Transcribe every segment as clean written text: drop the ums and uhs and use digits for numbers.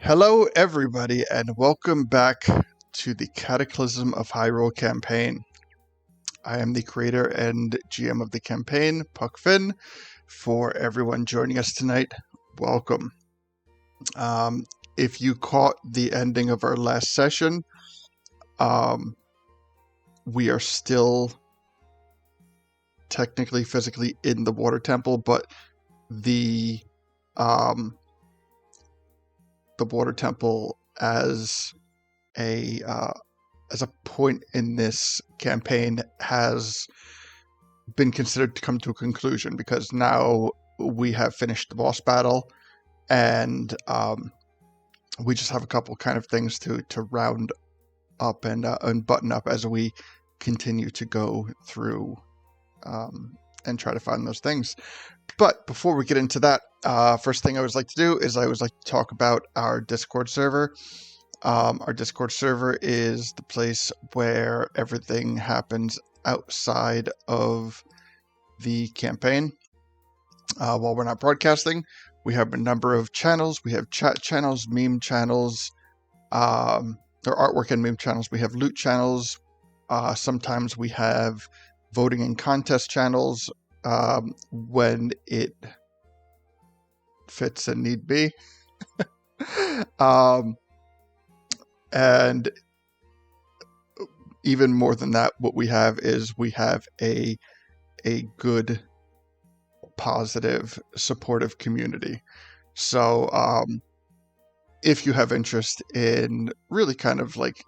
Hello, everybody, and welcome back to the Cataclysm of Hyrule campaign. I am the creator and GM of the campaign, Puck Finn. For everyone joining us tonight, welcome. If you caught the ending of our last session, we are still technically, physically in the water temple, but the water temple as a point in this campaign has been considered to come to a conclusion, because now we have finished the boss battle, and we just have a couple kind of things to round up and button up as we continue to go through and try to find those things. But before we get into that, first thing I always like to do is I always like to talk about our Discord server. Our Discord server is the place where everything happens outside of the campaign. While we're not broadcasting, we have a number of channels. We have chat channels, meme channels, or artwork and meme channels. We have loot channels. Sometimes we have voting and contest channels when it fits and need be. And even more than that, what we have is we have a good, positive, supportive community. So if you have interest in really kind of like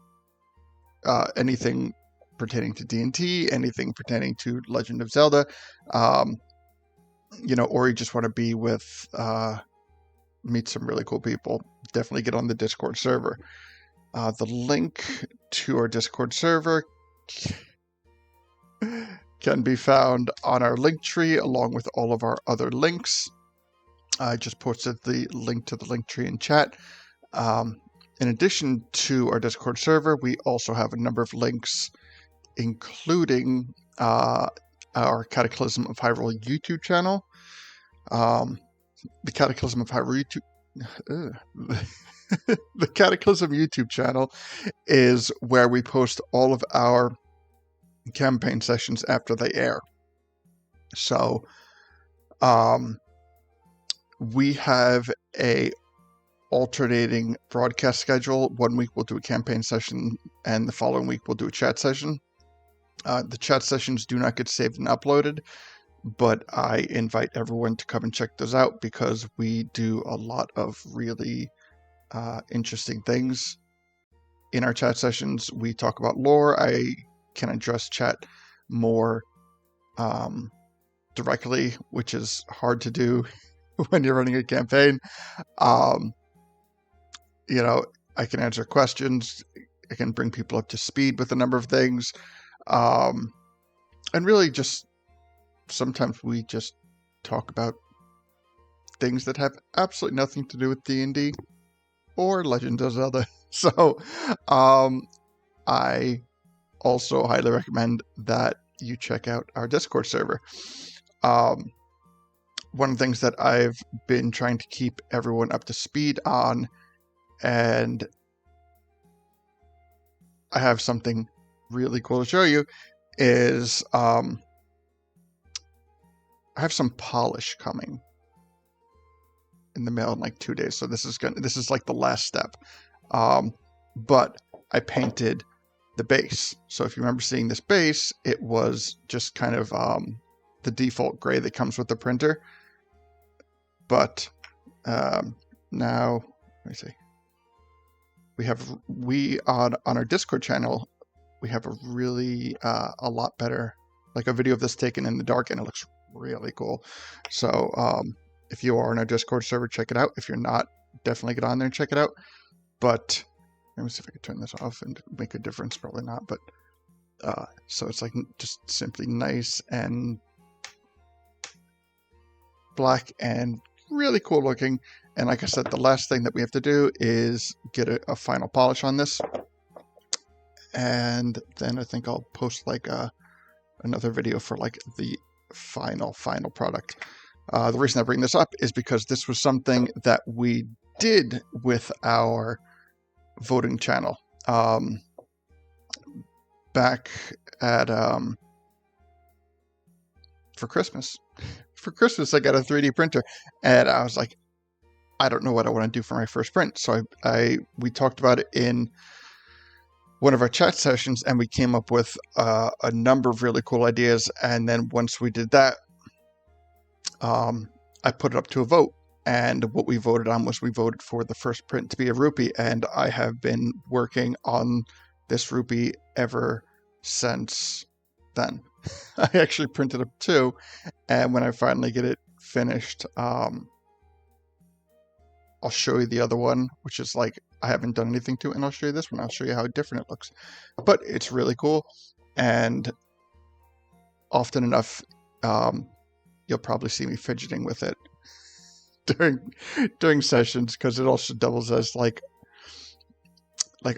anything pertaining to D&T, anything pertaining to Legend of Zelda, or you just want to be with, meet some really cool people, definitely get on the Discord server. The link to our Discord server can be found on our link tree along with all of our other links. I just posted the link to the link tree in chat. In addition to our Discord server, we also have a number of links, including our Cataclysm of Hyrule YouTube channel. The Cataclysm of Hyrule the Cataclysm YouTube channel is where we post all of our campaign sessions after they air. So we have a alternating broadcast schedule. 1 week we'll do a campaign session, and the following week we'll do a chat session. The chat sessions do not get saved and uploaded, but I invite everyone to come and check those out, because we do a lot of really interesting things in our chat sessions. We talk about lore. I can address chat more directly, which is hard to do when you're running a campaign. I can answer questions. I can bring people up to speed with a number of things. And really just sometimes we just talk about things that have absolutely nothing to do with D&D or Legend of Zelda. So I also highly recommend that you check out our Discord server. One of the things that I've been trying to keep everyone up to speed on, and I have something really cool to show you, is I have some polish coming in the mail in like 2 days. So this is like the last step. But I painted the base. So if you remember seeing this base, it was just kind of the default gray that comes with the printer. But now, let me see. We on our Discord channel, we have a really a lot better, like a video of this taken in the dark, and it looks really cool. So if you are in our Discord server, check it out. If you're not, definitely get on there and check it out. But let me see if I can turn this off and make a difference. Probably not, but so it's like just simply nice and black and really cool looking. And like I said, the last thing that we have to do is get a final polish on this. And then I think I'll post like another video for like the final product. The reason I bring this up is because this was something that we did with our voting channel. Back at for Christmas. For Christmas, I got a 3D printer, and I was like, I don't know what I want to do for my first print. So we talked about it in one of our chat sessions, and we came up with a number of really cool ideas. And then once we did that, I put it up to a vote. And what we voted on was we voted for the first print to be a rupee. And I have been working on this rupee ever since then. I actually printed up 2. And when I finally get it finished, I'll show you the other one, which is like I haven't done anything to it, and I'll show you this one. I'll show you how different it looks. But it's really cool, and often enough, you'll probably see me fidgeting with it during sessions, because it also doubles as like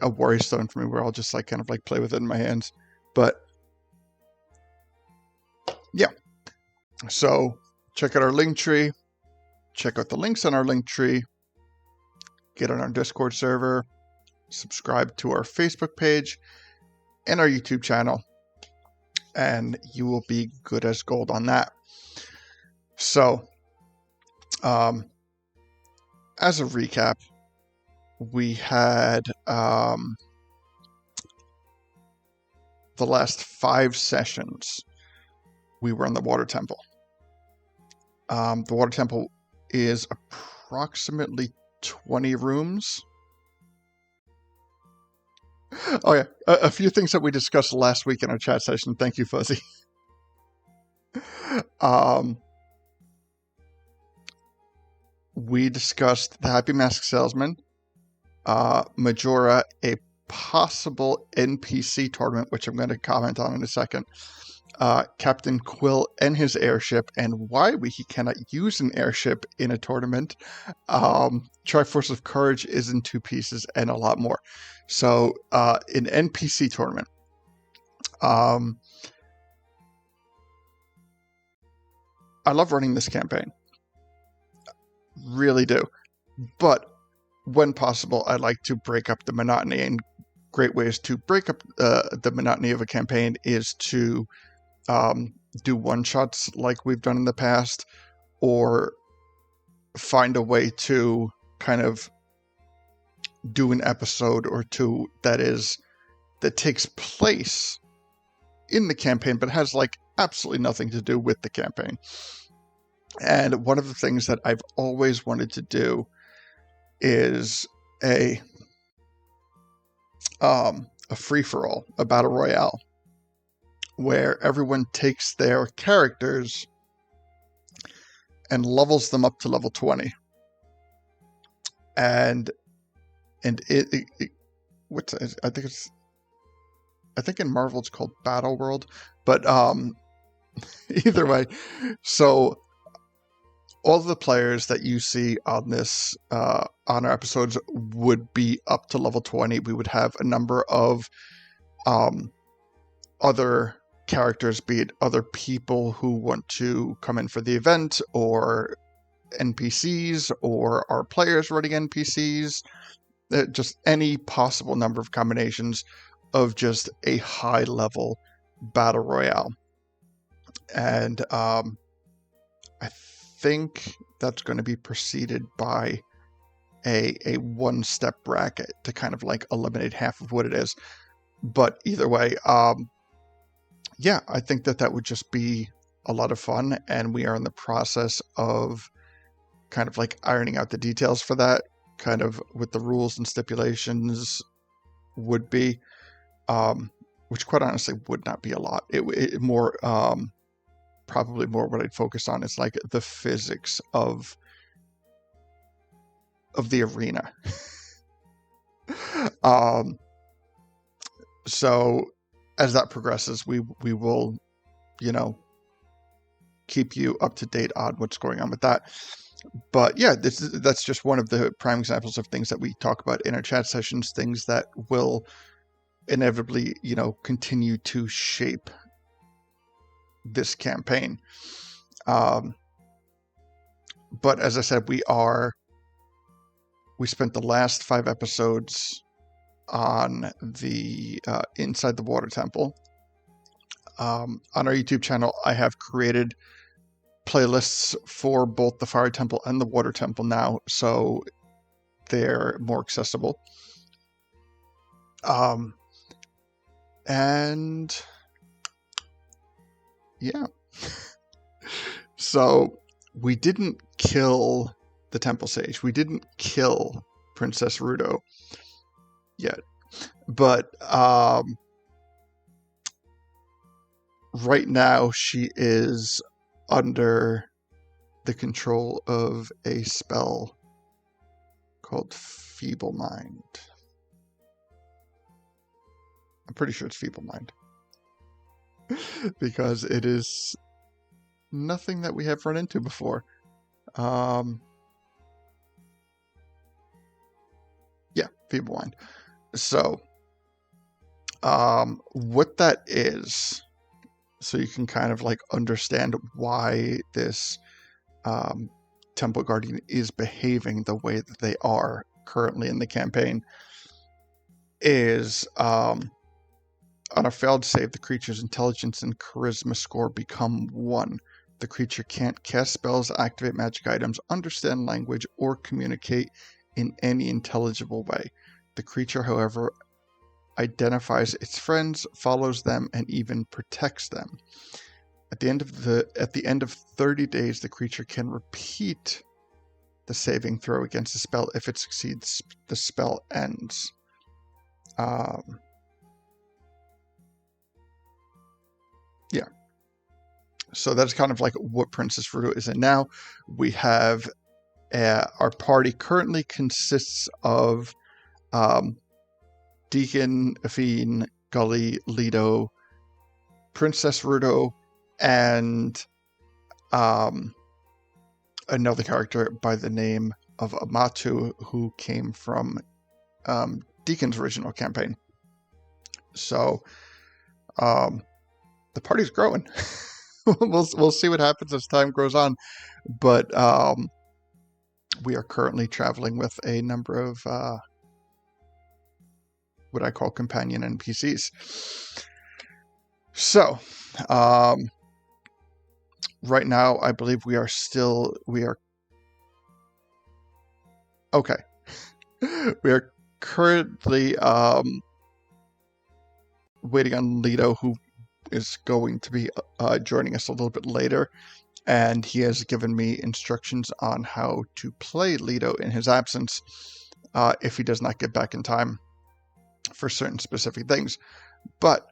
a worry stone for me, where I'll just like kind of like play with it in my hands. But yeah, so check out our link tree. Check out the links on our link tree. Get on our Discord server, subscribe to our Facebook page and our YouTube channel, and you will be good as gold on that. So, as a recap, we had the last 5 sessions, we were in the Water Temple. The Water Temple is approximately 20 rooms. Oh yeah, a few things that we discussed last week in our chat session. Thank you, Fuzzy. We discussed the Happy Mask Salesman, Majora, a possible NPC tournament, which I'm going to comment on in a second, Captain Quill and his airship, and why he cannot use an airship in a tournament. Triforce of Courage is in 2 pieces, and a lot more. So, an NPC tournament. I love running this campaign. Really do. But when possible, I like to break up the monotony, and great ways to break up the monotony of a campaign is to do one-shots like we've done in the past, or find a way to kind of do an episode or 2 that takes place in the campaign but has like absolutely nothing to do with the campaign. And one of the things that I've always wanted to do is a free-for-all, a battle royale, where everyone takes their characters and levels them up to level 20. And I think in Marvel it's called Battle World, but either way, so all the players that you see on this on our episodes would be up to level 20. We would have a number of other characters, be it other people who want to come in for the event, or NPCs, or our players running NPCs, just any possible number of combinations of just a high level battle royale. And I think that's going to be preceded by a 1-step bracket to kind of like eliminate half of what it is. But either way, yeah, I think that would just be a lot of fun, and we are in the process of kind of like ironing out the details for that, kind of with the rules and stipulations would be, which quite honestly would not be a lot. It more, probably more what I'd focus on is like the physics of the arena. So as that progresses, we will, keep you up to date on what's going on with that. But yeah, that's just one of the prime examples of things that we talk about in our chat sessions, things that will inevitably, continue to shape this campaign. But as I said, we are we spent the last 5 episodes on the inside the water temple. On our YouTube channel, I have created playlists for both the fire temple and the water temple now, so they're more accessible. And yeah. So we didn't kill the temple sage. We didn't kill Princess Rudo yet. But right now she is under the control of a spell called Feeble Mind. I'm pretty sure it's Feeble Mind. Because it is nothing that we have run into before. Yeah, Feeble Mind. So, what that is, so you can kind of like understand why this Temple Guardian is behaving the way that they are currently in the campaign, is on a failed save, the creature's intelligence and charisma score become 1. The creature can't cast spells, activate magic items, understand language, or communicate in any intelligible way. The creature, however, identifies its friends, follows them, and even protects them. At the end of 30 days, the creature can repeat the saving throw against the spell. If it succeeds, the spell ends. Yeah. So that's kind of like what Princess Rudo is in now. We have our party currently consists of Deacon, Afine, Gully, Ledo, Princess Rudo, and another character by the name of Amatu, who came from Deacon's original campaign. So the party's growing. We'll see what happens as time goes on, but we are currently traveling with a number of what I call companion NPCs. So right now, I believe we are okay. We are currently waiting on Ledo, who is going to be joining us a little bit later, and he has given me instructions on how to play Ledo in his absence if he does not get back in time for certain specific things. But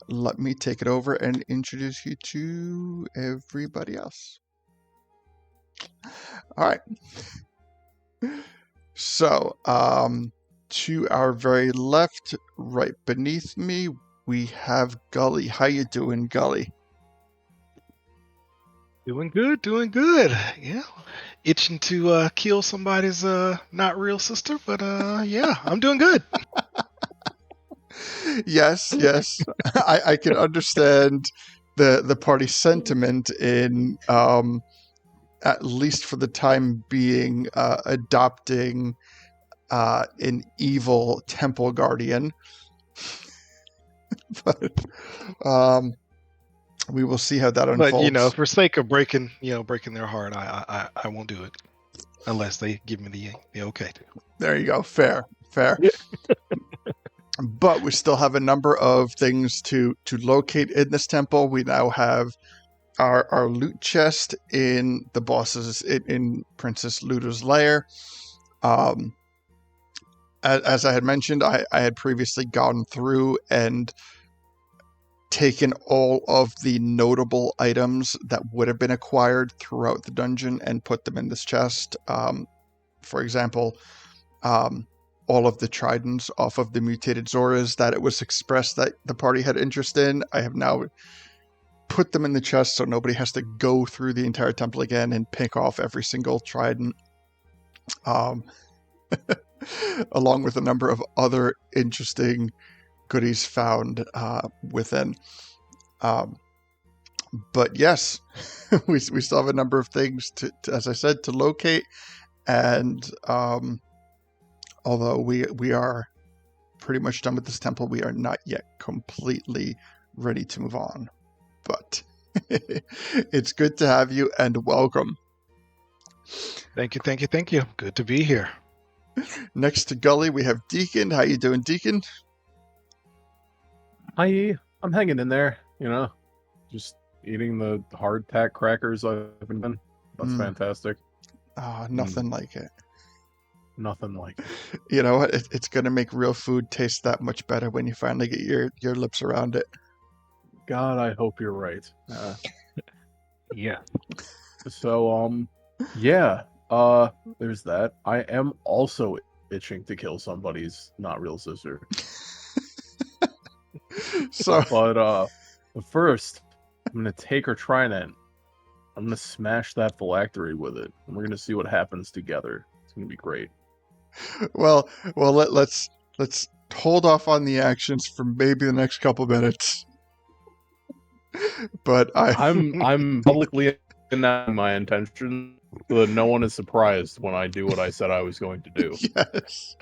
let me take it over and introduce you to everybody else. All right. So, to our very left, right beneath me, we have Gully. How you doing, Gully? Doing good. Yeah. Itching to kill somebody's not real sister, but yeah, I'm doing good. Yes. I can understand the party sentiment in at least for the time being adopting an evil temple guardian. But we will see how that unfolds. But for sake of breaking their heart, I won't do it unless they give me the okay to. There you go. Fair. But we still have a number of things to locate in this temple. We now have our loot chest in the boss's in Princess Ludo's lair. As I had mentioned, I had previously gone through and taken all of the notable items that would have been acquired throughout the dungeon and put them in this chest. For example, all of the tridents off of the mutated Zoras that it was expressed that the party had interest in, I have now put them in the chest so nobody has to go through the entire temple again and pick off every single trident. Along with a number of other interesting goodies found within. But yes, we still have a number of things to as I said, to locate, and although we are pretty much done with this temple, we are not yet completely ready to move on. But it's good to have you and welcome. Thank you. Good to be here. Next to Gully, we have Deacon. How you doing, Deacon? I'm hanging in there, just eating the hardtack crackers I've been given. That's fantastic. Nothing like it. Nothing like it. You know what? It's going to make real food taste that much better when you finally get your lips around it. God, I hope you're right. Yeah. So, yeah, there's that. I am also itching to kill somebody's not real sister. But first, I'm gonna take her trident. I'm gonna smash that phylactery with it, and we're gonna see what happens together. It's gonna be great. Well, let's hold off on the actions for maybe the next couple minutes. But I'm publicly announcing my intention so that no one is surprised when I do what I said I was going to do. Yes.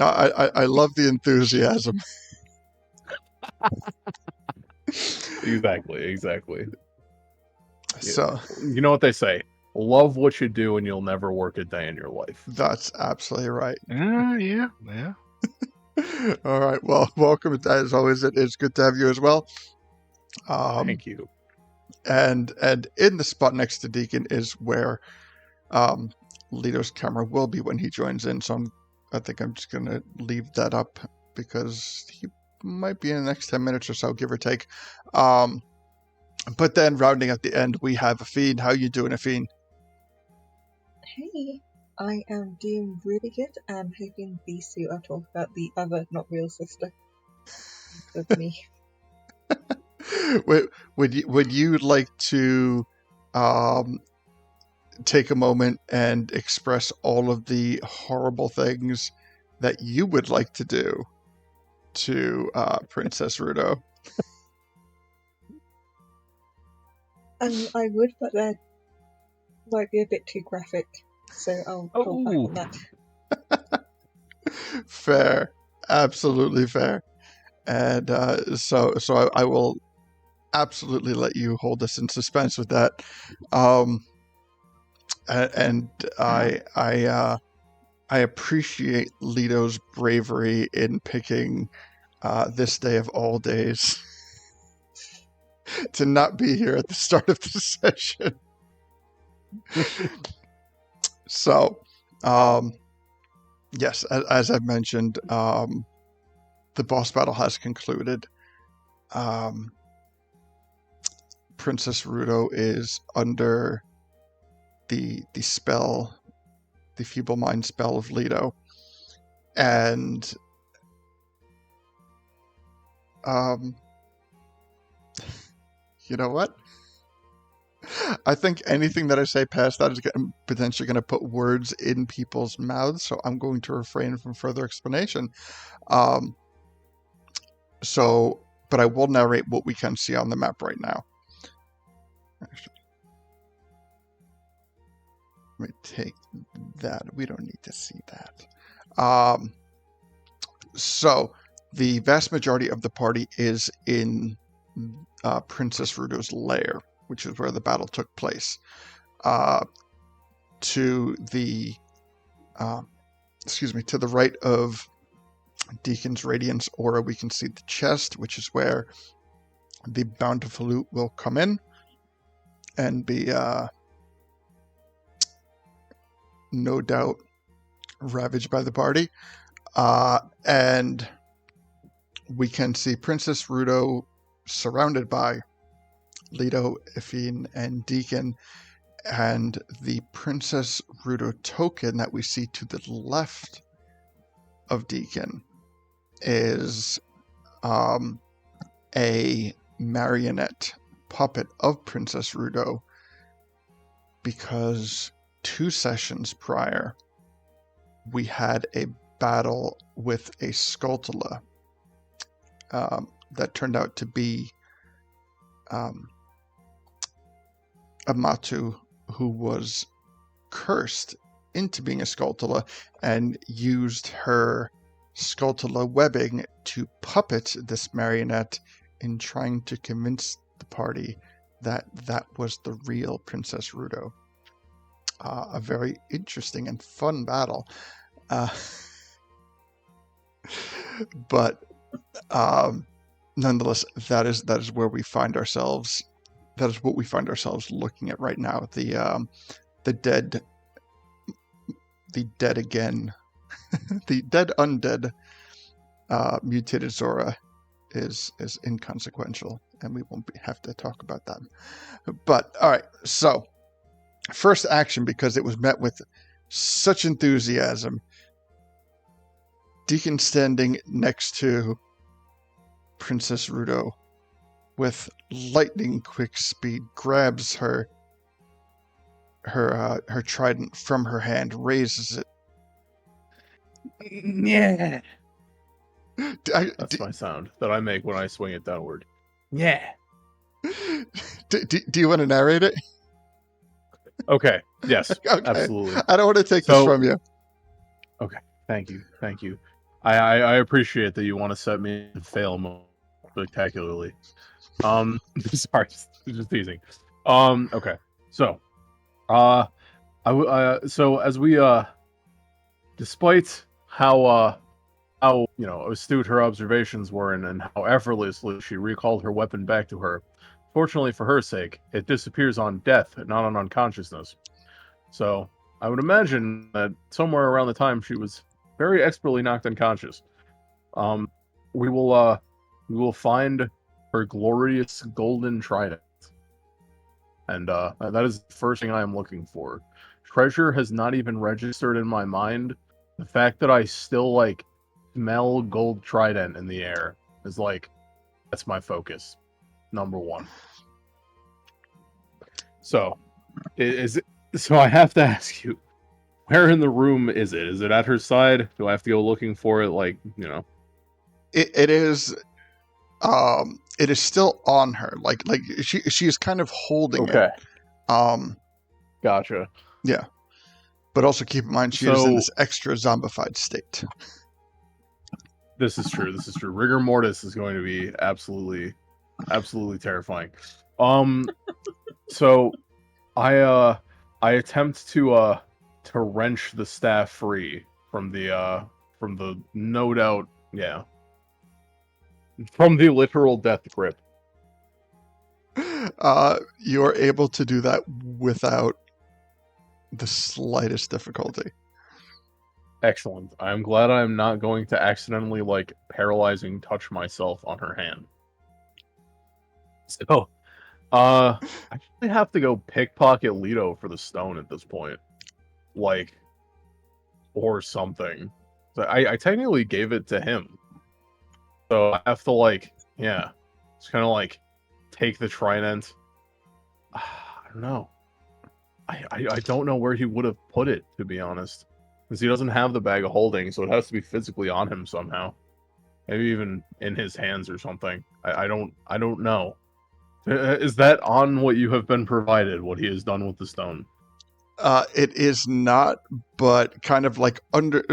I love the enthusiasm. Exactly. So you know what they say: love what you do, and you'll never work a day in your life. That's absolutely right. Yeah. All right. Well, welcome. As always, it is good to have you as well. Thank you. And in the spot next to Deacon is where Ledo's camera will be when he joins in. So I think I'm just gonna leave that up because he might be in the next 10 minutes or so, give or take. But then rounding at the end, we have Afine. How you doing, Afine? Hey, I am doing really good and hoping these two are talking about the other not real sister of me. Would you like to take a moment and express all of the horrible things that you would like to do to Princess Rudo? I would, but that might be a bit too graphic, so I'll hold back on that. Fair, absolutely fair. And so I will absolutely let you hold us in suspense with that. And I appreciate Ledo's bravery in picking this day of all days to not be here at the start of the session. So, yes, as I've mentioned, the boss battle has concluded. Princess Rudo is under the spell, the feeble mind spell of Ledo, and you know what? I think anything that I say past that is potentially going to put words in people's mouths, so I'm going to refrain from further explanation. But I will narrate what we can see on the map right now. Actually, let me take that. We don't need to see that. So the vast majority of the party is in Princess Rudo's lair, which is where the battle took place. To the right of Deacon's Radiance Aura, we can see the chest, which is where the Bountiful Loot will come in and be no doubt ravaged by the party. And we can see Princess Rudo surrounded by Ledo, Afine, and Deacon, and the Princess Rudo token that we see to the left of Deacon is a marionette puppet of Princess Rudo, because 2 sessions prior we had a battle with a Skulltula that turned out to be a Matu who was cursed into being a Skulltula and used her Skulltula webbing to puppet this marionette in trying to convince the party that that was the real Princess Rudo. A very interesting and fun battle. But nonetheless, that is where we find ourselves. That is what we find ourselves looking at right now. The dead again, the dead undead mutated Zora is inconsequential, and we won't have to talk about that. But all right, so first action, because it was met with such enthusiasm. Deacon standing next to Princess Rudo with lightning quick speed grabs her trident from her hand, raises it. Yeah. That's my sound that I make when I swing it downward. Yeah. Do you want to narrate it? Okay. Yes. Okay. Absolutely. I don't want to take this from you. Okay. Thank you. I appreciate that you want to set me in fail mode spectacularly. Sorry, just teasing. Okay. So, so as we despite how astute her observations were and how effortlessly she recalled her weapon back to her, fortunately for her sake, it disappears on death, not on unconsciousness. So I would imagine that somewhere around the time she was very expertly knocked unconscious, we will find her glorious golden trident, and that is the first thing I am looking for. Treasure has not even registered in my mind. The fact that I still smell gold trident in the air is that's my focus, number one. So, so I have to ask you, where in the room is it? Is it at her side? Do I have to go looking for it? It is. It is still on her. Like she is kind of holding it. Gotcha. Yeah. But also keep in mind she is in this extra zombified state. This is true. Rigor mortis is going to be absolutely terrifying. So I attempt to wrench the staff free from the no doubt, from the literal death grip. You're able to do that without the slightest difficulty. Excellent. I'm glad I'm not going to accidentally paralyzing touch myself on her hand. So, I actually have to go pickpocket Ledo for the stone at this point, or something. So I technically gave it to him, so I have to it's kind of take the trident. I don't know. I don't know where he would have put it, to be honest. Because he doesn't have the bag of holding, so it has to be physically on him somehow. Maybe even in his hands or something. I don't know. Is that on what you have been provided, what he has done with the stone? It is not, but kind of under...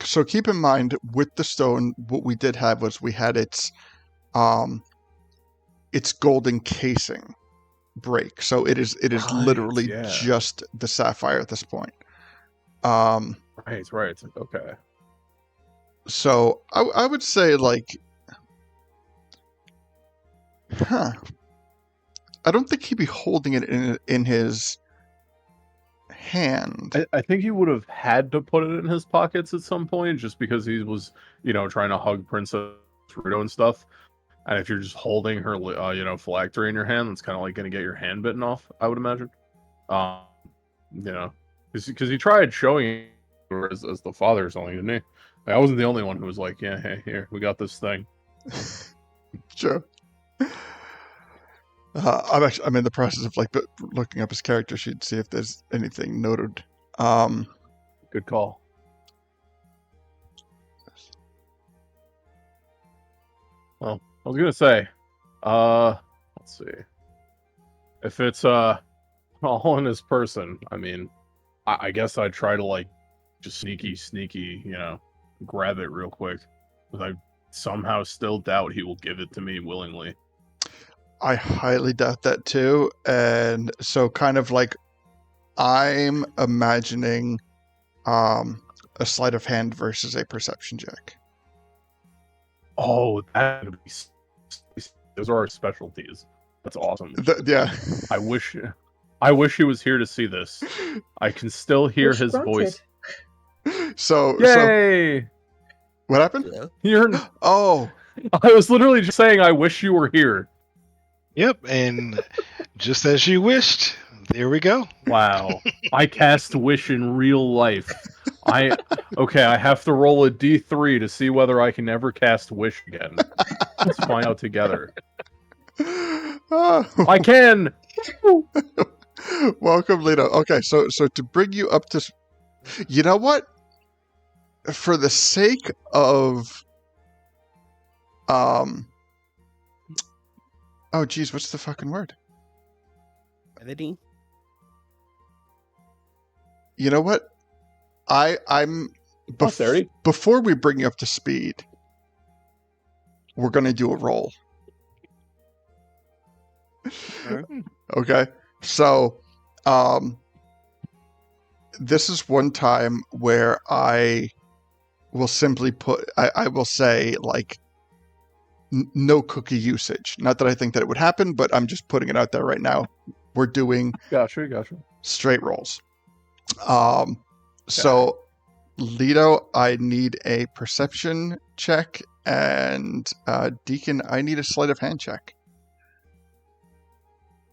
so keep in mind, with the stone, what we did have was we had its golden casing break. So it is literally just the sapphire at this point. Right. Okay. So I would say I don't think he'd be holding it in his hand. I think he would have had to put it in his pockets at some point, just because he was, trying to hug Princess Rudo and stuff. And if you're just holding her, phylactery in your hand, that's kind of going to get your hand bitten off, I would imagine. Because he tried showing her as the father or something, didn't he? I wasn't the only one who was like, yeah, hey, here, we got this thing. Sure. I'm in the process of looking up his character sheet to see if there's anything noted. Good call. Well, I was gonna say, let's see. If it's all in his person, I mean, I guess I'd try to like just sneaky, grab it real quick. But I somehow still doubt he will give it to me willingly. I highly doubt that too. And so kind of like I'm imagining a sleight of hand versus a perception check. Oh, that would be those are our specialties. That's awesome. Yeah. I wish he was here to see this. I can still hear Wish his granted. voice. So Yay! what happened? Hello? You're Oh, I was literally just saying I wish you were here. Yep, and just as you wished, there we go. Wow. I cast wish in real life. I have to roll a D3 to see whether I can ever cast wish again. Let's find out together. I can. welcome, Ledo. Okay, so to bring you up to, you know what? For the sake of, oh geez, what's the fucking word? Editing? You know what? I'm Posterity? before we bring you up to speed, we're gonna do a roll. Alright. Okay, so this is one time where I will simply I will say like no cookie usage. Not that I think that it would happen, but I'm just putting it out there right now. We're doing Gotcha. straight rolls. So Ledo, I need a perception check, and Deacon, I need a sleight of hand check.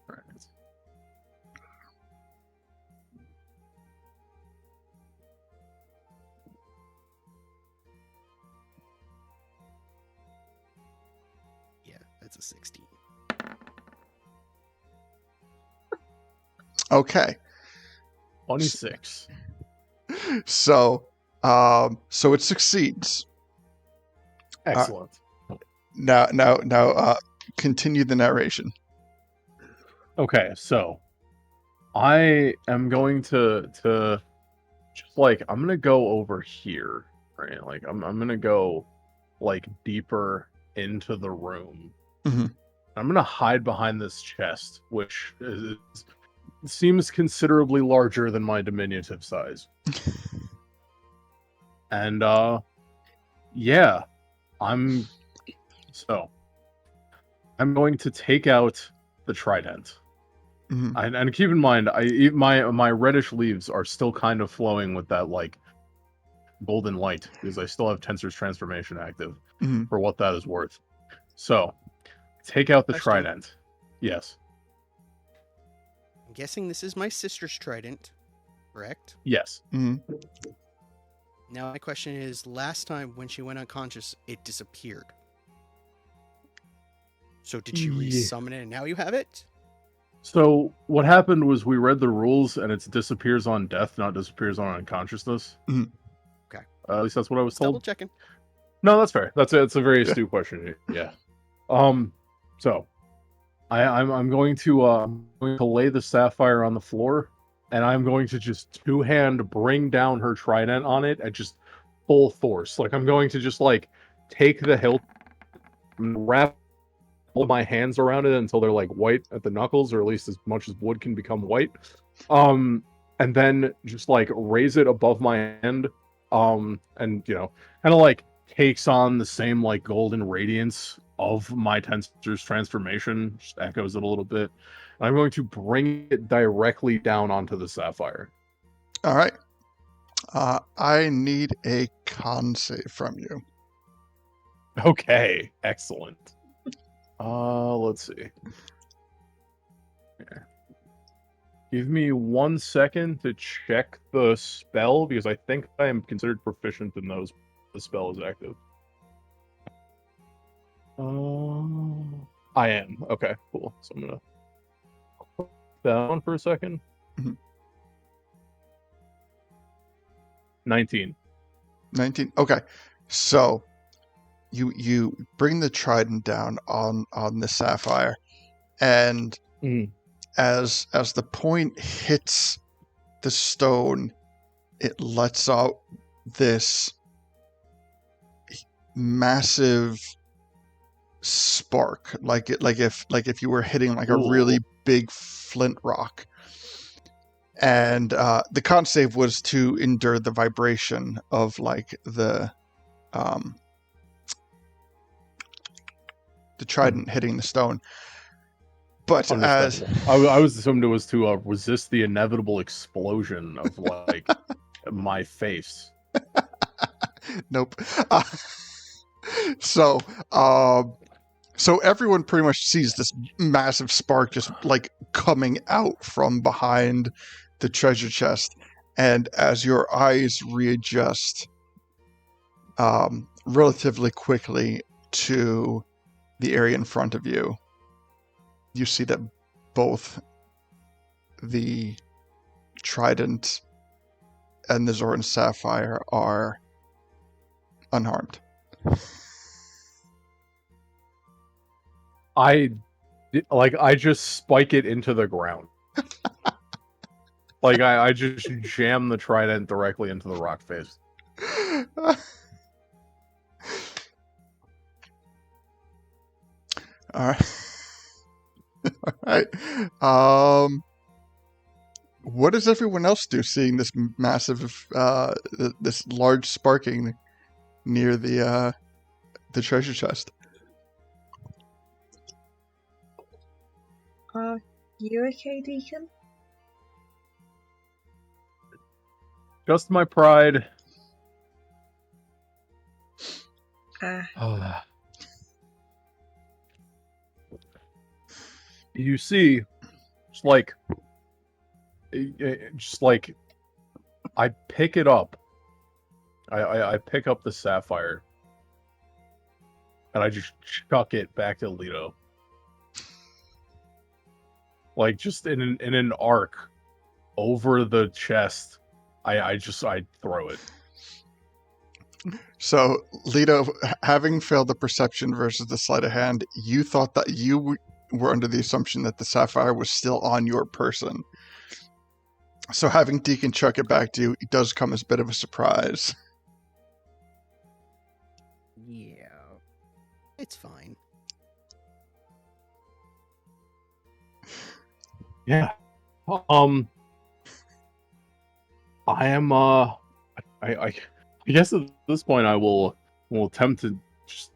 Right. Yeah, that's a 16. Okay. 26. So it succeeds. Excellent. Now, continue the narration. Okay, so I am going to just like I'm gonna go over here, right? Like I'm gonna go like deeper into the room. Mhm. I'm gonna hide behind this chest, which seems considerably larger than my diminutive size. And yeah, I'm going to take out the trident. Mhm. And keep in mind, my reddish leaves are still kind of flowing with that like golden light because I still have Tensor's transformation active Mhm. for what that is worth. So, take out the Question. trident. Yes. I'm guessing this is my sister's trident, correct? Yes. Mhm. Now my question is, last time when she went unconscious, it disappeared. So did she Yeah. resummon it and now you have it? So what happened was we read the rules and it disappears on death, not disappears on unconsciousness. Mhm. Okay. At least that's what I was Double told. checking. No, that's fair. It's a very astute question. Yeah. So I'm going to lay the sapphire on the floor, and I'm going to just two-hand bring down her trident on it at just full force. Like I'm going to just like take the hilt, and wrap all of my hands around it until they're like white at the knuckles, or at least as much as wood can become white. And then just like raise it above my hand, and kind of like takes on the same like golden radiance of my Tensor's transformation, just echoes it a little bit. And I'm going to bring it directly down onto the sapphire. All right. I need a con save from you. Okay, excellent. Let's see. Here. Give me 1 second to check the spell, because I think I am considered proficient in those. The spell is active. I am. Okay, cool. So I'm gonna put that down for a second. Mhm. 19. 19. Okay. So you bring the trident down on the sapphire, and Mhm. as the point hits the stone, it lets out this massive spark, like if you were hitting like a really big flint rock. And the con save was to endure the vibration of like the trident hitting the stone. But as I was assumed it was to resist the inevitable explosion of like my face. Nope. So everyone pretty much sees this massive spark just like coming out from behind the treasure chest, and as your eyes readjust relatively quickly to the area in front of you, you see that both the trident and the Zoran Sapphire are unharmed. I just spike it into the ground. Like I just jam the trident directly into the rock face. All right. All right. What does everyone else do seeing this massive, this large sparking near the treasure chest? Are you okay, Deacon? Just my pride. You see, just like I pick it up. I pick up the sapphire, and I just chuck it back to Ledo. Like just in an arc over the chest. I throw it. So, Ledo, having failed the perception versus the sleight of hand, you thought that you were under the assumption that the sapphire was still on your person. So having Deacon chuck it back to you, it does come as a bit of a surprise. Yeah. It's fine. Yeah. I am I guess at this point I will attempt to just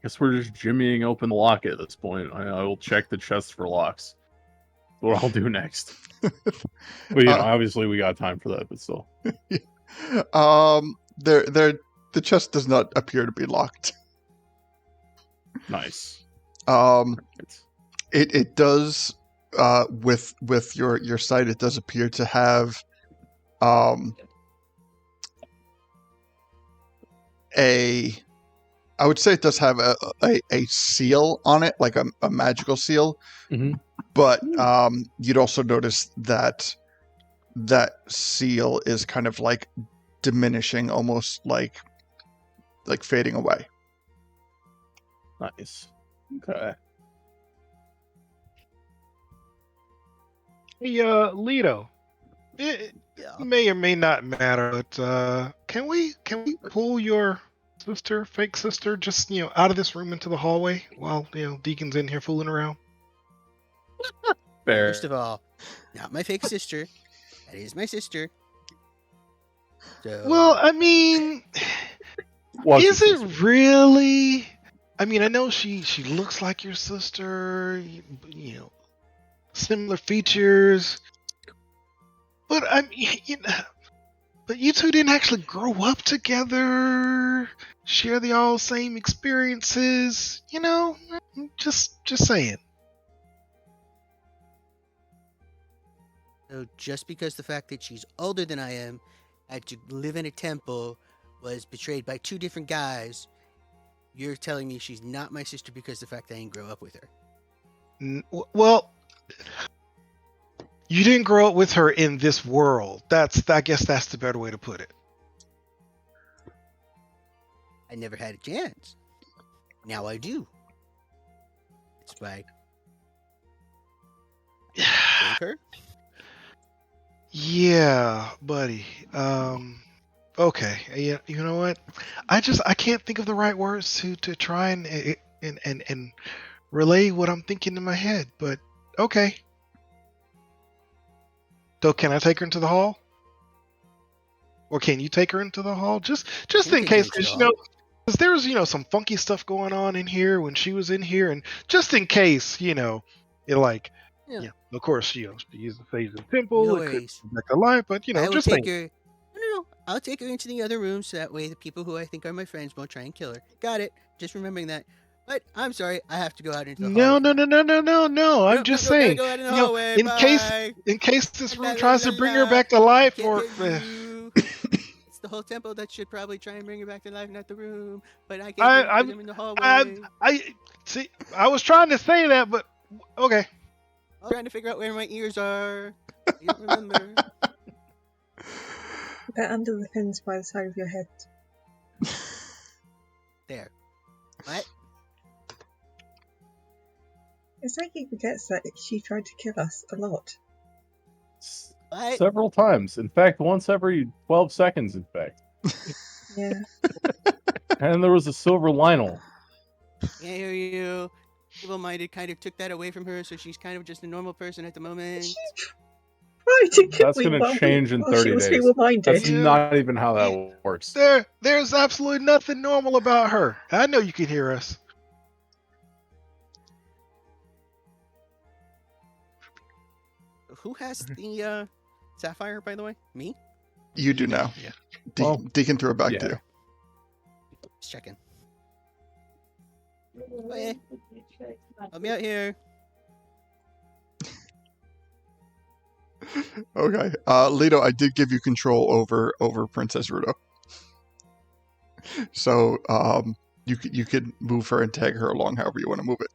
guess we're just jimmying open the lock at this point. I will check the chest for locks. That's what I'll do next. But obviously we got time for that, but still. The chest does not appear to be locked. Nice. It does with your sight, it does appear to have I would say it does have a seal on it, like a magical seal. Mm-hmm. But you'd also notice that seal is kind of like diminishing, almost like fading away. Nice. Okay. Hey, Ledo. It may or may not matter, but can we pull your fake sister, just out of this room into the hallway while Deacon's in here fooling around? Fair. First of all, not my fake sister. That is my sister. So... Well, I mean, is it really? I mean, I know she looks like your sister, similar features, but I mean, but you two didn't actually grow up together, share the all same experiences, just saying. So just because the fact that she's older than I am, had to live in a temple, was betrayed by two different guys, you're telling me she's not my sister because of the fact that I didn't grow up with her? Well, you didn't grow up with her in this world. I guess that's the better way to put it. I never had a chance. Now I do. It's like... Save her? Yeah, buddy. Okay. Yeah, you know what? I can't think of the right words to try and relay what I'm thinking in my head. But okay. So can I take her into the hall? Or can you take her into the hall? Just can in take you case, into because the hall. there was some funky stuff going on in here when she was in here, and just in case, it like, Yeah. of course, she used the phase of the temple, No it could worries. come back to life, but I will just take saying. her. No. I'll take her into the other room so that way the people who I think are my friends won't try and kill her. Got it. Just remembering that. But I'm sorry, I have to go out into the No, hallway no, now. no, no, no, no, no. I'm No, just gotta saying, go out in the hallway. in case Bye. this La room la tries la to bring her la. back to I life, can't or hear you. It's the whole temple that should probably try and bring her back to life, not the room. But I can't do it because I'm in the hallway. I see. I was trying to say that, but okay. I'm trying to figure out where my ears are. I don't remember. They're under the pins by the side of your head. There. What? It's like he forgets that she tried to kill us a lot. What? Several times. In fact, once every 12 seconds, in fact. Yeah. And there was a silver Lionel. Can't hear you. Evil-minded kind of took that away from her, so she's kind of just a normal person at the moment. She tried to kill That's me going to change in while she 30 was days. feeble-minded. That's Yeah. not even how that works. There's absolutely nothing normal about her. I know you can hear us. Who has the sapphire, by the way? Me? You do now. Yeah. Well, Deacon threw it back to yeah. you. Just checking. Oh, yeah. Help me out here. Okay. Ledo, I did give you control over Princess Rudo. So you could move her and tag her along however you want to move it.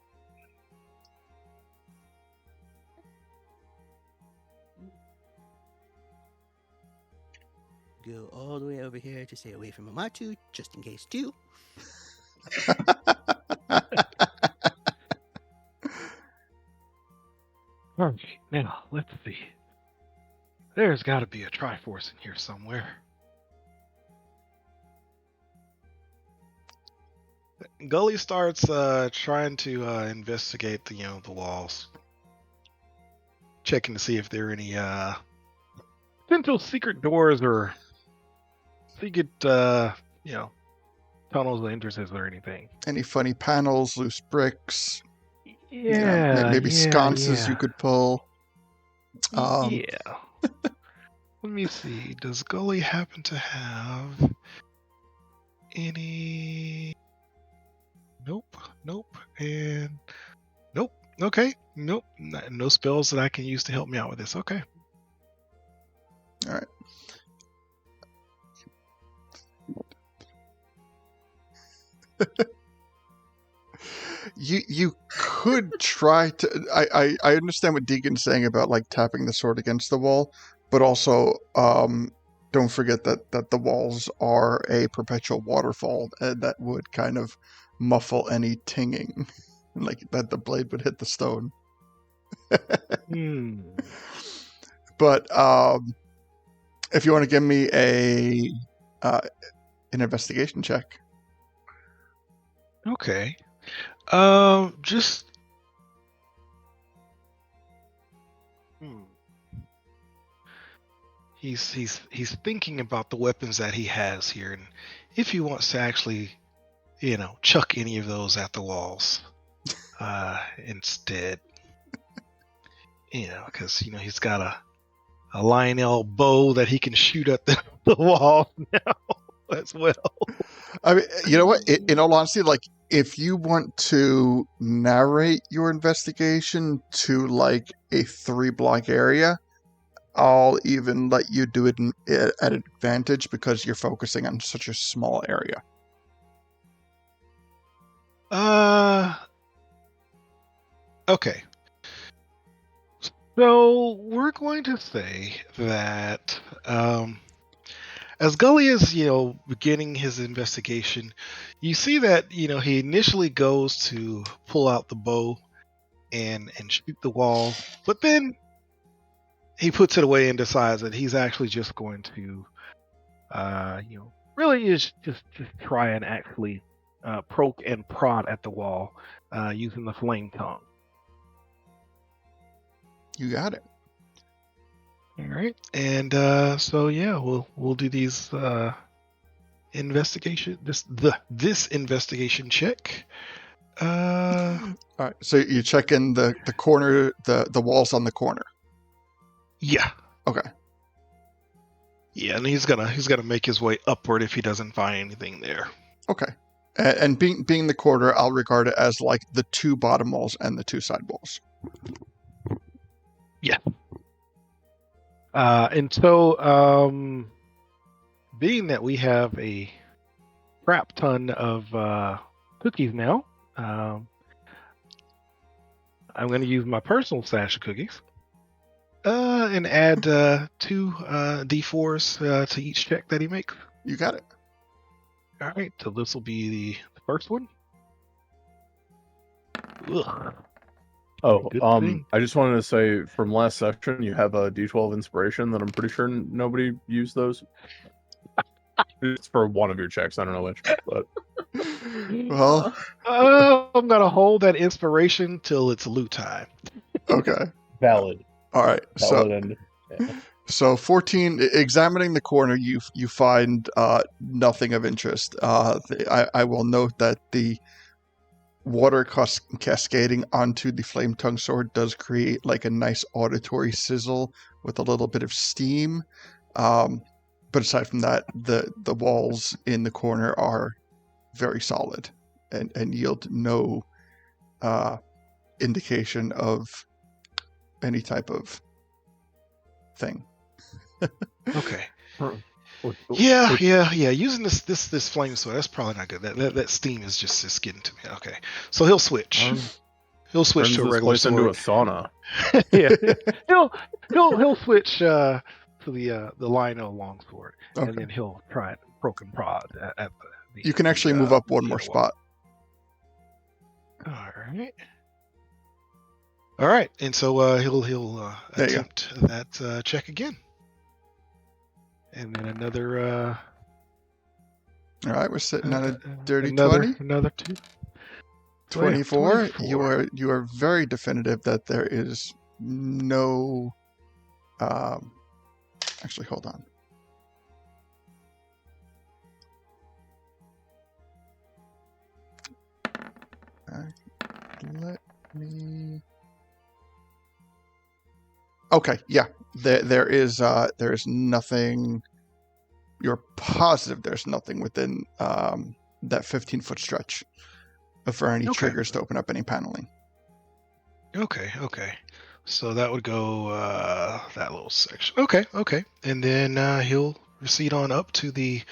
Go all the way over here to stay away from Amatu, just in case too. Okay, now let's see. There's got to be a Triforce in here somewhere. Gully starts trying to investigate the walls, checking to see if there are any potential secret doors or secret tunnels of entrances or anything. Any funny panels, loose bricks, Yeah, maybe sconces you could pull. Yeah. Let me see. Does Gully happen to have any? Nope. And nope. Okay. Nope. No spells that I can use to help me out with this. Okay. All right. You could try to. I understand what Deacon's saying about like tapping the sword against the wall, but also don't forget that the walls are a perpetual waterfall that would kind of muffle any tinging, like that the blade would hit the stone. But if you want to give me an investigation check. Okay. Just. He's thinking about the weapons that he has here, and if he wants to actually, chuck any of those at the walls, instead, because he's got a Lionel bow that he can shoot at the wall now as well. I mean, you know what? In all honesty, like if you want to narrate your investigation to like a 3-block area, I'll even let you do it at advantage because you're focusing on such a small area. Okay. So we're going to say that as Gully is, beginning his investigation, you see that, he initially goes to pull out the bow and shoot the wall, but then he puts it away and decides that he's actually just going to, really is just try and actually poke and prod at the wall using the flame tongue. You got it. All right, and so yeah, we'll do these investigation this investigation check. All right. So you check in the corner, the walls on the corner. Yeah. Okay. Yeah, and he's gonna make his way upward if he doesn't find anything there. Okay. And being the corner, I'll regard it as like the two bottom walls and the two side walls. Yeah. And so, being that we have a crap ton of cookies now, I'm going to use my personal stash of cookies and add 2 D4s to each check that he makes. You got it. All right, so this will be the first one. Ugh. Oh, Good thing. I just wanted to say from last section, you have a D12 inspiration that I'm pretty sure nobody used those. It's for one of your checks. I don't know which, but Well, I'm going to hold that inspiration till it's loot time. okay. valid. All right. Valid and So 14, examining the corner, you find nothing of interest. I will note that the water cascading onto the flame tongue sword does create like a nice auditory sizzle with a little bit of steam. But aside from that, the walls in the corner are very solid and yield no indication of any type of thing. Okay. Or- Yeah. Using this flame sword, that's probably not good. That steam is just getting to me. Okay, so he'll switch. He'll switch turns to a this regular place into a sword. sauna. Yeah, he'll switch to the Lino longsword, Okay. and then he'll try and poke and prod at the. You can actually move up one more spot. All right, and so he'll There you go. attempt that check again, and then another. All right, we're sitting on a dirty another 20. another 2. 24. 24. You are very definitive that there is no. Actually, hold on. Let me. Okay, yeah. There is nothing. You're positive there's nothing within that 15-foot stretch for any Okay. triggers to open up any paneling. Okay. So that would go that little section. Okay. And then he'll proceed on up to the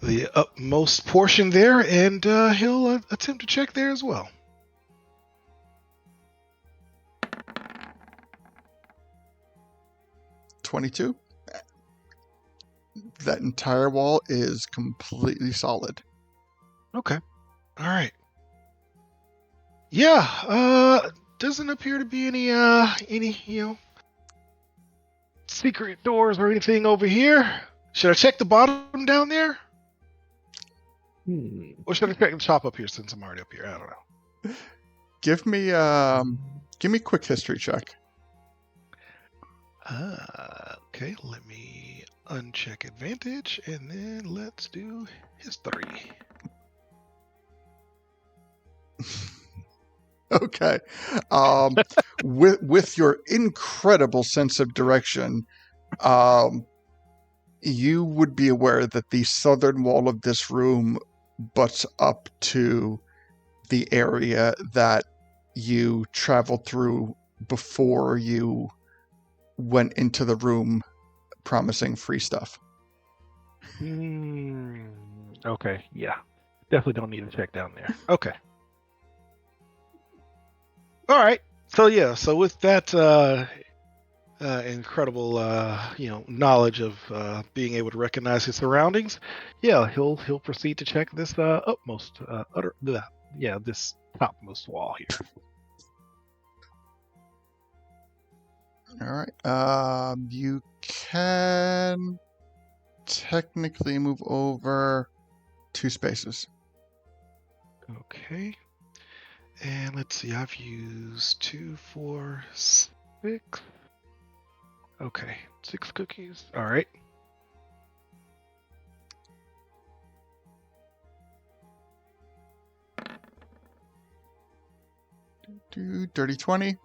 upmost portion there, and he'll attempt to check there as well. $22. That entire wall is completely solid. Okay. All right. Yeah. Doesn't appear to be any secret doors or anything over here. Should I check the bottom down there, or should I check the top up here since I'm already up here? I don't know. Give me a quick history check. Okay. Let me uncheck advantage, and then let's do history. Okay. With your incredible sense of direction, you would be aware that the southern wall of this room butts up to the area that you traveled through before you went into the room promising free stuff. Okay, yeah. Definitely don't need to check down there. Okay. All right. So with that incredible knowledge of being able to recognize his surroundings, he'll proceed to check this this topmost wall here. All right. You can technically move over 2 spaces. Okay. And let's see, I've used 2, 4, 6. Okay, 6 cookies. All right. Do dirty 20.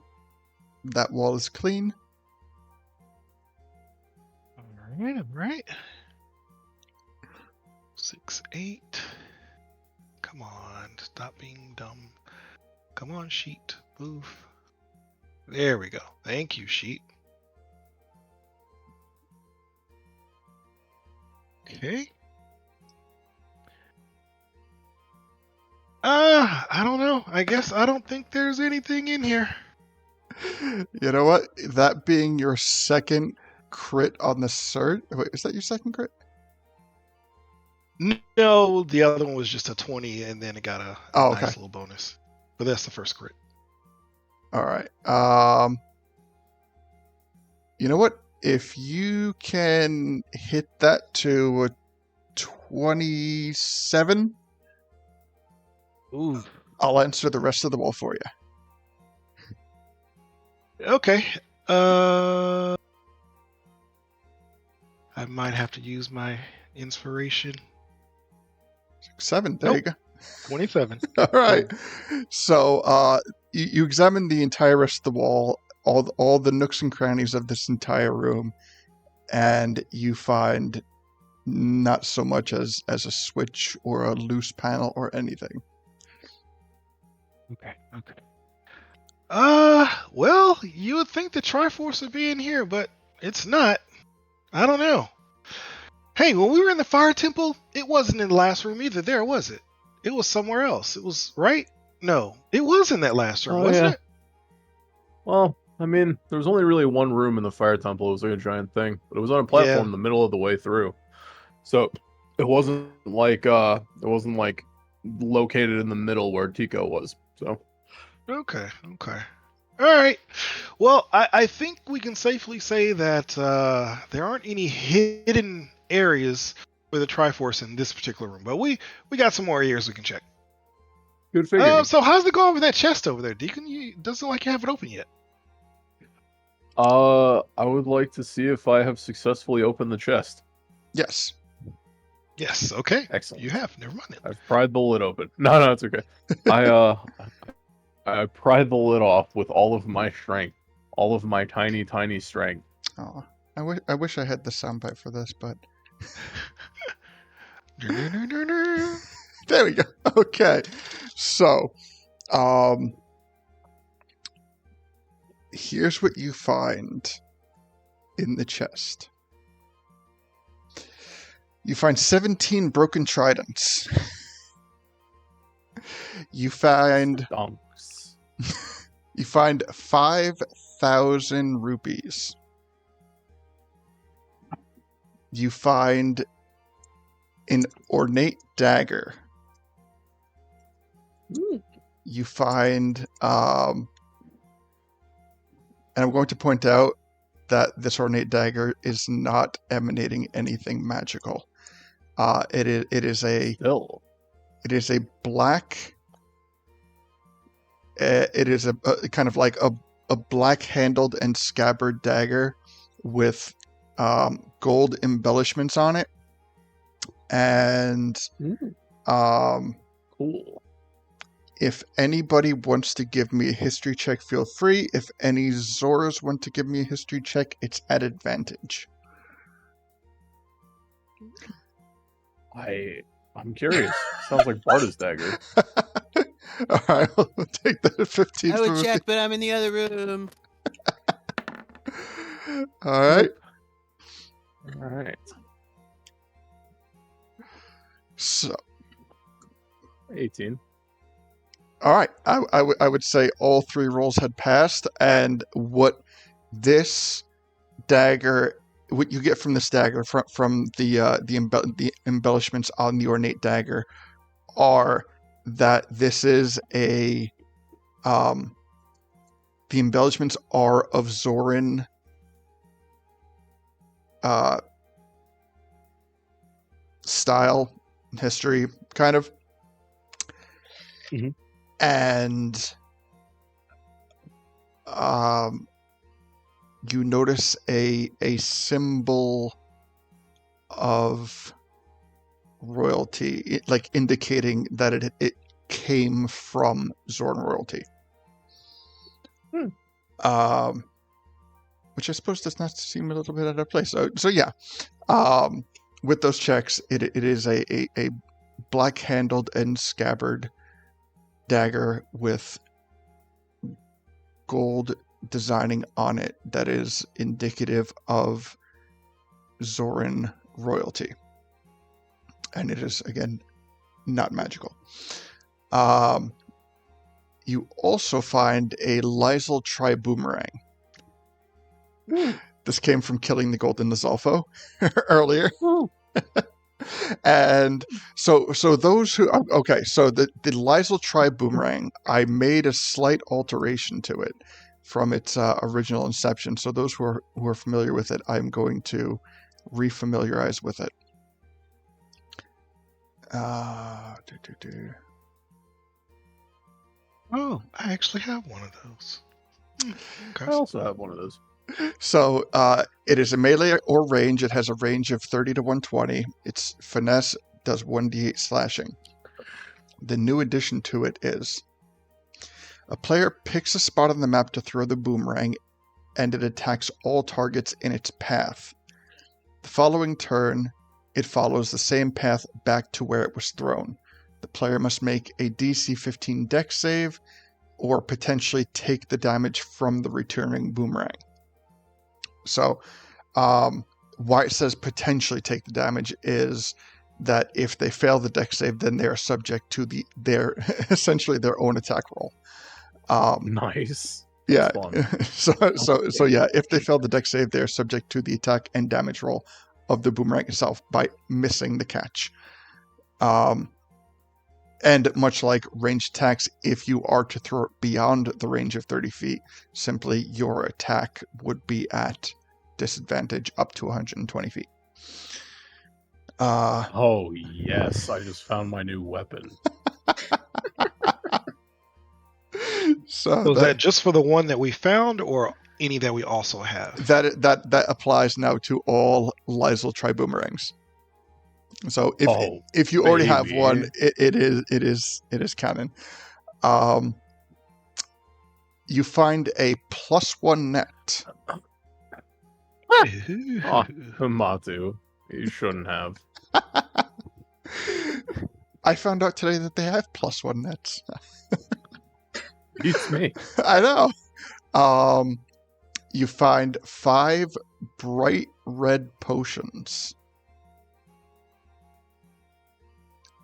That wall is clean. All right. 6, 8. Come on, stop being dumb. Come on, sheet. Move. There we go. Thank you, sheet. Okay. I don't know. I guess I don't think there's anything in here. You know what? That being your second crit on the cert. Wait, is that your second crit? No, the other one was just a 20, and then it got a Oh, nice okay. little bonus. But that's the first crit. All right. You know what? If you can hit that to a 27, Ooh. I'll answer the rest of the wall for you. Okay. I might have to use my inspiration. 7. There you go. 27. All right. So you examine the entire rest of the wall, all the nooks and crannies of this entire room, and you find not so much as a switch or a loose panel or anything. Okay. Well, you would think the Triforce would be in here, but it's not. I don't know. Hey, when we were in the Fire Temple, it wasn't in the last room either, there, was it? It was somewhere else. It was, right? No, it was in that last room, wasn't it? Well, I mean, there was only really one room in the fire temple. It was like a giant thing, but it was on a platform Yeah. the middle of the way through. So it wasn't like located in the middle where Tico was. So Okay. All right. Well, I think we can safely say that there aren't any hidden areas for the Triforce in this particular room, but we got some more areas we can check. good figuring. So how's it going with that chest over there, Deacon? You doesn't look like you have it open yet. I would like to see if I have successfully opened the chest. Yes. Yes. Okay. Excellent. You have. Never mind it. I've pried the lid open. No, it's okay. I pried the lid off with all of my strength, all of my tiny, tiny strength. Oh, I wish I had the soundbite for this, but there we go. Okay, so here's what you find in the chest. You find 17 broken tridents. You find Donks. you find 5,000 rupees. You find an ornate dagger. You find and I'm going to point out that this ornate dagger is not emanating anything magical. It is a black. It is a kind of like a black-handled and scabbard dagger with gold embellishments on it, and Cool. if anybody wants to give me a history check, feel free. If any Zoras want to give me a history check, it's at advantage. I'm curious. Sounds like Barda's dagger. All right, we'll take that 15. I would check, but I'm in the other room. All right. All right. So, 18. all right. I would say all 3 rolls had passed, and what this dagger, what you get from this dagger, from the embellishments on the ornate dagger, are that this is the embellishments are of Zoran style, history, kind of. Mhm. And you notice a symbol of royalty, like indicating that it came from Zorn royalty. Which I suppose does not seem a little bit out of place. So yeah, with those checks, it is a black-handled and scabbard dagger with gold designing on it that is indicative of Zoran royalty. And it is, again, not magical. You also find a Lysel Tri-Boomerang. This came from killing the Golden Nizalfo earlier. And so those who... Okay, so the Lysel Tri-Boomerang, I made a slight alteration to it from its original inception. So those who are familiar with it, I'm going to refamiliarize with it. Oh, I actually have one of those. Okay. I also have one of those. So it is a melee or range. It has a range of 30 to 120. Its finesse does 1d8 slashing. The new addition to it is a player picks a spot on the map to throw the boomerang, and it attacks all targets in its path. The following turn, it follows the same path back to where it was thrown. The player must make a DC 15 dex save or potentially take the damage from the returning boomerang. So why it says potentially take the damage is that if they fail the dex save, then they are subject to their essentially their own attack roll. Nice. Yeah. That's fun. So yeah, if they fail the dex save, they are subject to the attack and damage roll of the boomerang itself by missing the catch. And much like ranged attacks, if you are to throw it beyond the range of 30 feet, simply your attack would be at disadvantage up to 120 feet. Oh, yes. I just found my new weapon. So is that just for the one that we found, or any that we also have? That applies now to all Lysel Tri-Boomerangs. So if you already have one, it is canon. You find a +1 net. Matu, you shouldn't have. I found out today that they have +1 nets. Beats me. I know. You find 5 bright red potions.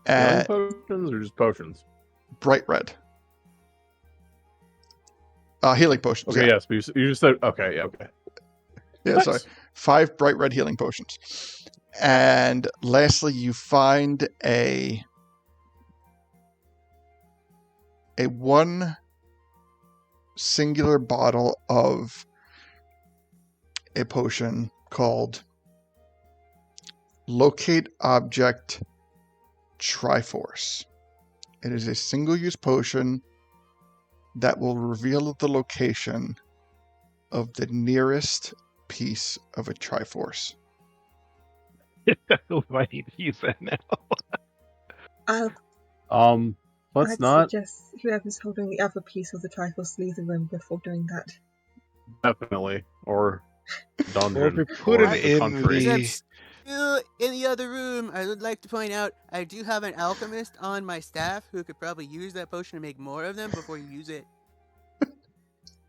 Healing potions or just potions? Bright red. Healing potions. Okay, yeah. yes, but you just said okay, yeah, okay. Yeah, Nice. sorry. 5 bright red healing potions. And lastly, you find a one singular bottle of a potion called Locate Object Triforce. It is a single-use potion that will reveal the location of the nearest piece of a Triforce. I need to use that now. Let's I'd not suggest whoever's holding the other piece of the Triforce leave the room before doing that. definitely or dungeon Or if we put or it the in country. the- I'm still in the other room. I would like to point out I do have an alchemist on my staff who could probably use that potion to make more of them before you use it.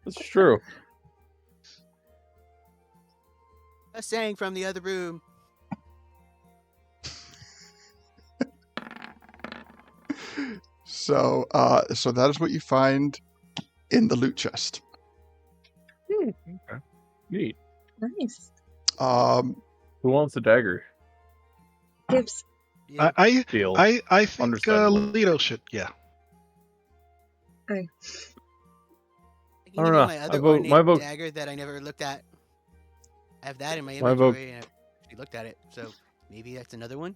That's true. Just saying from the other room. So that is what you find in the loot chest. Okay. Neat. Nice. Who wants a dagger? Gibbs. Yeah. I Deal. think Understandable. Ledo should. Yeah. You I don't need know. my other My vote- ornate dagger that I never looked at. I have that in my My vote- inventory. actually looked at it, so maybe that's another one.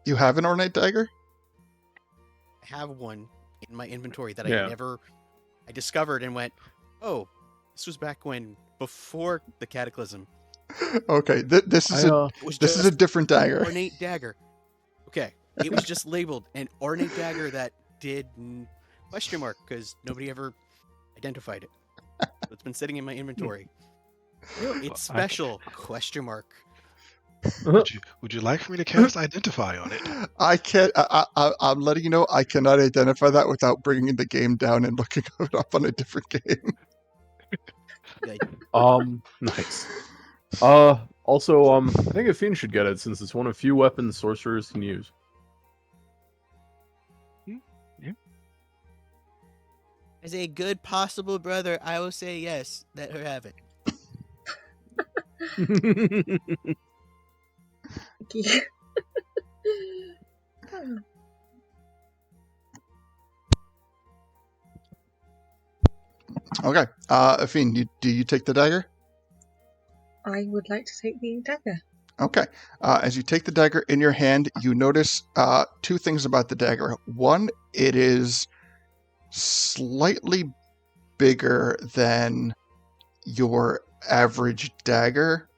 You have an ornate dagger? I have one in my inventory that Yeah. I discovered and went, oh, this was back when, before the Cataclysm. Okay, this is I, It was this just is a different dagger. ornate dagger. Okay, it was just labeled an ornate dagger that did question mark because nobody ever identified it. So it's been sitting in my inventory. It's special question mark. Would you like for me to cast Identify on it? I can't. I'm letting you know I cannot identify that without bringing the game down and looking it up on a different game. Good. Nice. Also, I think a fiend should get it since it's one of few weapons sorcerers can use. As a good possible brother, I will say yes. Let her have it. Okay, Afine, do you take the dagger? I would like to take the dagger. Okay. As you take the dagger in your hand, you notice two things about the dagger. One, it is slightly bigger than your average dagger,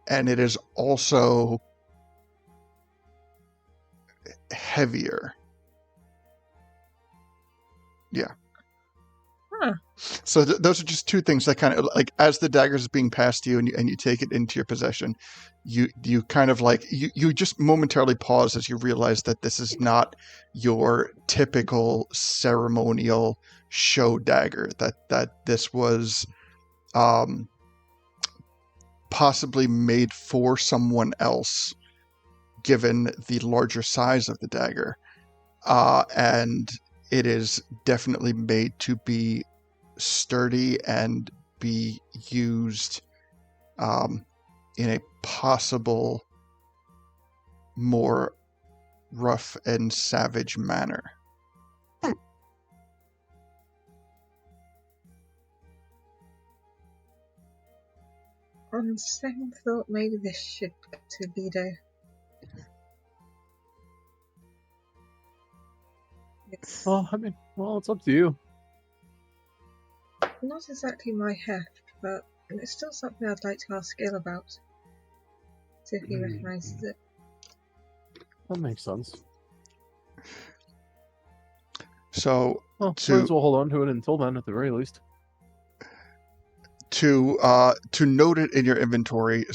and it is also heavier. Yeah. Huh. So those are just two things that kind of like, as the dagger is being passed to you and you take it into your possession, you kind of like you just momentarily pause as you realize that this is not your typical ceremonial show dagger. That this was possibly made for someone else, given the larger size of the dagger, and it is definitely made to be sturdy and be used in a possible more rough and savage manner. On second thought, maybe this should go to Ledo. It's Well, I mean, it's up to you. not exactly my heft, but it's still something I'd like to ask Gil about. See if he recognises it. That makes sense. So Well, might as well hold on to it until then, at the very least. to note it in your inventory,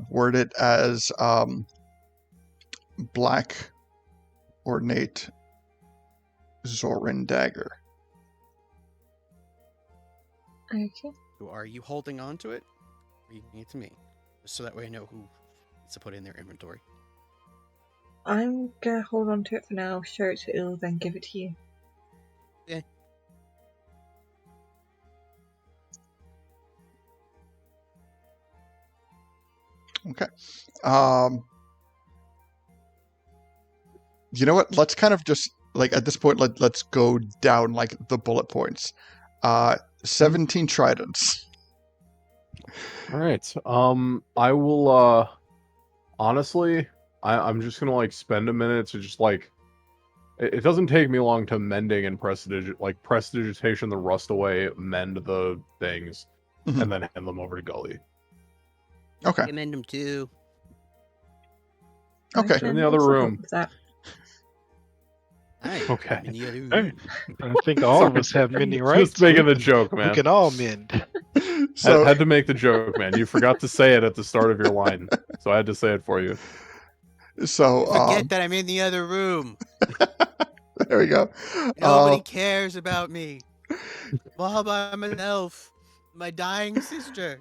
word it as black ornate Zorin dagger. Okay. So are you holding on to it? Or are you giving it to me? Just so that way I know who to put in their inventory. I'm gonna hold on to it for now, show it to Il, then give it to you. Yeah. Okay. You know what? Let's kind of just like at this point let's go down like the bullet points. 17 tridents. All right. I will. Honestly, I'm just gonna like spend a minute to just like. It doesn't take me long to mending and prestidigitation the rust away, mend the things, Mhm. and then hand them over to Gully. Okay. Commend them too. Okay. I can In the other also room. help with that. Aye. Okay. In the other Hey, room. I think all of us have mending rights. Just making We the can- joke, We man. can all mend. So Had to make the joke, man. You forgot to say it at the start of your line, so I had to say it for you. so Forget that I'm in the other room. there we go. Nobody cares about me. Mom, I'm an elf. My dying sister.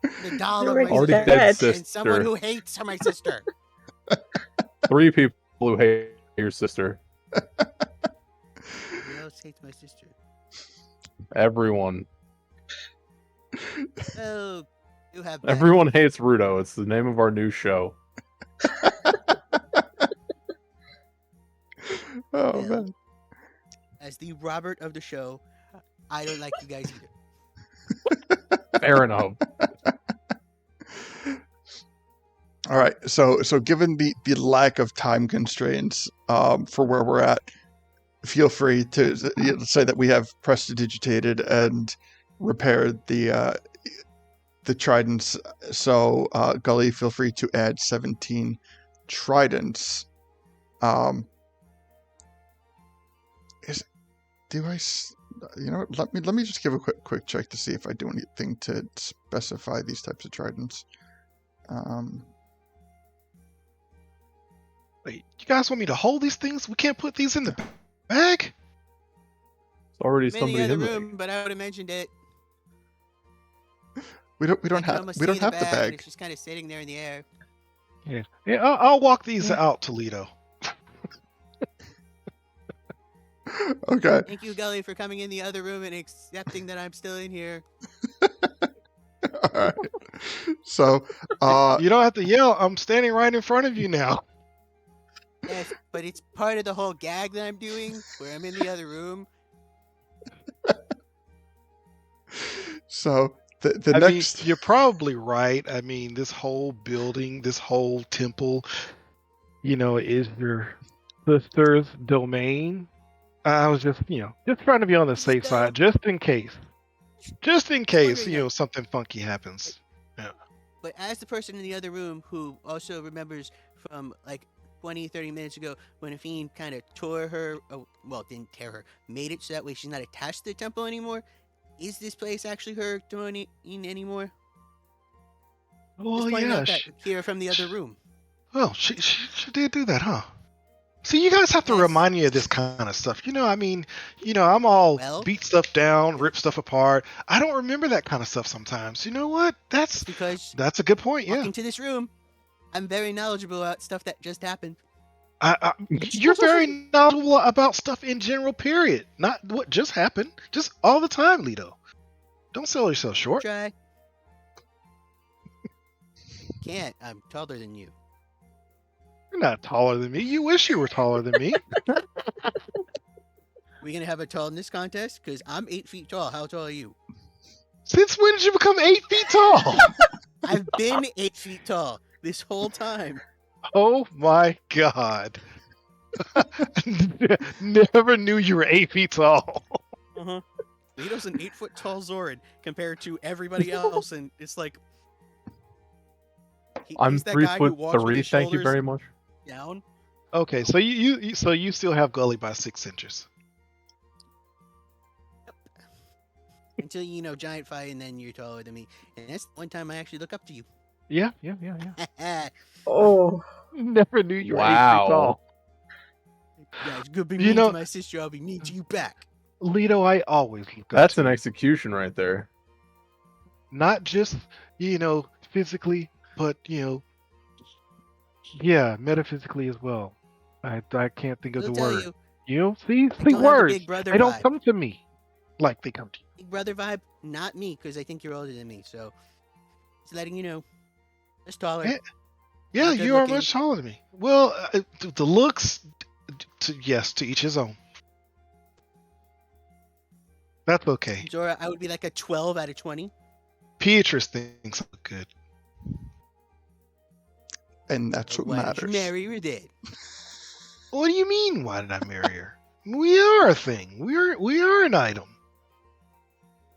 The doll of my Already Already sister. dead dead. sister. And someone who hates my sister. 3 people who hate your sister. Who else hates my sister? Everyone. Oh, you have Everyone hates Rudo. It's the name of our new show. Oh Yeah. man. As the Robert of the show, I don't like you guys either. Fair enough. All right. So given the lack of time constraints for where we're at, feel free to say that we have prestidigitated and repaired the tridents. So Gully, feel free to add 17 tridents. You know what? Let me just give a quick check to see if I do anything to specify these types of tridents. Wait, you guys want me to hold these things? We can't put these in the bag? It's already I'm in somebody the other in there. room, but I would have mentioned it. We don't have almost the see bag. and it's just kind of sitting there in the air. Yeah, I'll walk these out to Ledo. Okay. Thank you, Gully, for coming in the other room and accepting that I'm still in here. All right. So You don't have to yell. I'm standing right in front of you now. Yes, but it's part of the whole gag that I'm doing, where I'm in the other room. so the I next mean, you're probably right. I mean, this whole building, this whole temple, is your sister's domain. I was just trying to be on the safe side, just in case. Just in case, wondering, something funky happens. But as the person in the other room who also remembers from like 20, 30 minutes ago when a fiend kind of tore her, didn't tear her, made it so that way she's not attached to the temple anymore, is this place actually her domain anymore? Well, Just pointing yeah. out that here from the other room. Well, she did do that, huh? See, you guys have to Yes. remind me of this kind of stuff. I'm all Well- beat stuff down, rip stuff apart. I don't remember that kind of stuff sometimes. You know what? That's Because a good point. Yeah. walking to this room, I'm very knowledgeable about stuff that just happened. You're very knowledgeable about stuff in general, period. Not what just happened. Just all the time, Ledo. Don't sell yourself short. Try. Can't. I'm taller than you. You're not taller than me. You wish you were taller than me. We gonna have a tallness contest? Because I'm 8 feet tall. How tall are you? Since when did you become 8 feet tall? I've been 8 feet tall this whole time. Oh my god. Never knew you were 8 feet tall. Uh-huh. Ledo's an 8 foot tall Zoran compared to everybody else, and it's like I'm he's that guy who walks with 3 his thank you shoulders very much. down. Okay, so you still have Gully by 6 inches. Until giant fight, and then you're taller than me. And that's the one time I actually look up to you. Yeah. Oh, Never knew you were 8 feet Wow. tall. Yeah, it's good be You mean know- to my sister. I'll be mean to you back. Ledo, I always look up That's to an you. execution right there. Not just, physically, but, metaphysically as well. I can't think of I'll the tell word. you, See I don't have the words. big brother They don't vibe. come to me like they come to you. Big brother vibe, not me, because I think you're older than me. So, just letting you know, just taller. Yeah, Not good you are looking. much taller than me. Well, the looks, to each his own. That's okay. Zora, I would be like a 12 out of 20. Beatrice thinks I look good. and that's what Why did matters. you marry her then? What do you mean? Why did I marry her? We are a thing. We are an item.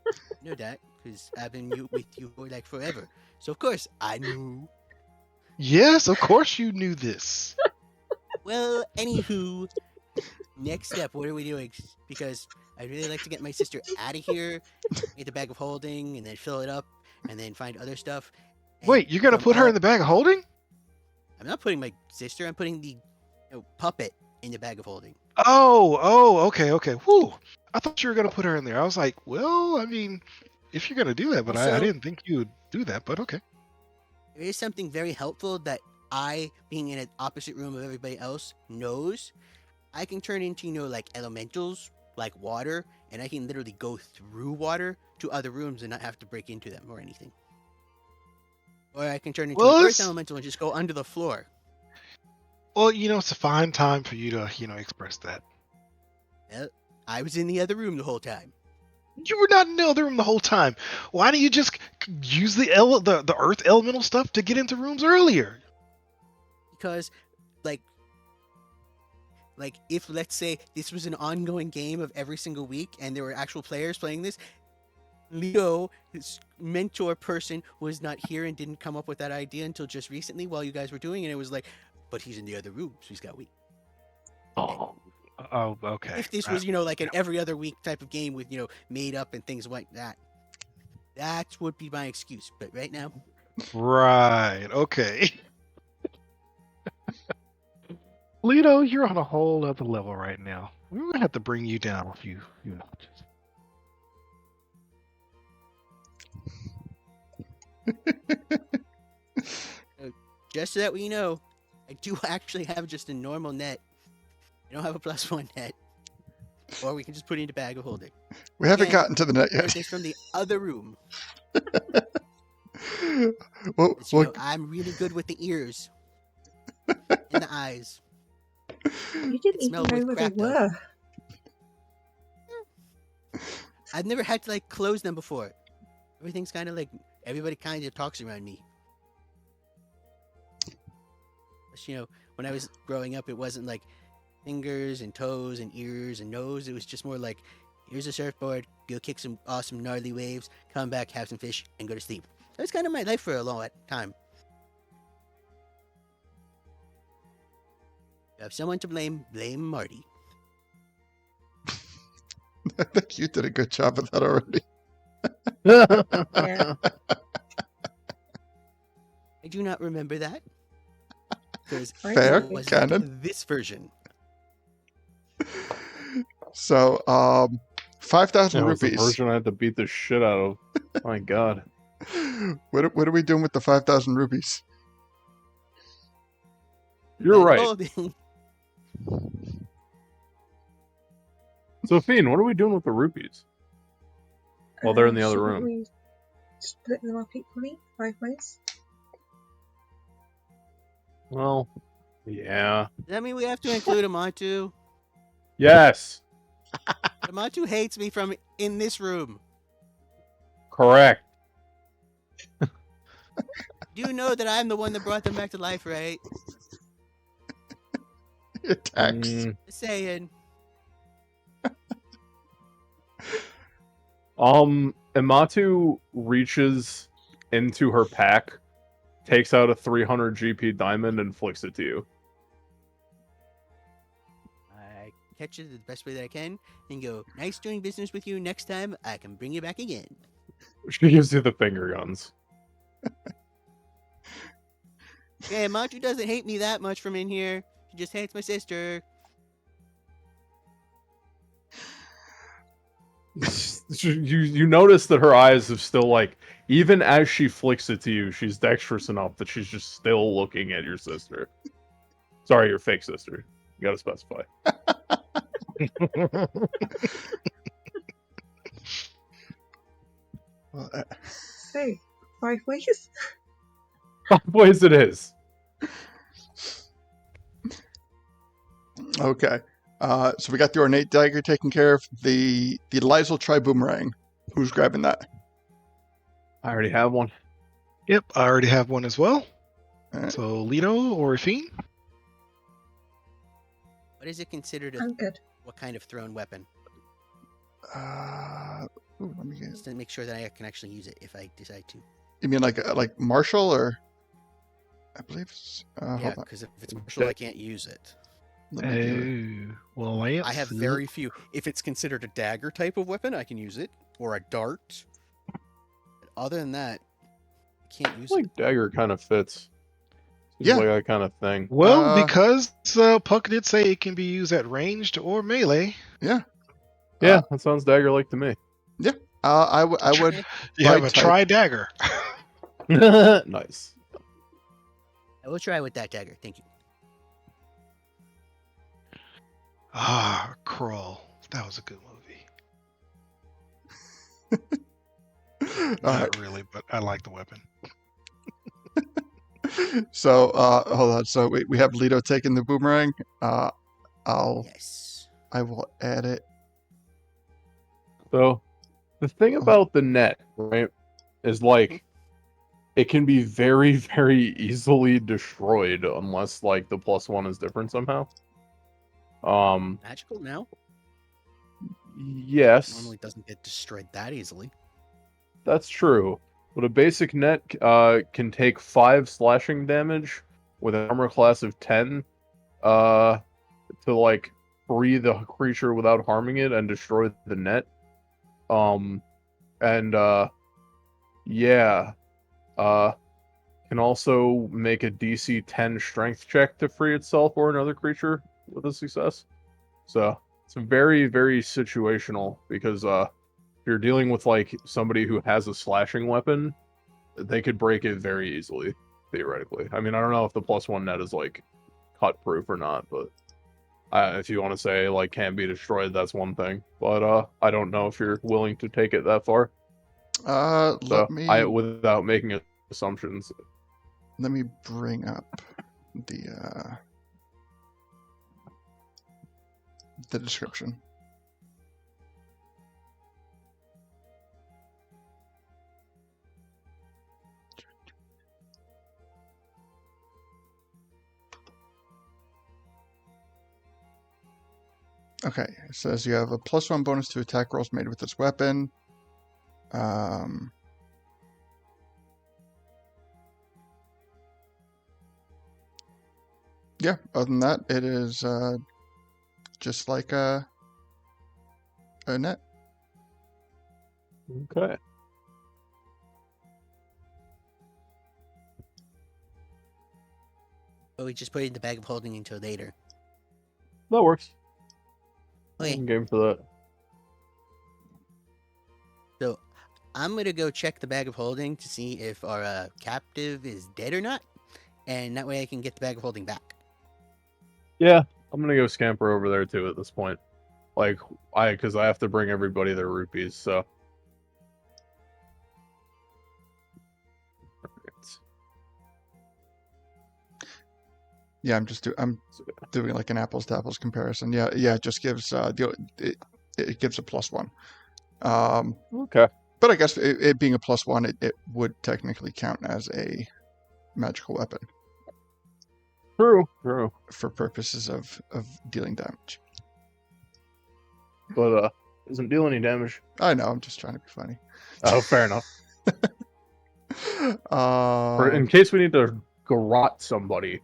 I know that, because I've been with you for like forever. So, of course, I knew. Yes, of course you knew this. Well, anywho, next step, what are we doing? Because I'd really like to get my sister out of here, get the bag of holding, and then fill it up, and then find other stuff. And Wait, you're gonna from put her all- in the bag of holding? I'm not putting my sister, I'm putting the puppet in the bag of holding. Oh, okay. Whew. I thought you were gonna put her in there. I was like, well, I mean, if you're gonna do that, but I Also- didn't think you would do that. But okay. There is something very helpful that I, being in an opposite room of everybody else, knows. I can turn into, like elementals, like water, and I can literally go through water to other rooms and not have to break into them or anything. Or I can turn into Well, an earth it's- elemental and just go under the floor. Well, it's a fine time for you to, express that. I was in the other room the whole time. You were not in the other room the whole time. Why don't you just use the earth elemental stuff to get into rooms earlier? because like if let's say this was an ongoing game of every single week and there were actual players playing this, Ledo, his mentor person, was not here and didn't come up with that idea until just recently while you guys were doing it. It was like, but he's in the other room, so he's got weak. Oh, Oh, okay. If this was, like an every other week type of game with, made up and things like that, that would be my excuse. But right now, Right. Okay. Ledo, you're on a whole other level right now. We're gonna have to bring you down a few notches. just so that we know, I do actually have just a normal net. I don't have a +1 net. Or we can just put it in a bag of holding. We haven't Again, gotten to the net yet. This from the other room. well, But, I'm really good with the ears and the eyes. You didn't even Smell know with where they crap, though. were. I've never had to close them before. Everything's kind of everybody kind of talks around me. But, when I was growing up, it wasn't fingers and toes and ears and nose. It was just more here's a surfboard, go kick some awesome gnarly waves, come back, have some fish, and go to sleep. That was kind of my life for a long time. If you have someone to blame Marty. I think you did a good job of that already. Yeah. I do not remember that. Because Fair, it was canon. this version. So, 5,000 that was the rupees. version I had to beat the shit out of. My God. What are we doing with the 5,000 rupees? You're right. Holding. Sophine, what are we doing with the rupees? Well, they're in the other Shouldn't room. we split them up equally, 5 ways? Well, yeah. Does that mean we have to include Amatu? Yes. Amatu hates me from in this room. Correct. You know that I'm the one that brought them back to life, right? Attacks. Just saying. Imatu reaches into her pack, takes out a 300 GP diamond, and flicks it to you. I catch it the best way that I can and go, nice doing business with you. Next time, I can bring you back again. She gives you the finger guns. Yeah, Amatu doesn't hate me that much from in here. She just hates my sister. You notice that her eyes have still even as she flicks it to you, she's dexterous enough that she's just still looking at your sister. Sorry, your fake sister. You gotta specify. Well, So, 5 ways? 5 ways it is. okay. So we got the ornate dagger taken care of. The Lysol tri-boomerang. Who's grabbing that? I already have one. Yep, I already have one as well. Alright. So Ledo or Fiend? What is it considered I'm good. what kind of thrown weapon? Let me get. Just to make sure that I can actually use it if I decide to. You mean like martial or? I believe it's. Yeah, Hold on. because if it's martial, I can't use it. Let me do it. Well, Lance. I have very few. If it's considered a dagger type of weapon, I can use it. Or a dart. But other than that, I can't use it. Dagger kind of fits. Seems Yeah. like that kind of thing. Well, because Puck did say it can be used at ranged or melee. Yeah. Yeah, that sounds dagger-like to me. I would. You have a Right type. tri-dagger. Nice. I will try with that dagger. Thank you. Crawl. That was a good movie. All Not right. really, but I like the weapon. So hold on. So we have Ledo taking the boomerang. Yes. I will add it. So, the thing about the net, right, is it can be very, very easily destroyed unless like the +1 is different somehow. Magical now? Yes, Normally doesn't get destroyed that easily. that's true. But a basic net can take 5 slashing damage with an armor class of 10 to like free the creature without harming it and destroy the net. Yeah. Can also make a DC 10 strength check to free itself or another creature with a success. So it's very, very situational because if you're dealing with like somebody who has a slashing weapon, they could break it very easily, theoretically. I mean, I don't know if the +1 net is like cut proof or not, but if you want to say like can't be destroyed, that's one thing. But I don't know if you're willing to take it that far. Let me without making assumptions. let me bring up the description. Okay, it says you have a +1 bonus to attack rolls made with this weapon. Yeah, other than that, it is just like a net. Okay. But we just put it in the bag of holding until later. That works. Okay. I'm game for that. So I'm gonna go check the bag of holding to see if our captive is dead or not, and that way I can get the bag of holding back. Yeah, I'm gonna go scamper over there too at this point. Like, because I have to bring everybody their rupees, so. Yeah, I'm doing like an apples to apples comparison. Yeah, it just gives it gives a +1. Okay. But I guess it being a +1, it would technically count as a magical weapon. True. For purposes of dealing damage. But doesn't deal any damage. I know, I'm just trying to be funny. Oh, fair enough. In case we need to garrote somebody.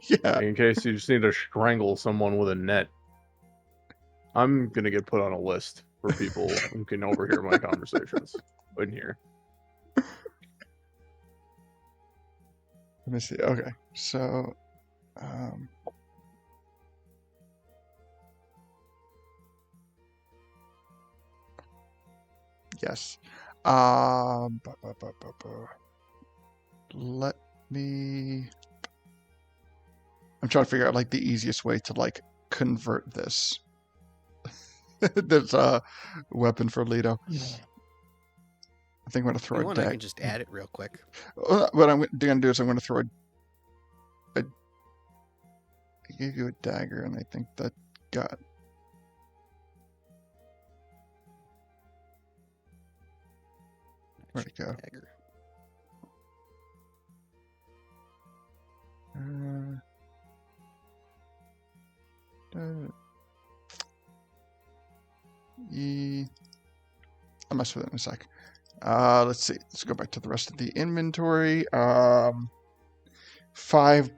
Yeah. In case you just need to strangle someone with a net. I'm gonna get put on a list for people who can overhear my conversations in here. Let me see. Okay, so yes. Let me. I'm trying to figure out like the easiest way to like convert this. There's a weapon for Ledo. I think I'm gonna throw If you a want, I dagger. can just add it real quick. What I'm gonna do is I'm gonna throw I gave you a dagger, and I think that got. Where'd it go? Dagger. I'll mess with it in a sec. Let's see. Let's go back to the rest of the inventory. 5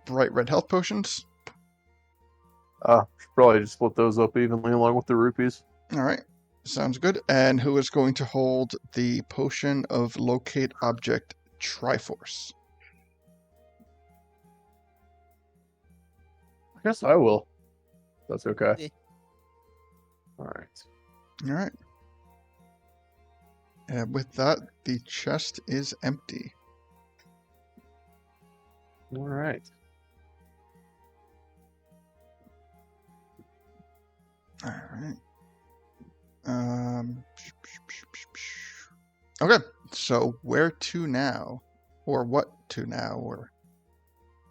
bright red health potions. Should probably just split those up evenly along with the rupees. All right. Sounds good. And who is going to hold the potion of locate object Triforce? I guess I will. That's okay. Yeah. All right. All right. And with that, the chest is empty. All right. All right. Okay. So where to now, or what to now, or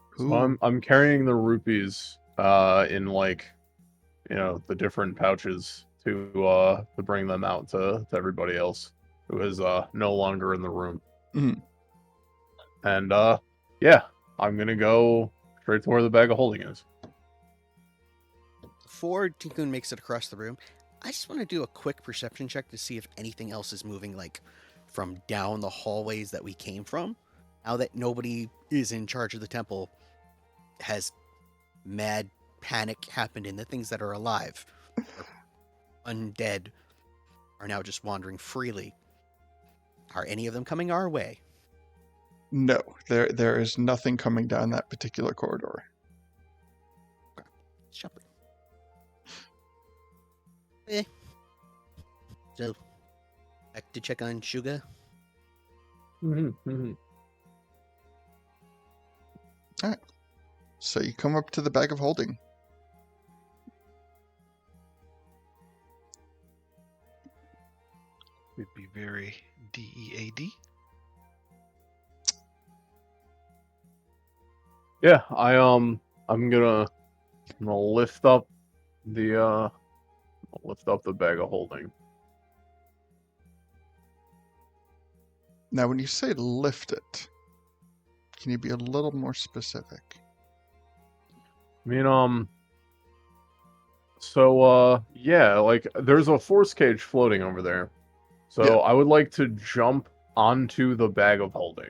who? So I'm carrying the rupees in like, the different pouches to bring them out to everybody else. who is no longer in the room. Mhm. And yeah, I'm gonna go straight to where the bag of holding is. Before Tikkun makes it across the room, I just want to do a quick perception check to see if anything else is moving, like from down the hallways that we came from. Now that nobody is in charge of the temple, has mad panic happened in the things that are alive or undead are now just wandering freely. Are any of them coming our way? No, there is nothing coming down that particular corridor. Shepherd. Eh. So, back to check on Shuga. Mm-hmm. So you come up to the bag of holding. Would be very DEAD. Yeah, I'm gonna lift up the bag of holding. Now, when you say lift it, can you be a little more specific? I mean, so yeah, like there's a force cage floating over there. So Yeah. I would like to jump onto the bag of holding.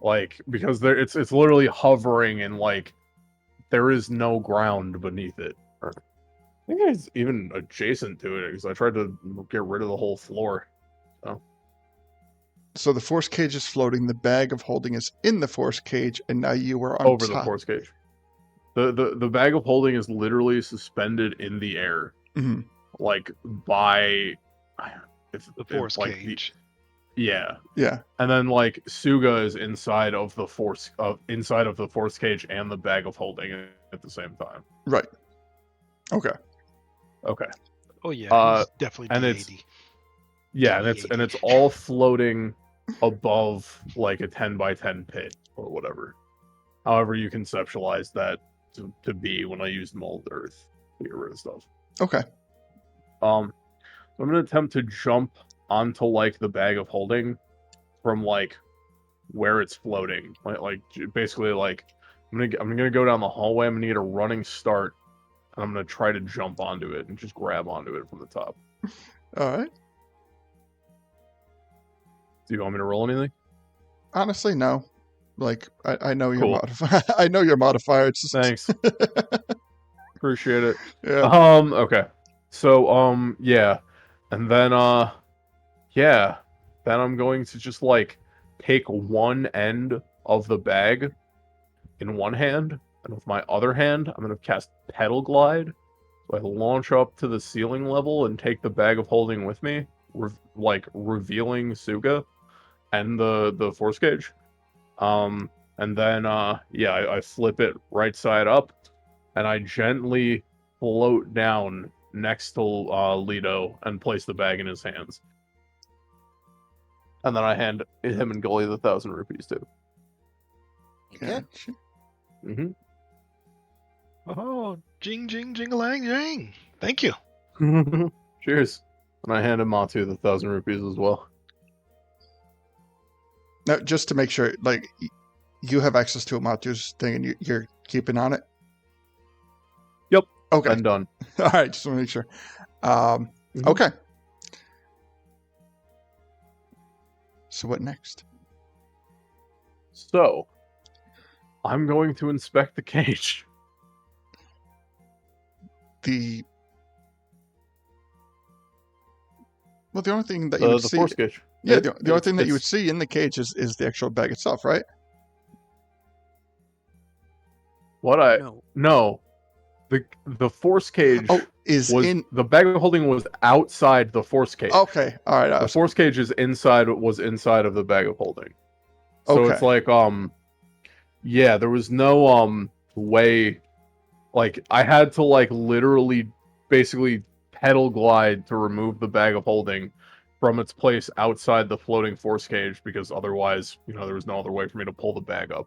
Like, because it's literally hovering and like there is no ground beneath it. Or, I think it's even adjacent to it because I tried to get rid of the whole floor. So the force cage is floating, the bag of holding is in the force cage, and now you are on Over top. the force cage. The bag of holding is literally suspended in the air, Mhm. like by The force like cage. yeah. Yeah. And then like Suga is inside of the force cage and the bag of holding at the same time. Right. Okay. Okay. Oh yeah, he's definitely and DAD. it's yeah, and it's all floating above like a 10 by 10 pit or whatever. However you conceptualize that to be when I use mold earth to get rid of stuff. Okay. So I'm gonna attempt to jump onto like the bag of holding from like where it's floating. Like basically like I'm gonna go down the hallway. I'm gonna get a running start, and I'm gonna try to jump onto it and just grab onto it from the top. All right. Do you want me to roll anything? Honestly, no. Like I know your Cool. modifier. I know your modifier. It's just... Thanks. Appreciate it. Yeah. Okay. So yeah. And then yeah. Then I'm going to just like take one end of the bag in one hand, and with my other hand, I'm gonna cast Pedal Glide. So I launch up to the ceiling level and take the bag of holding with me, revealing Suga and the force cage. And then yeah, I flip it right side up, and I gently float down next to Ledo and place the bag in his hands. And then I hand him and Gully the 1,000 rupees too. Okay. Gotcha. Mm-hmm. Oh, jing jing jingalang jang. Thank you. Cheers. And I hand him Matu the 1,000 rupees as well. Now, just to make sure, like, you have access to a Matu's thing, and you're keeping on it. Yep. Okay. I'm done. All right. Just want to make sure. Mhm. Okay. So what next? So, I'm going to inspect the cage. Well, the only thing that you would The see, force cage. yeah, the only thing that you would see in the cage is the actual bag itself, right? No. The force cage the bag of holding was outside the force cage. Okay, all right. The force cage was inside of the bag of holding. So Okay. it's like yeah, there was no way, like I had to like literally basically pedal glide to remove the bag of holding from its place outside the floating force cage, because otherwise, there was no other way for me to pull the bag up.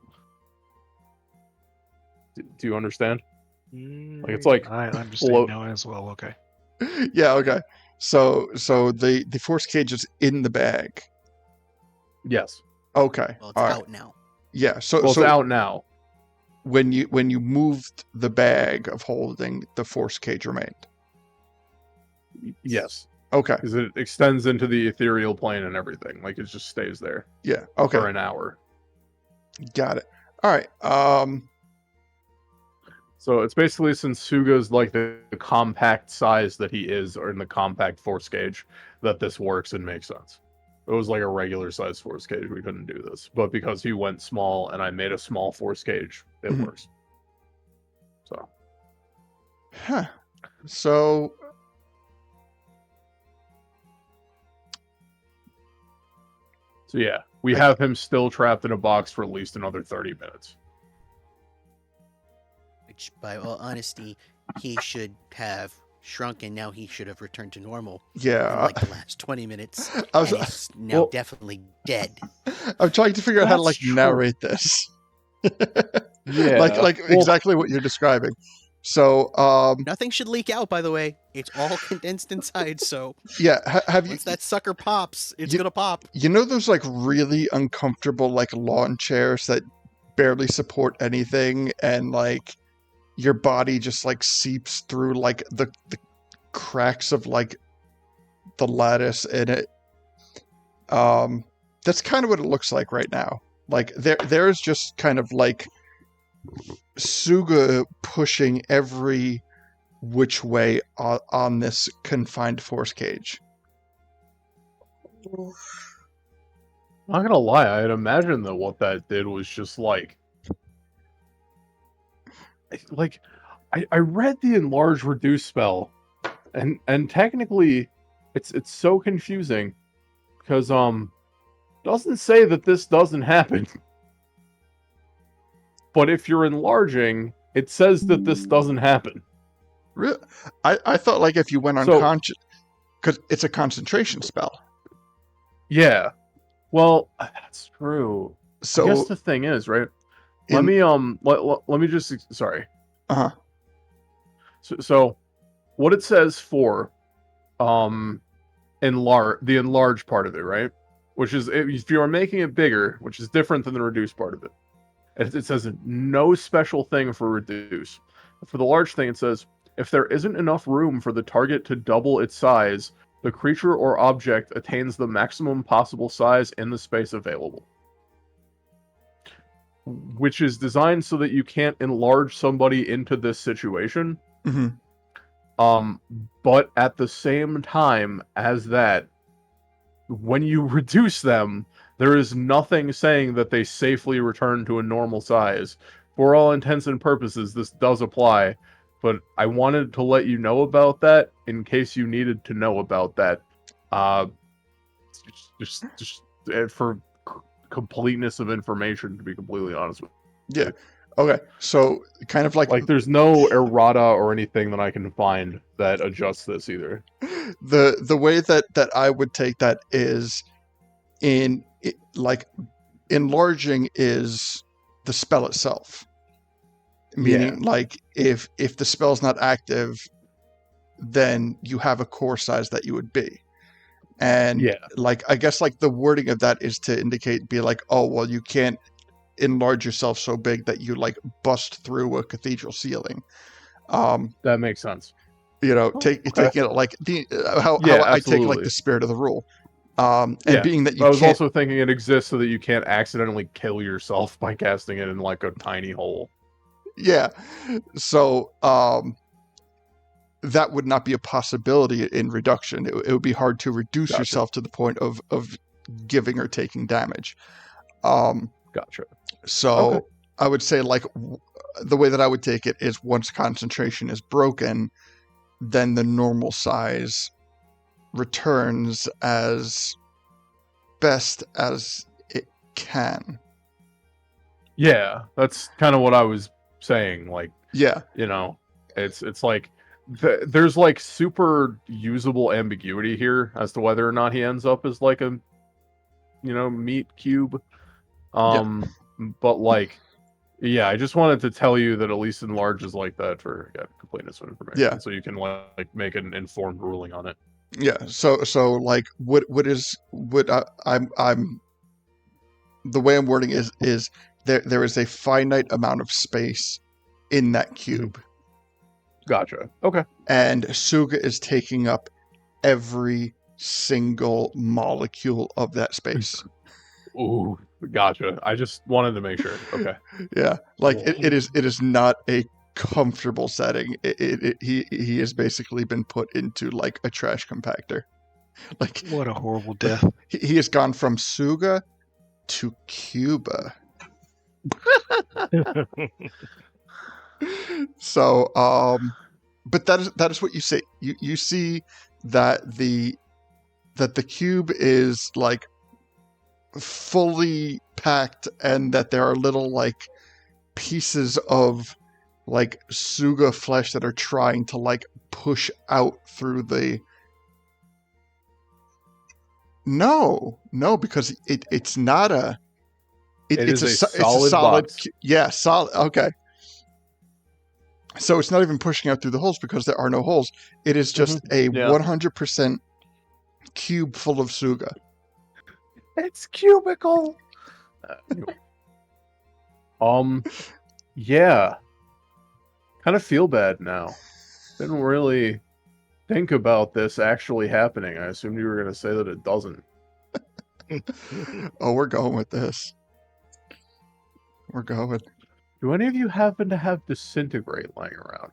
Do you understand? Like it's like I understand now as well. Okay. Yeah. Okay. So the force cage is in the bag. Yes. Okay. Well, it's All right. out now. Yeah. So Well, it's so out now. when you moved the bag of holding, the force cage remained. Yes. Okay. Because it extends into the ethereal plane and everything. Like, it just stays there Yeah. Okay. for an hour. Got it. All right. So it's basically, since Suga's like the compact size that he is, or in the compact force gauge, that this works and makes sense. If it was like a regular size force cage, we couldn't do this. But because he went small and I made a small force cage, it Mhm. works. So Huh. So yeah, we have him still trapped in a box for at least another 30 minutes. Which, by all honesty, he should have shrunk, and now he should have returned to normal in yeah, like the last 20 minutes. I was- And he's now Well- definitely dead. I'm trying to figure out how to That's like true. narrate this. Yeah. like Well, exactly what you're describing. So Nothing should leak out, by the way. It's all condensed inside, so yeah, have you once that sucker pops, it's You- gonna pop. you know those like really uncomfortable like lawn chairs that barely support anything, and like your body just like seeps through like the cracks of like the lattice in it. That's kind of what it looks like right now. Like there's just kind of like Suga pushing every which way on this confined force cage. Oof. I'm not gonna lie, I'd imagine that what that did was just like I read the enlarge reduce spell, and technically it's so confusing because doesn't say that this doesn't happen. But if you're enlarging, it says that this doesn't happen. Really? I thought like if you went So- unconscious, because it's a concentration spell. Yeah. Well, that's true. I So guess the thing is, right? Let in- me let me just sorry. Uh-huh. So what it says for the enlarge part of it, right? Which is if you are making it bigger, which is different than the reduce part of it. It says no special thing for reduce. For the large thing, it says if there isn't enough room for the target to double its size, the creature or object attains the maximum possible size in the space available. Which is designed so that you can't enlarge somebody into this situation. Mhm. But at the same time as that, when you reduce them, there is nothing saying that they safely return to a normal size. For all intents and purposes, this does apply, but I wanted to let you know about that in case you needed to know about that. Just for completeness of information, to be completely honest with you. Yeah. Okay. So kind of like There's no errata or anything that I can find that adjusts this either. the way that I would take that is like enlarging is the spell itself. Meaning like if the spell's not active, then you have a core size that you would be. And Yeah. like I guess like the wording of that is to indicate, be like, oh well, you can't enlarge yourself so big that you like bust through a cathedral ceiling. That makes sense. You know, Okay. taking it like the how Yeah, I take like absolutely. the spirit of the rule. And Yeah, being that you I was can't, also thinking it exists so that you can't accidentally kill yourself by casting it in like a tiny hole. yeah. So that would not be a possibility in reduction. It would be hard to reduce Gotcha. yourself to the point of giving or taking damage. Gotcha. So Okay. I would say like the way that I would take it is once concentration is broken, then the normal size returns as best as it can. Yeah, that's kind of what I was saying. Like, Yeah. you know, it's like there's like super usable ambiguity here as to whether or not he ends up as like a meat cube. But like, yeah, I just wanted to tell you that at least enlarge is like that for completeness of information, Yeah. so you can like make an informed ruling on it. Yeah. So like I'm the way I'm wording is there is a finite amount of space in that cube, Gotcha. Okay. and Suga is taking up every single molecule of that space. Ooh, gotcha. I just wanted to make sure. Okay. Yeah, like Cool. it is not a comfortable setting. He has basically been put into like a trash compactor. Like What a horrible death. he has gone from Suga to Cuba. So but that is what you see. You see that the cube is like fully packed, and that there are little like pieces of like Suga flesh that are trying to like push out through the. No, because it's not a. It's is a it's a solid solid. box. Yeah, solid. Okay. So it's not even pushing out through the holes because there are no holes. It is just a Yeah. 100% cube full of Suga. It's cubicle. Yeah. Kind of feel bad now. Didn't really think about this actually happening. I assumed you were going to say that it doesn't. Oh, we're going with this. We're going. Do any of you happen to have disintegrate lying around?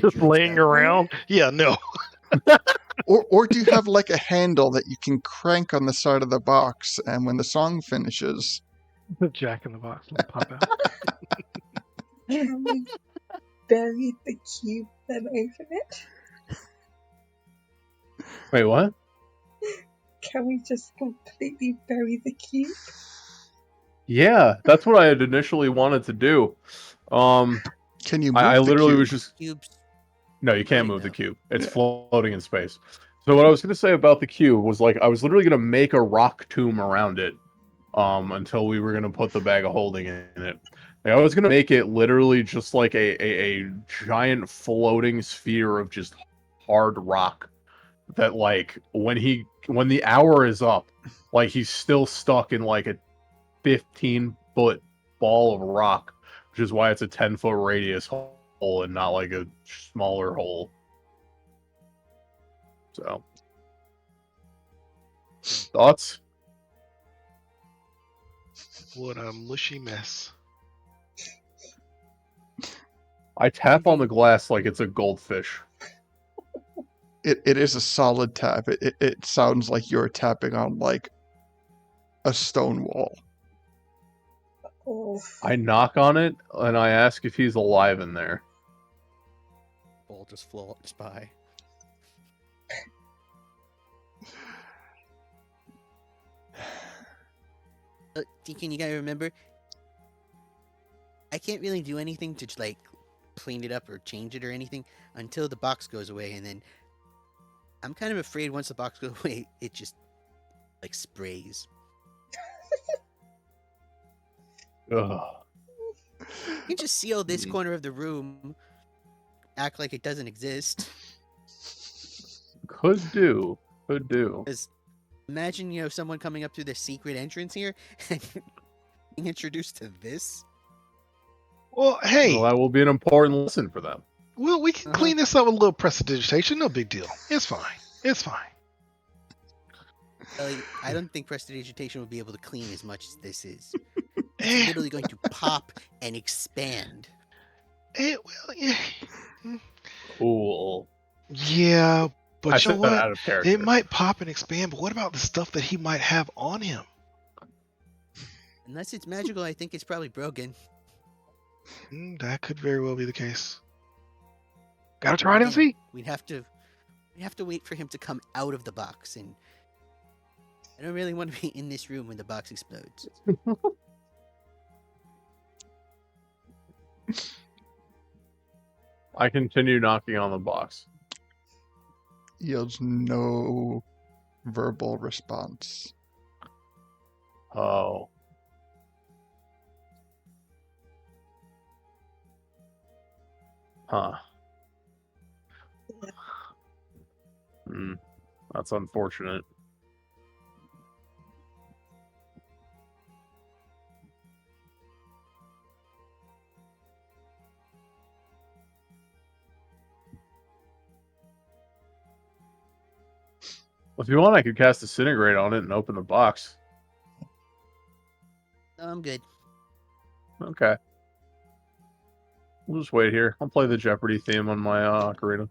Just laying around? Yeah, no. Or do you have like a handle that you can crank on the side of the box, and when the song finishes, The Jack in the Box will pop out. Can we bury the cube then open it? Wait, what? Can we just completely bury the cube? Yeah, that's what I had initially wanted to do. can you move I the literally cube? was just... Cubes. No, you can't Right move the now. cube. It's Yeah. floating in space. So what I was going to say about the cube was like I was literally going to make a rock tomb around it until we were going to put the bag of holding in it. Like, I was going to make it literally just like a giant floating sphere of just hard rock that like when the hour is up, like he's still stuck in like a 15-foot ball of rock, which is why it's a 10-foot radius hole and not like a smaller hole. So, thoughts? What a mushy mess. I tap on the glass like it's a goldfish. It is a solid tap. It sounds like you're tapping on like a stone wall. Oh, I knock on it and I ask if he's alive in there. Ball just floats by. Deacon, you gotta remember, I can't really do anything to like clean it up or change it or anything until the box goes away, and then I'm kind of afraid once the box goes away, it just like sprays. Ugh. You can just seal this corner of the room, act like it doesn't exist. Could do. Because imagine, someone coming up through the secret entrance here and being introduced to this. Well, hey, Well, that will be an important lesson for them. well, we can clean this up with a little prestidigitation. No big deal. It's fine. It's fine. Ellie, I don't think prestidigitation will be able to clean as much as this is. It's Eh, literally going to pop and expand. well, yeah. Cool. Yeah, but I you know said that what? out of character. It might pop and expand, but what about the stuff that he might have on him? Unless it's magical, I think it's probably broken. That could very well be the case. Gotta try it and see. We'd have to wait for him to come out of the box, and I don't really want to be in this room when the box explodes. I continue knocking on the box. Yields no verbal response. Oh. Huh. That's unfortunate. Well, if you want, I could cast Disintegrate on it and open the box. I'm good. Okay. We'll just wait here. I'll play the Jeopardy theme on my ocarina.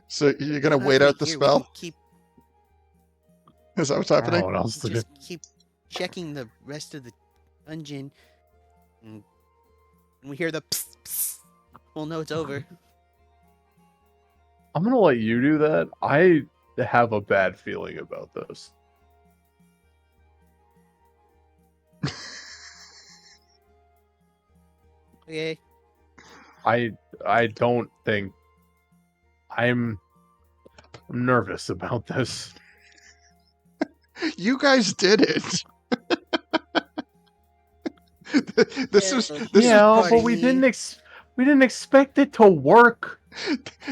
So you're gonna Don't have wait to out the here. We can spell? keep Is that what's I happening? don't know what else to do. just keep checking the rest of the dungeon, and when we hear the psst, psst, we'll know it's over. I'm gonna let you do that. I have a bad feeling about this. Okay. I don't think I'm nervous about this. You guys did it. This is Yeah, this yeah, Pardon but we me. didn't expect it to work.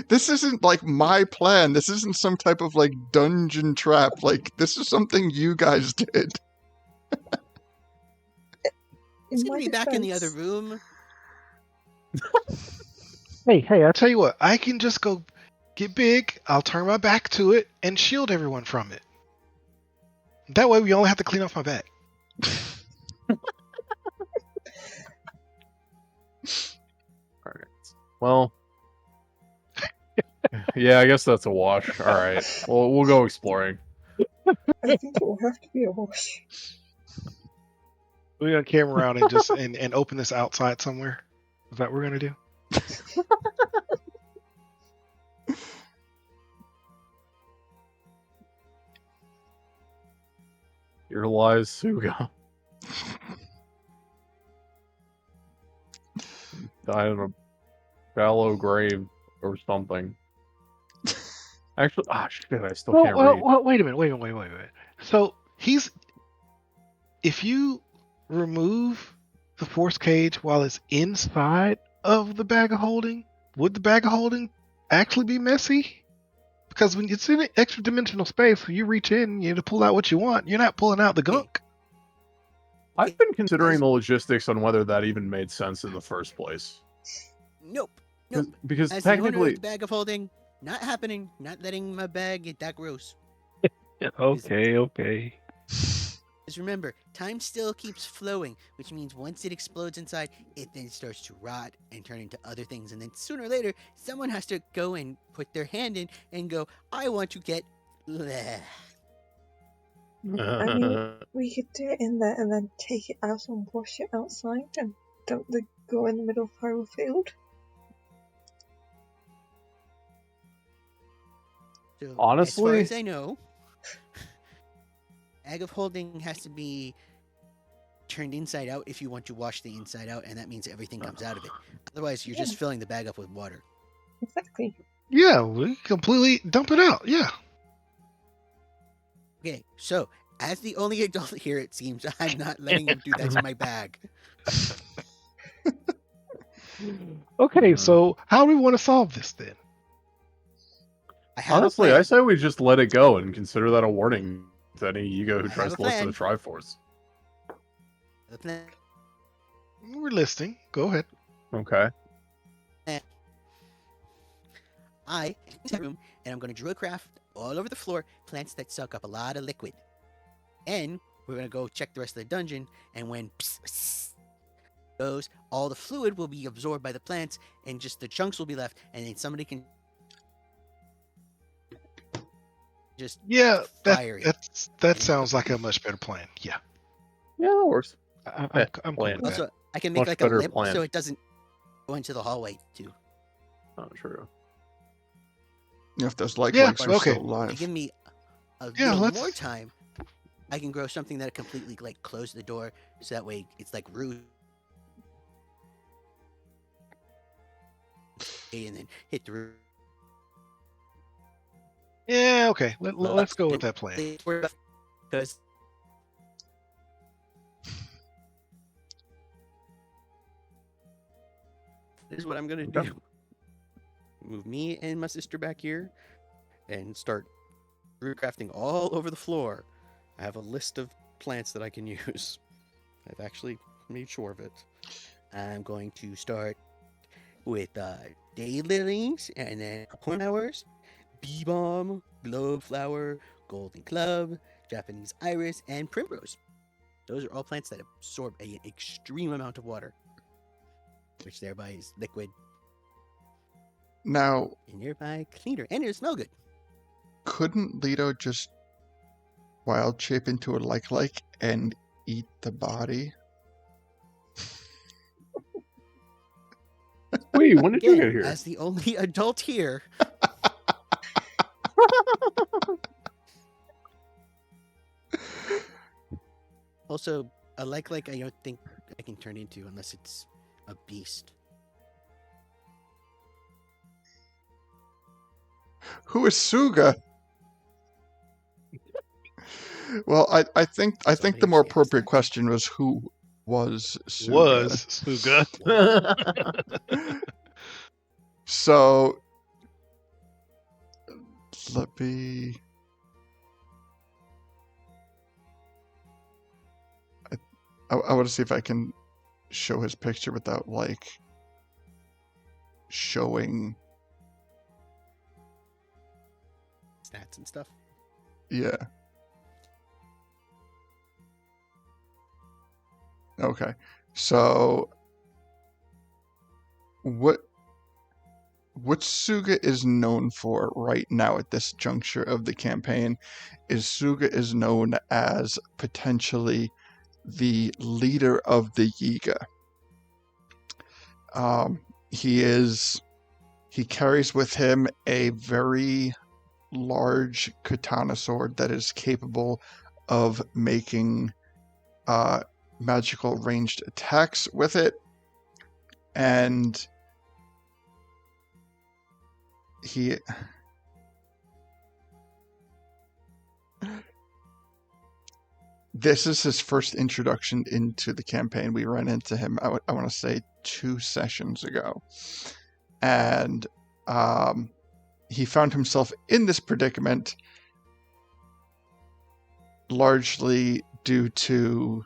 this isn't like my plan. This isn't some type of like dungeon trap. Like this is something you guys did. It's In gonna my be back in the other defense, room. Hey, I'll tell you what. I can just go get big. I'll turn my back to it and shield everyone from it. That way, we only have to clean off my back. All right. Well, yeah, I guess that's a wash. All right. Well, we'll go exploring. I think it will have to be a wash. We're gonna camera around and just and open this outside somewhere. Is that what we're gonna do? Your lies, Suga. Die in a shallow grave or something. Actually, shit, I still can't read. Wait a minute. So if you remove the force cage while it's inside of the bag of holding, would the bag of holding actually be messy? Because when it's in an extra dimensional space, when you reach in, to pull out what you want, you're not pulling out the gunk. I've been considering the logistics on whether that even made sense in the first place. Nope. Because As the owner of technically, the bag of holding, not happening. Not letting my bag get that gross. Okay. Because remember, time still keeps flowing, which means once it explodes inside, it then starts to rot and turn into other things. And then sooner or later, someone has to go and put their hand in and go, I want to get bleh. I mean, we could do it in there and then take it out and wash it outside and dump the go in the middle of Hyrule Field. So, Honestly? as far as I know, bag of holding has to be turned inside out if you want to wash the inside out, and that means everything comes out of it. Otherwise, you're just filling the bag up with water. Exactly. Yeah, we completely dump it out. Yeah. Okay, so as the only adult here, it seems I'm not letting him do that to my bag. Okay, so how do we want to solve this then? I have honestly, a plan. I say we just let it go and consider that a warning to any ego who I tries have to a listen to the Triforce. The plan. We're listening. Go ahead. Okay. I in room, and I'm going to drill craft all over the floor plants that suck up a lot of liquid. And we're going to go check the rest of the dungeon, and when goes, all the fluid will be absorbed by the plants, and just the chunks will be left, and then somebody can just that fire it. that sounds like a much better plan. Yeah, Yeah, that works. I'm Yeah, cool plan. with that. Also, I can make Much like a better lip plan. so it doesn't go into the hallway too. Not true. If those light Yeah, links are okay. still To alive. give me a Yeah, little let's- more time, I can grow something that completely like close the door, so that way it's like root, and then hit the roof. Yeah, okay. Let's go with that plan. Because this is what I'm gonna do. Okay. Move me and my sister back here. and start root crafting all over the floor. I have a list of plants that I can use. I've actually made sure of it. I'm going to start with daylilies, and then cornflowers, bee balm, globe flower, golden club, Japanese iris, and primrose. Those are all plants that absorb an extreme amount of water, which thereby is liquid Now, and thereby cleaner, and it'll smell good. couldn't Ledo just wild shape into a like and eat the body? Wait, when did you Again, get here? as the only adult here, also a like I don't think I can turn into unless it's a beast. Who is Suga? Well, I think the Somebody more actually asked appropriate that. question was who was Suga. Was Suga. So let me. I want to see if I can show his picture without like showing. Stats and stuff. Yeah. Okay. So what Suga is known for right now at this juncture of the campaign is Suga is known as potentially the leader of the Yiga. He carries with him a very large katana sword that is capable of making magical ranged attacks with it, and this is his first introduction into the campaign. We ran into him, I want to say, 2 sessions ago. And he found himself in this predicament largely due to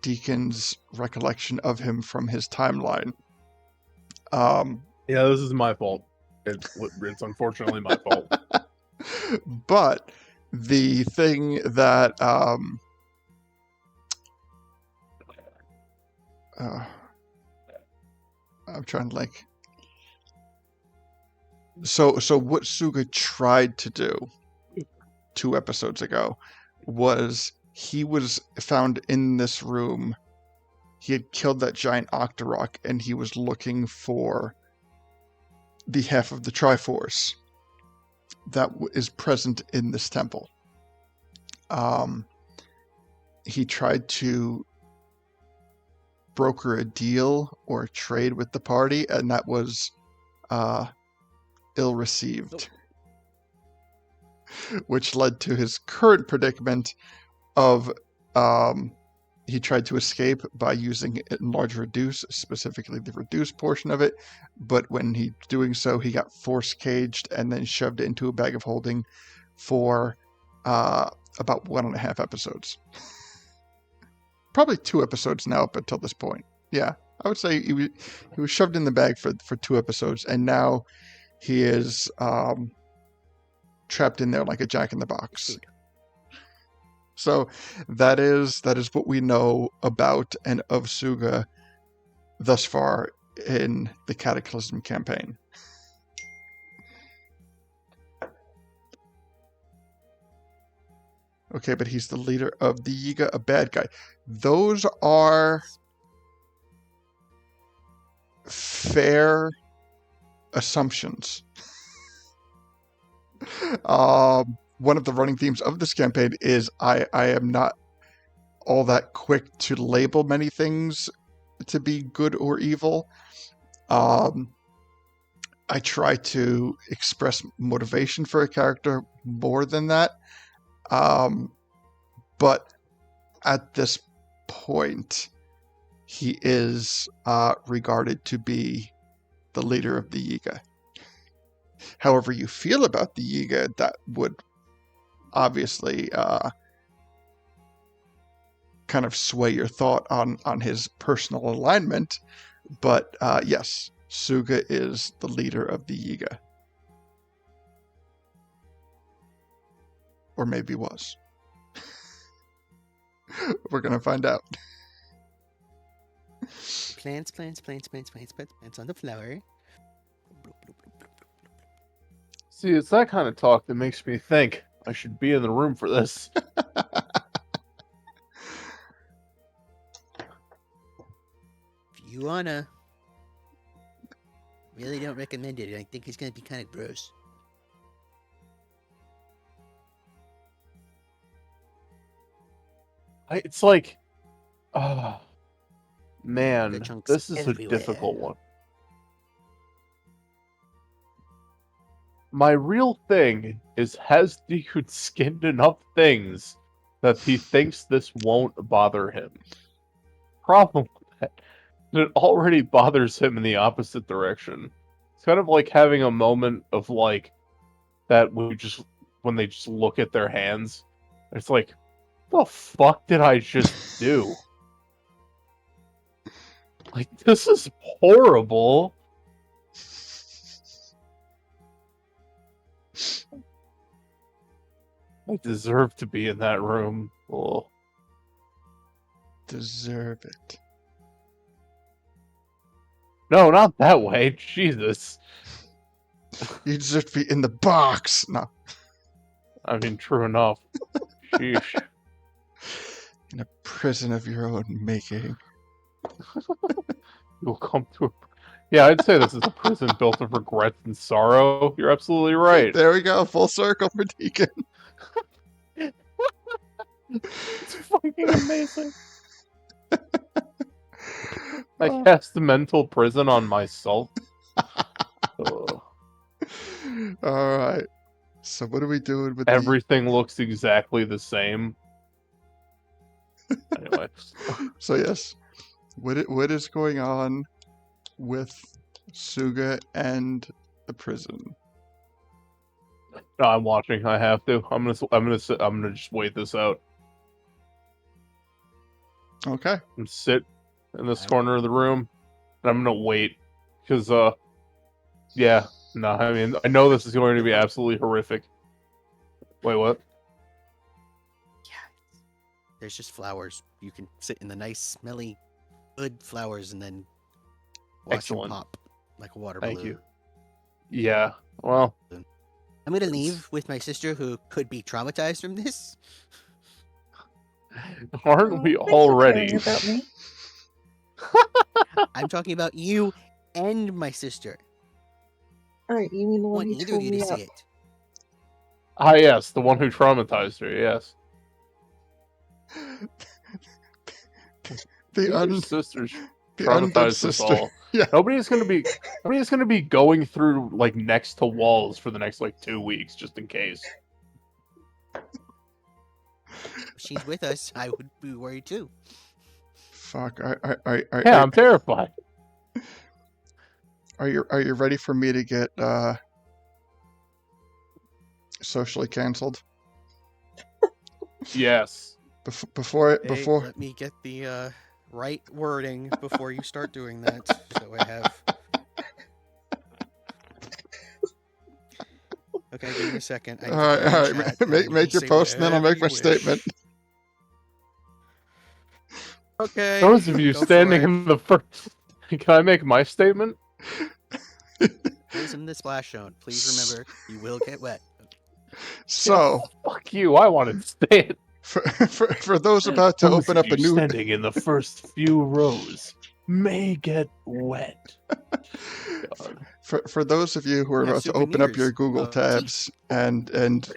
Deacon's recollection of him from his timeline. Yeah, this is my fault. It's unfortunately my fault. But the thing that I'm trying to like. So what Suga tried to do 2 episodes ago was he was found in this room. He had killed that giant Octorok, and he was looking for the half of the Triforce that is present in this temple. He tried to broker a deal or a trade with the party, and that was ill-received, which led to his current predicament of he tried to escape by using enlarge reduce, specifically the reduce portion of it, but when he doing so, he got force caged and then shoved into a bag of holding for about 1.5 episodes. Probably 2 episodes now up until this point. Yeah, I would say he was shoved in the bag for 2 episodes, and now he is trapped in there like a jack-in-the-box. So that is what we know about and of Suga thus far in the Cataclysm campaign. Okay, but he's the leader of the Yiga, a bad guy. Those are fair assumptions. One of the running themes of this campaign is I am not all that quick to label many things to be good or evil. I try to express motivation for a character more than that. But at this point, he is regarded to be the leader of the Yiga. however you feel about the Yiga, that would obviously kind of sway your thought on his personal alignment. But yes, Suga is the leader of the Yiga. Or maybe was. We're going to find out. Plants on the flower. See, it's that kind of talk that makes me think I should be in the room for this. If you wanna, really don't recommend it. I think it's gonna be kind of gross. It's like, oh, man, Got chunks this is everywhere. a difficult one. My real thing is, has dude skinned enough things that he thinks this won't bother him? Problem with that, it already bothers him in the opposite direction. It's kind of like having a moment of like that when they just look at their hands. It's like, the fuck did I just do? Like, this is horrible. I deserve to be in that room. Oh. Deserve it. No, not that way. Jesus. You deserve to be in the box. No. I mean, true enough. Sheesh. In a prison of your own making. You'll come to a... Yeah, I'd say this is a prison built of regrets and sorrow. You're absolutely right. There we go. Full circle for Deacon. It's fucking amazing. I cast a mental prison on myself. Ugh. All right. So what are we doing with Everything looks exactly the same. Anyway. So yes, what is going on with Suga and the prison? No, I'm watching. I have to. I'm gonna just wait this out. Okay. And sit in this corner of the room, and I'm gonna wait because yeah, no, I mean, I know this is going to be absolutely horrific. Wait, what? Yeah, there's just flowers. You can sit in the nice, smelly, good flowers and then watch Excellent. them pop like a water balloon. Thank you. Yeah. Well, I'm gonna leave with my sister, who could be traumatized from this. aren't we Thanks for already? caring about me. I'm talking about you and my sister. Alright, you mean the I one want who either of tore you me to up? see it. Ah, yes, the one who traumatized her. Yes. Your sister's traumatized us all. Yeah. Nobody's gonna be going through like next to walls for the next like 2 weeks just in case. If she's with us, I would be worried too. Fuck. Yeah, I'm terrified. Are you ready for me to get socially canceled? Yes. Before Let me get the right wording before you start doing that. So I have. Okay, give me a second. I need to all put it in right, chat, and then you make can your say post, and then I'll whatever make my you wish. statement. Okay. Those of you go for standing it. in the first. Can I make my statement? Prism the splash zone. Please remember, you will get wet. So, Fuck you. I wanted to say it. for those about to Those open of up a you new standing in the first few rows may get wet. God. for those of you who are We have about to open up your souvenirs Google of tabs and and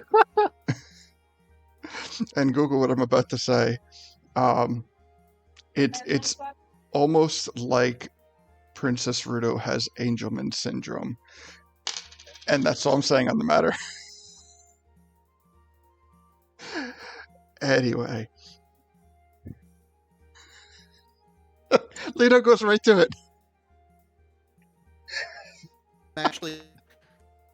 Google what I'm about to say, it's almost like Princess Ruto has Angelman syndrome, and that's all I'm saying on the matter. Anyway, Ledo goes right to it. Actually,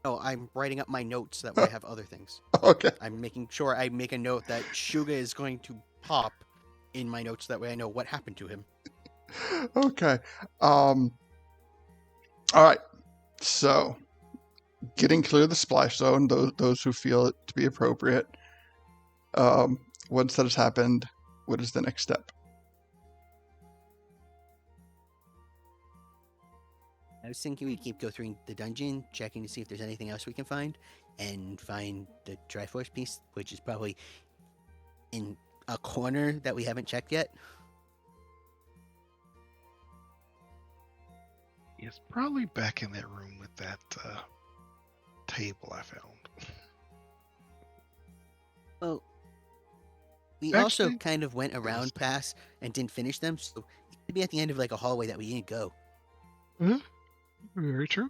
No, I'm writing up my notes so that way I have other things. Okay. I'm making sure I make a note that Shuga is going to pop in my notes. That way I know what happened to him. Okay. All right. So, getting clear of the splash zone, those who feel it to be appropriate. Once that has happened, what is the next step? I was thinking we'd keep go through the dungeon, checking to see if there's anything else we can find, and find the Triforce piece, which is probably in a corner that we haven't checked yet. It's probably back in that room with that table I found. Well, we Actually- also kind of went around past and didn't finish them, so it could be at the end of like a hallway that we didn't go. Very true.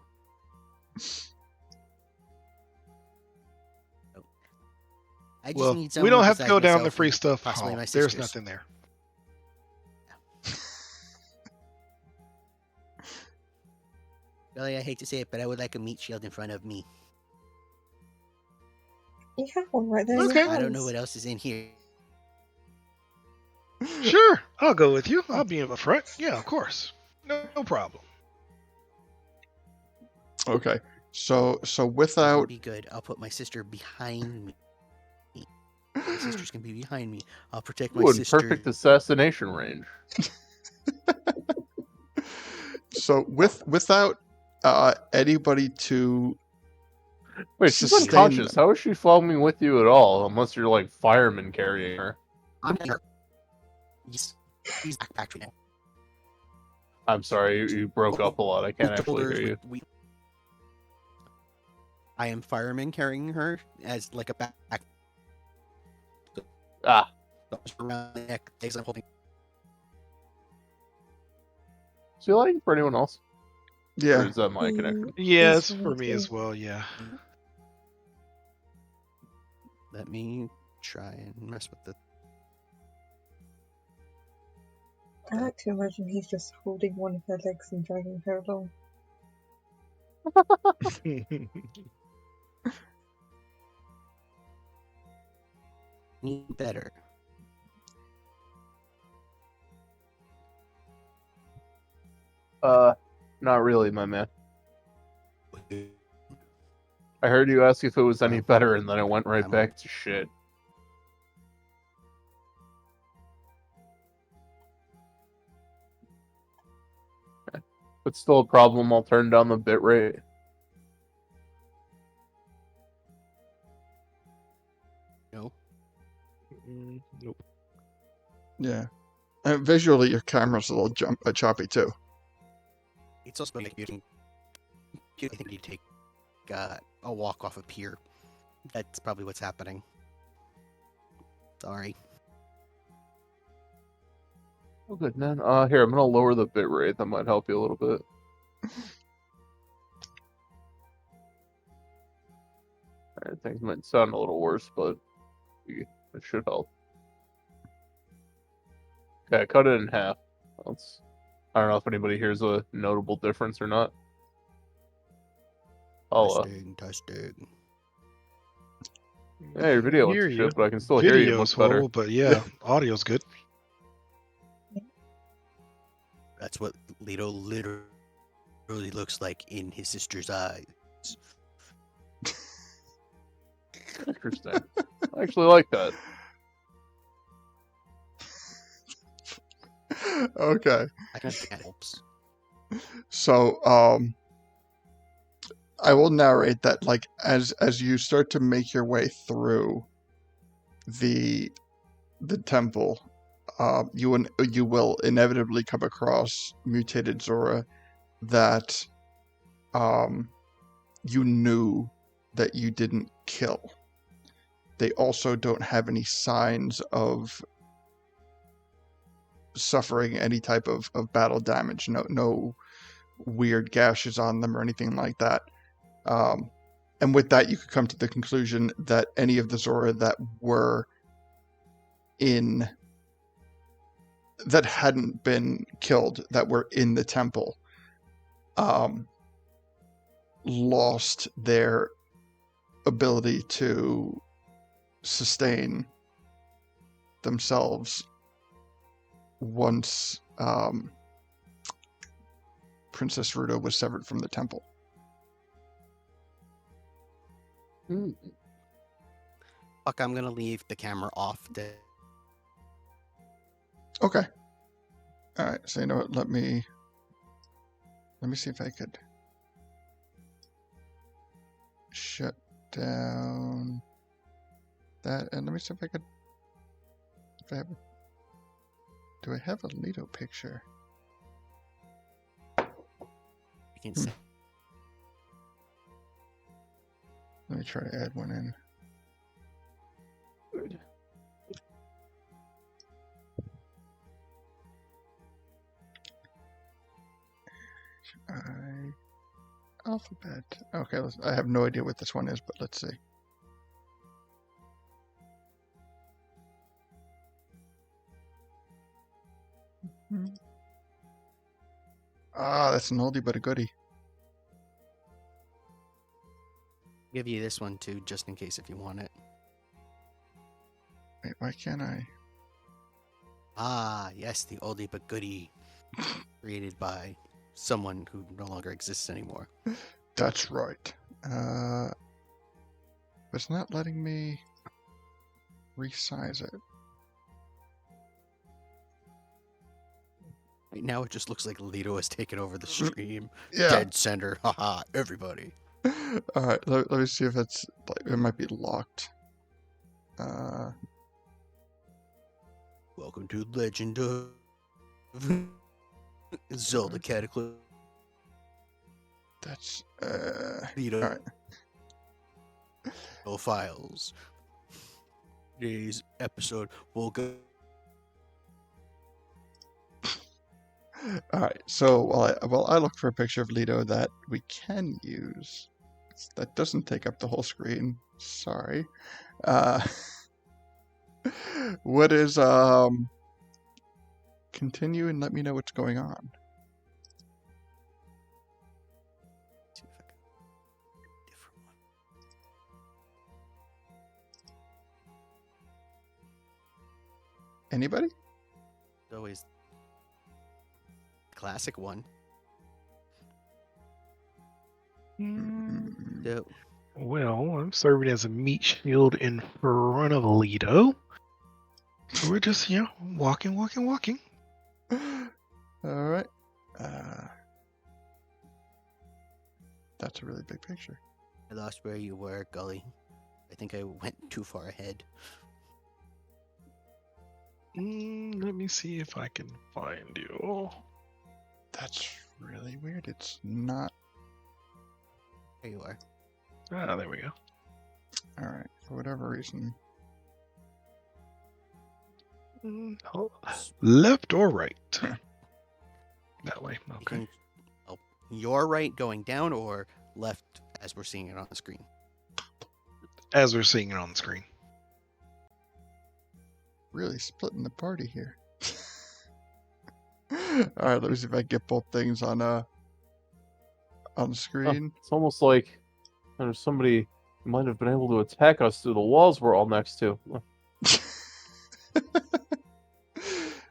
I just Well, need we someone don't have to besides go down the myself free and stuff possibly hall. my There's sisters. nothing there. Really, I hate to say it, but I would like a meat shield in front of me. You have one right there. in Okay. your I don't know hands. what else is in here. Sure, I'll go with you. I'll be in the front. Yeah, of course. No problem. Okay. So That would without be good. I'll put my sister behind me. My sisters can be behind me. I'll protect my Ooh, in sister. perfect assassination range. without anybody to Wait, she's sustain unconscious. them. How is she following with you at all? Unless you're like firemen carrying her. I'm here. He's backpack now. I'm sorry, you broke up a lot. I can't actually hear you. I am fireman carrying her as like a backpack Ah, around the neck. Things I'm holding. is it lighting for anyone else? Or Yeah. is that my connection? Yes, Yes, for me too. as well. Yeah. Let me try and mess with the. I like to imagine he's just holding one of her legs and dragging her along. Need better. Not really, my man. I heard you ask if it was any better, and then it went right back to shit. If it's still a problem, I'll turn down the bitrate. No. Nope. Yeah. Visually, your camera's a little choppy too. It's also like you think you take a walk off a pier. That's probably what's happening. Sorry. Oh, good, man. Here, I'm gonna lower the bitrate. That might help you a little bit. Alright, things might sound a little worse, but it should help. Okay, I cut it in half. I don't know if anybody hears a notable difference or not. Testing. Yeah, your video Hear looks you. shit, but I can still hear you. It Video's looks better. horrible, but yeah, audio's good. That's what Ledo literally looks like in his sister's eyes. Interesting. I actually like that. Okay. I think that helps. So, I will narrate that, like, as you start to make your way through the temple, you will inevitably come across mutated Zora that you knew that you didn't kill. They also don't have any signs of suffering any type of battle damage. No weird gashes on them or anything like that. And with that, you could come to the conclusion that any of the Zora that were that hadn't been killed, that were in the temple, lost their ability to sustain themselves once Princess Ruto was severed from the temple. Fuck, I'm gonna leave the camera off. Okay. All right. So you know what? Let me see if I could shut down that, and let me see if I could. If I have, do I have a Ledo picture? You can see. Let me try to add one in. Good. Alphabet. Okay, I have no idea what this one is, but let's see. Ah, that's an oldie but a goodie. Give you this one too, just in case if you want it. Wait, why can't I? Ah, yes, the oldie but goodie, created by someone who no longer exists anymore. That's right. But it's not letting me resize it. Right now, it just looks like Ledo has taken over the stream. Yeah. Dead center, haha, everybody. All right. Let me see if it's like it might be locked. Welcome to Legend of Zelda Cataclysm. That's Ledo. all right. No files. Today's episode will go. All right. So while I look for a picture of Ledo that we can use, that doesn't take up the whole screen. Sorry. What is continue and let me know what's going on. See if I can get a different one. Anybody? It's always classic one. So, Well, I'm serving as a meat shield in front of Ledo. So we're just, walking. All right. That's a really big picture. I lost where you were, Gully. I think I went too far ahead. Let me see if I can find you. That's really weird. It's not. There you are. Ah, there we go. All right. For whatever reason. Left or right? That way. You Okay. can, your right going down or left as we're seeing it on the screen? As we're seeing it on the screen. Really splitting the party here. All right. Let me see if I can get both things on the screen. It's almost like there's somebody who might have been able to attack us through the walls we're all next to.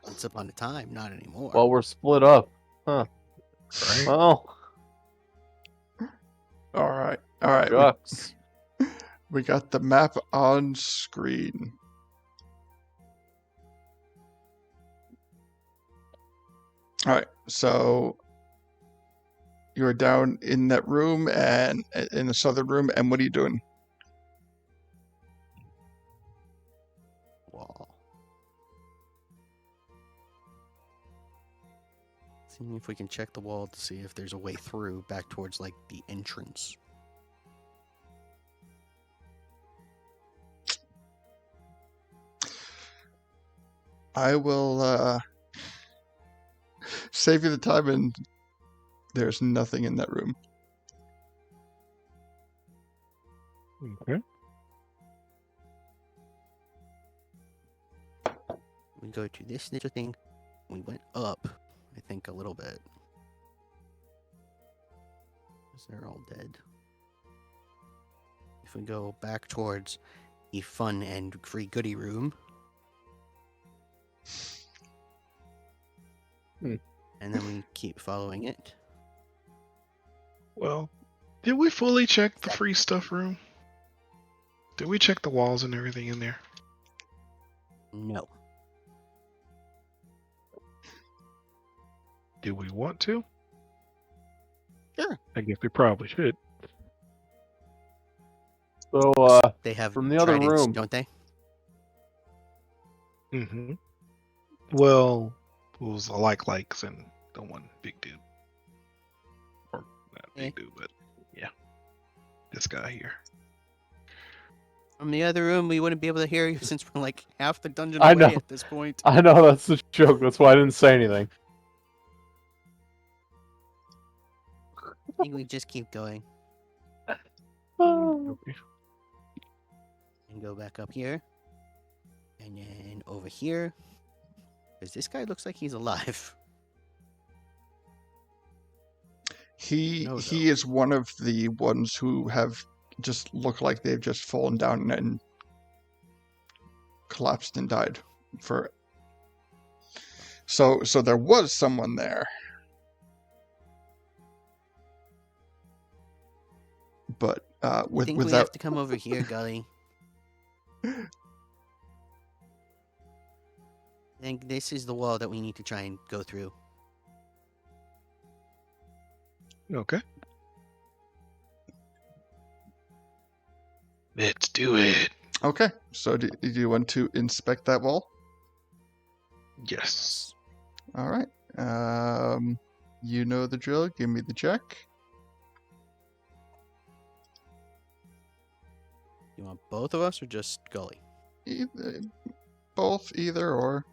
Once upon a time, not anymore. Well, we're split up. Huh. Right. Well, All right. All right. shucks. We got the map on screen. All right. So you're down in that room and in the southern room. And what are you doing? Wall. Seeing if we can check the wall to see if there's a way through back towards like the entrance. I will save you the time, and there's nothing in that room. Okay. We go to this little thing. We went up, I think, a little bit. they're all dead. If we go back towards the fun and free goodie room. Hmm. And then we keep following it. Well, did we fully check the free stuff room? Did we check the walls and everything in there? No. Do we want to? Sure. I guess we probably should. So, They have from the other tridents, room. don't they? Mm-hmm. Well, those are likes and the one big dude. Or not big dude, but yeah. This guy here. From the other room, we wouldn't be able to hear you since we're like half the dungeon I away know. at this point. I know that's a joke. That's why I didn't say anything. I think we just keep going Okay. and go back up here. And then over here. Because this guy looks like he's alive. He No, he though. is one of the ones who have just looked like they've just fallen down and collapsed and died. So there was someone there, but I think we have without to come over here, Gully. I think this is the wall that we need to try and go through. Okay. Let's do it. Okay. So do you want to inspect that wall? Yes. All right. You know the drill. Give me the check. You want both of us or just Gully? Either or.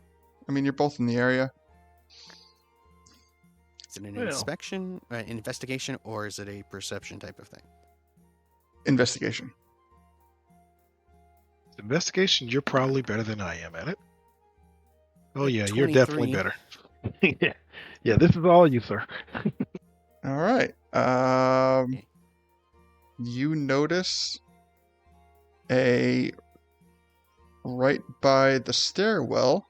I mean, you're both in the area. Is it an Well. inspection, investigation, or is it a perception type of thing? Investigation. Investigation, you're probably better than I am at it. Oh yeah, you're 23. definitely better. Yeah, this is all you, sir. All right. Okay. You notice right by the stairwell,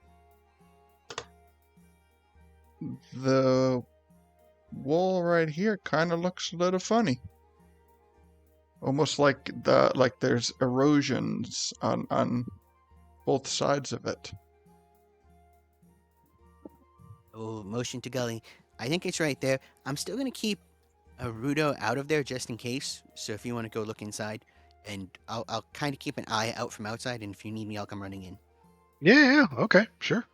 the wall right here kind of looks a little funny. Almost like there's erosions on both sides of it. Oh, motion to Gully. I think it's right there. I'm still going to keep Rudo out of there just in case. So if you want to go look inside, and I'll kind of keep an eye out from outside, and if you need me, I'll come running in. Yeah, okay, sure.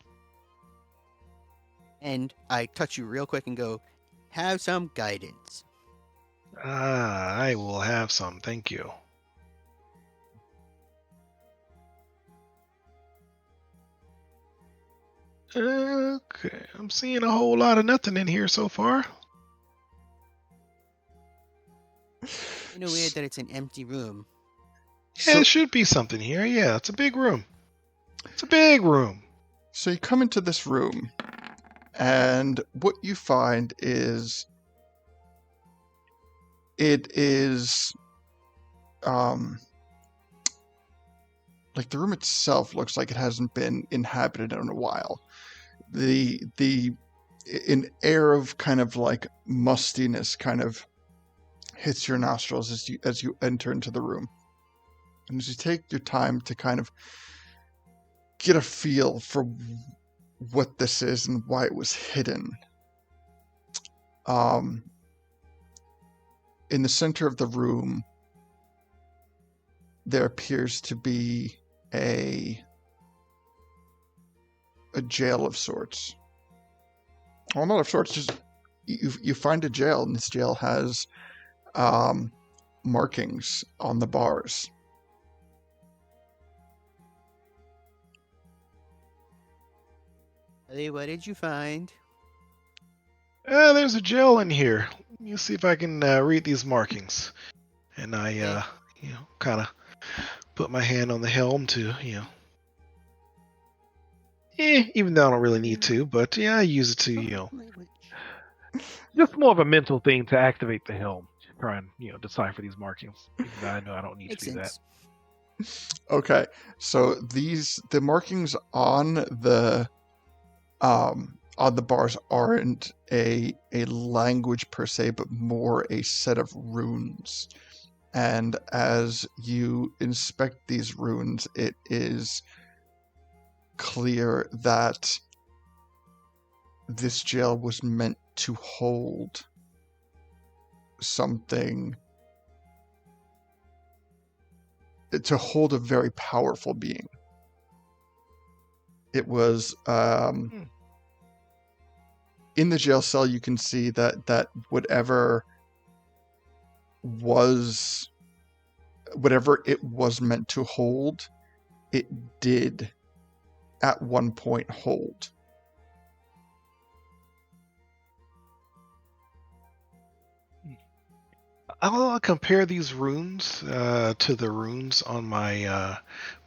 And I touch you real quick and go, have some guidance. I will have some, thank you. Okay, I'm seeing a whole lot of nothing in here so far. You know, weird that it's an empty room. Yeah, So, there should be something here. Yeah, it's a big room. It's a big room. so you come into this room, and what you find is it is like the room itself looks like it hasn't been inhabited in a while. An air of kind of like mustiness kind of hits your nostrils as you enter into the room. And as you take your time to kind of get a feel for what this is and why it was hidden, in the center of the room, there appears to be a jail of sorts. Well, not of sorts, just you find a jail, and this jail has markings on the bars. Hey, what did you find? There's a jail in here. Let me see if I can read these markings. And I, kind of put my hand on the helm to, even though I don't really need to, but yeah, I use it to, Language. just more of a mental thing to activate the helm. try and decipher these markings. Even though I know I don't need Makes to do that. sense. Okay, so the markings on the bars aren't a language per se, but more a set of runes. And as you inspect these runes, it is clear that this jail was meant to hold something, to hold a very powerful being. It was in the jail cell. You can see that whatever it was meant to hold, it did at one point hold. I'll compare these runes to the runes on my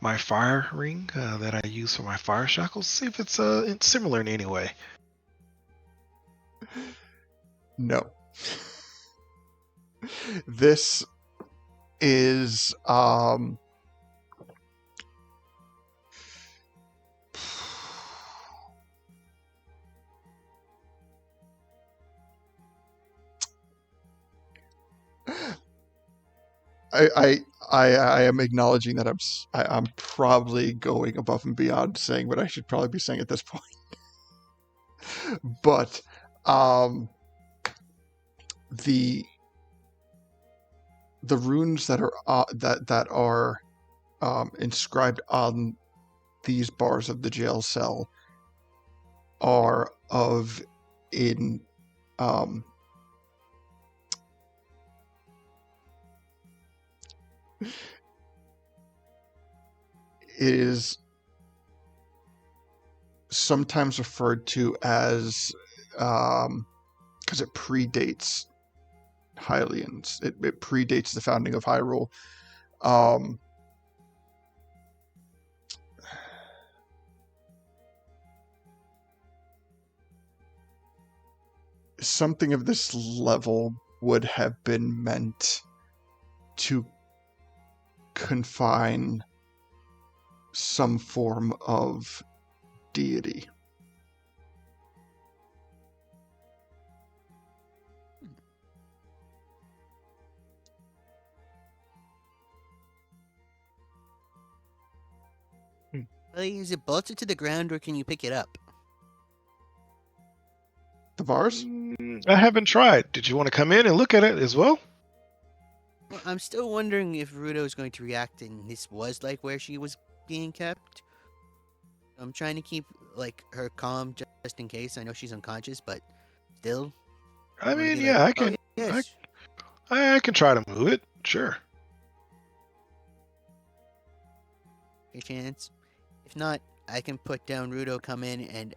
my fire ring that I use for my fire shackles. See if it's similar in any way. No. This is I am acknowledging that I'm probably going above and beyond saying what I should probably be saying at this point. But the runes that are inscribed on these bars of the jail cell are of in is sometimes referred to as because it predates Hylians. It predates the founding of Hyrule. Something of this level would have been meant to confine some form of deity. Is it bolted to the ground or can you pick it up? The bars? I haven't tried. Did you want to come in and look at it as well? Well, I'm still wondering if Rudo is going to react and this was like where she was being kept. I'm trying to keep like her calm just in case. I know she's unconscious, but still. I wanna mean, be yeah, like, I can. "Oh, yes. I can try to move it. Sure. A chance. If not, I can put down Rudo, come in, and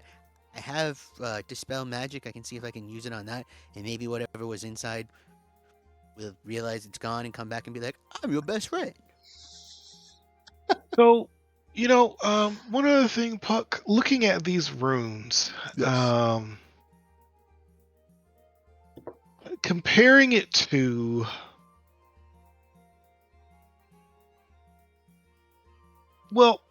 I have Dispel Magic. I can see if I can use it on that, and maybe whatever was inside will realize it's gone and come back and be like, I'm your best friend. So, one other thing, Puck, looking at these runes, Yes. comparing it to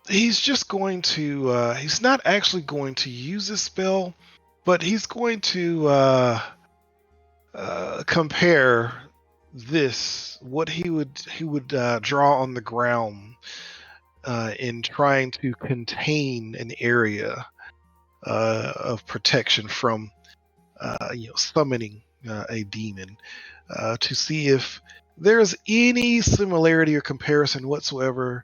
he's just going to he's not actually going to use this spell, but he's going to compare what he would draw on the ground in trying to contain an area of protection from summoning a demon, to see if there's any similarity or comparison whatsoever,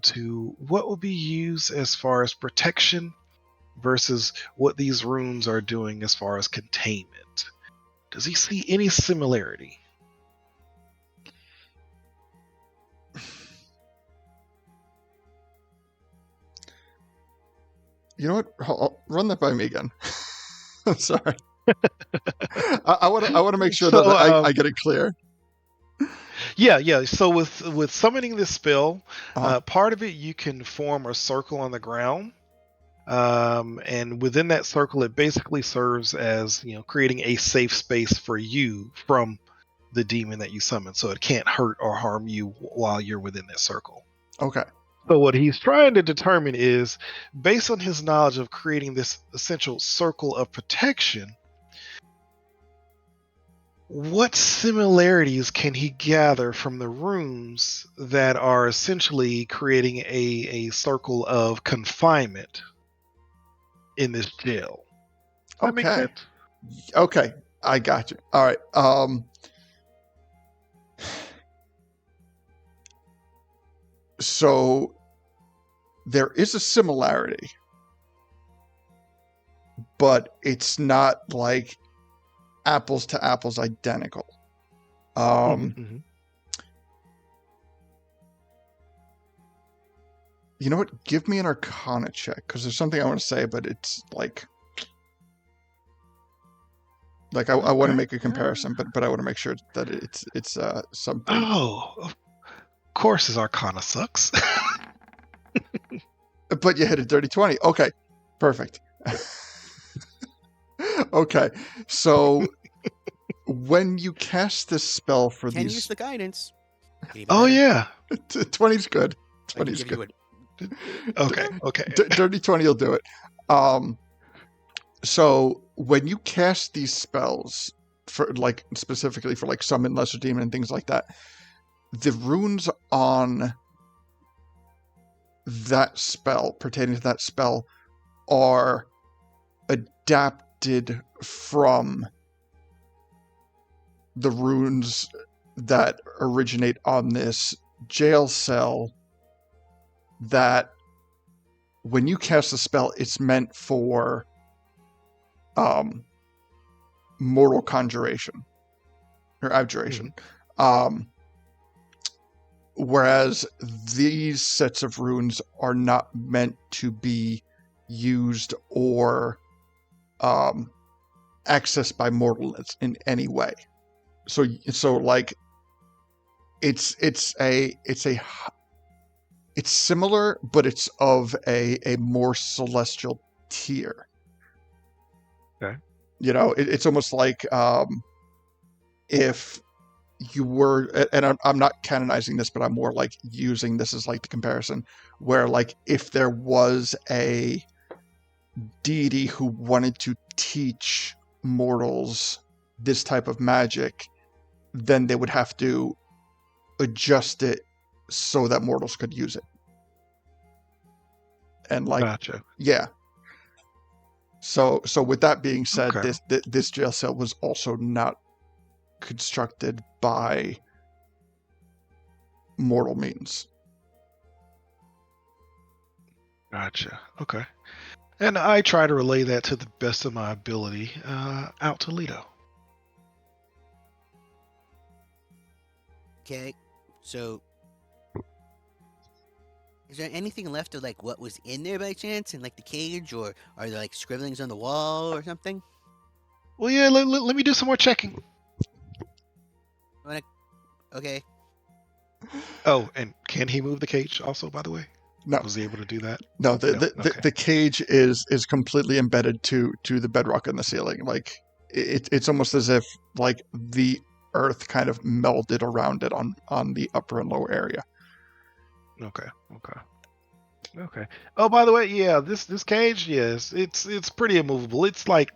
to what will be used as far as protection versus what these runes are doing as far as containment. Does he see any similarity? You know what? Run that by me again. I'm sorry. I want to make sure So, that I get it clear. Yeah. So with summoning this spell, Uh-huh. part of it you can form a circle on the ground, and within that circle, it basically serves as creating a safe space for you from the demon that you summon, so it can't hurt or harm you while you're within that circle. Okay. So what he's trying to determine is, based on his knowledge of creating this essential circle of protection, what similarities can he gather from the runes that are essentially creating a circle of confinement in this jail? That makes Okay. sense? Okay. I got you. All right. So there is a similarity, but it's not like apples to apples identical. Mhm. You know what? Give me an Arcana check, because there's something I want to say, but it's like I want to Okay. make a comparison, but I want to make sure that it's something. Oh, of course his Arcana sucks. But you hit a dirty 20. Okay, perfect. Okay, so when you cast this spell for Can these, use the guidance. Can Oh even yeah. 20's good. I can 20's give you good. Okay. Dirty 20 will do it. So when you cast these spells for like specifically for like summon lesser demon and things like that, the runes on that spell pertaining to that spell are adapted from the runes that originate on this jail cell, that when you cast the spell, it's meant for mortal conjuration or abjuration. Whereas these sets of runes are not meant to be used or accessed by mortals in any way. So like it's similar, but it's of a more celestial tier. Okay. You know, it's almost like if you were, and I'm not canonizing this, but I'm more like using this as like the comparison, where like if there was a deity who wanted to teach mortals this type of magic, then they would have to adjust it so that mortals could use it. And like, Gotcha. yeah. So with that being said, Okay. this jail cell was also not constructed by mortal means. Gotcha. Okay. And I try to relay that to the best of my ability out to Ledo. Okay, so is there anything left of like what was in there by chance in like the cage, or are there like scribblings on the wall or something? Well, yeah, let me do some more checking. Okay. Oh, and can he move the cage also, by the way? No, Was he able to do that? no. Okay. The cage is completely embedded to the bedrock in the ceiling. Like it's almost as if like the earth kind of melded around it on the upper and lower area. Okay. Oh, by the way, yeah, this cage, yes, it's pretty immovable. It's like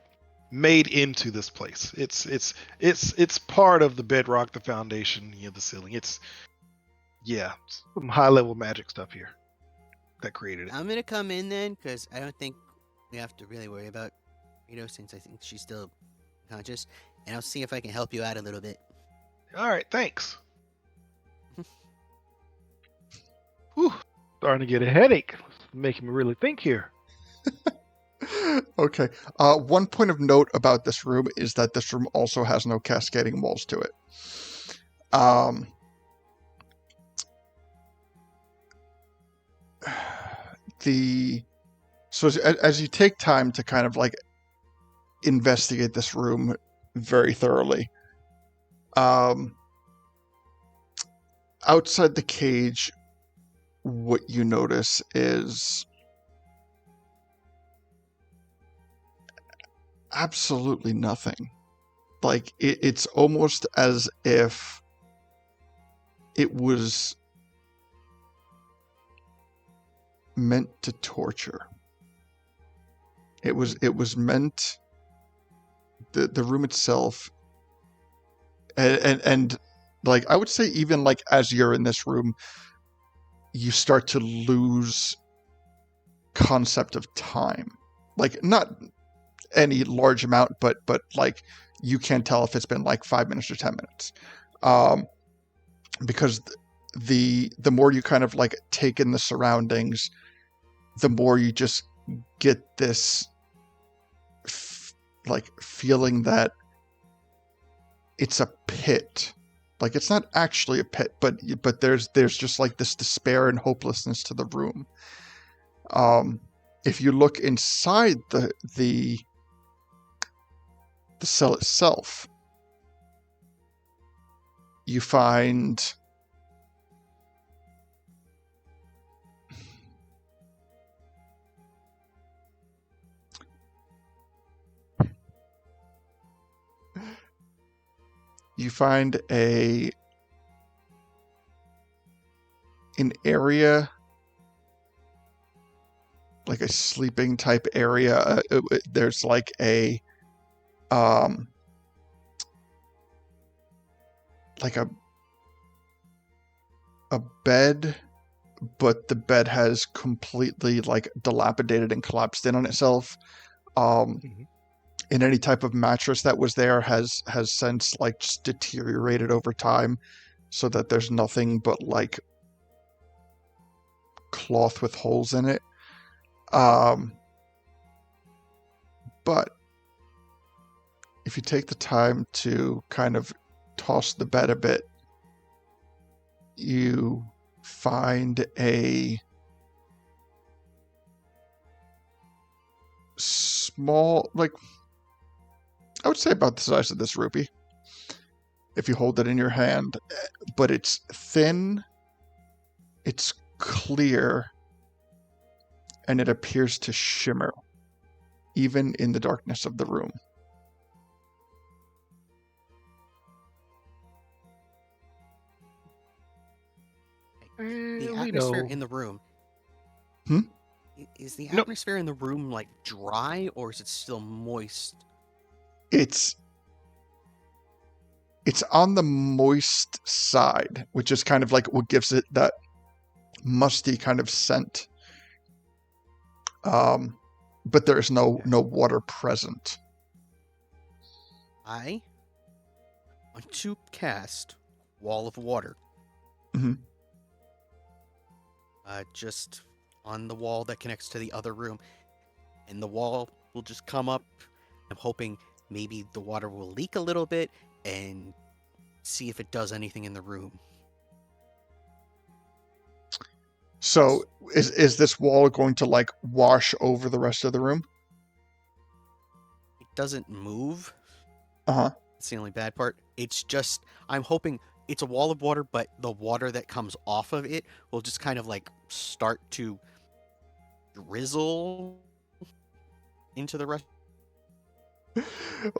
made into this place. It's part of the bedrock, the foundation, the ceiling. It's some high level magic stuff here that created it. I'm gonna come in then, because I don't think we have to really worry about Rito, since I think she's still conscious, and I'll see if I can help you out a little bit. All right, thanks. Whew, starting to get a headache. Making me really think here. Okay. One point of note about this room is that this room also has no cascading walls to it. So as you take time to kind of like investigate this room very thoroughly, outside the cage, what you notice is absolutely nothing. like it's almost as if it was meant to torture. It was meant, the room itself, and like I would say, even like as you're in this room, you start to lose concept of time. Like not any large amount, but like you can't tell if it's been like 5 minutes or 10 minutes, because the more you kind of like take in the surroundings, the more you just get this like feeling that it's a pit. Like it's not actually a pit, but there's just like this despair and hopelessness to the room. If you look inside the cell itself, you find an area, like a sleeping type area. There's like a like a bed, but the bed has completely like dilapidated and collapsed in on itself. And any type of mattress that was there has since like just deteriorated over time, so that there's nothing but like cloth with holes in it. But if you take the time to kind of toss the bed a bit, you find a small, like, I would say about the size of this rupee, if you hold it in your hand, but it's thin, it's clear, and it appears to shimmer, even in the darkness of the room. The atmosphere in the room. Is the atmosphere in the room like dry, or is it still moist? It's on the moist side, which is kind of like what gives it that musty kind of scent. But there is no water present. I want to cast Wall of Water. Mm-hmm. Just on the wall that connects to the other room. And the wall will just come up. I'm hoping maybe the water will leak a little bit and see if it does anything in the room. So is this wall going to like wash over the rest of the room? It doesn't move. Uh-huh. That's the only bad part. It's just, I'm hoping it's a wall of water, but the water that comes off of it will just kind of like start to drizzle into the rest.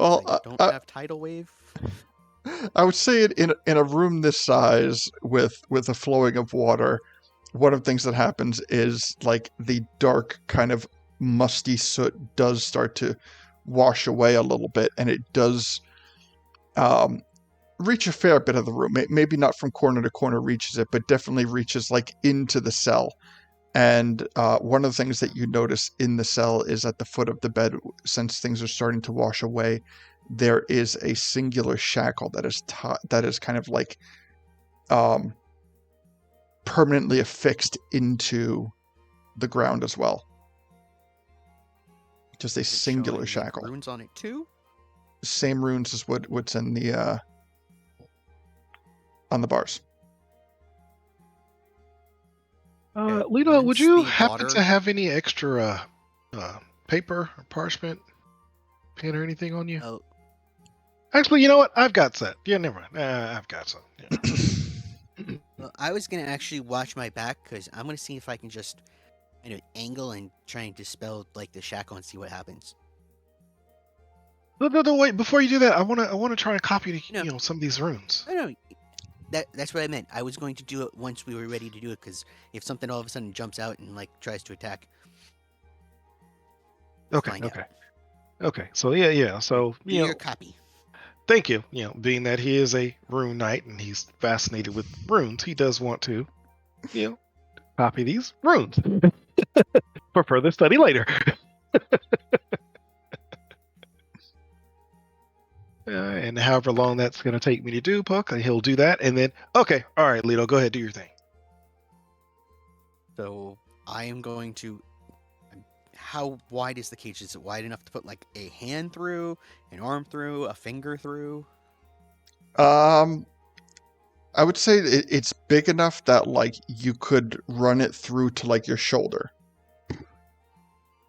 Well, I don't have tidal wave. I would say it in a room this size with a flowing of water, one of the things that happens is like the dark kind of musty soot does start to wash away a little bit, and it does reach a fair bit of the room. Maybe not from corner to corner reaches it, but definitely reaches like into the cell. And one of the things that you notice in the cell is at the foot of the bed, since things are starting to wash away, there is a singular shackle that is kind of like permanently affixed into the ground as well. Just a singular shackle. Runes on it too? Same runes as what's in the on the bars. Ledo, would you happen to have any extra paper or parchment, pen, or anything on you? Oh. Actually, you know what? I've got some. Yeah, never mind. I've got some. Yeah. Well, I was going to actually watch my back because I'm going to see if I can just angle and try and dispel like the shackle and see what happens. No, wait. Before you do that, I wanna try and copy No. some of these runes. I know. That's what I meant. I was going to do it once we were ready to do it, because if something all of a sudden jumps out and like tries to attack, Okay, find out. okay. So yeah. So Do your copy. thank you. Being that he is a rune knight and he's fascinated with runes, he does want to, copy these runes for further study later. And however long that's going to take me to do, Puck, he'll do that. And then, okay, all right, Ledo, go ahead, do your thing. So I am going to. How wide is the cage? Is it wide enough to put like a hand through, an arm through, a finger through? I would say it's big enough that like you could run it through to like your shoulder.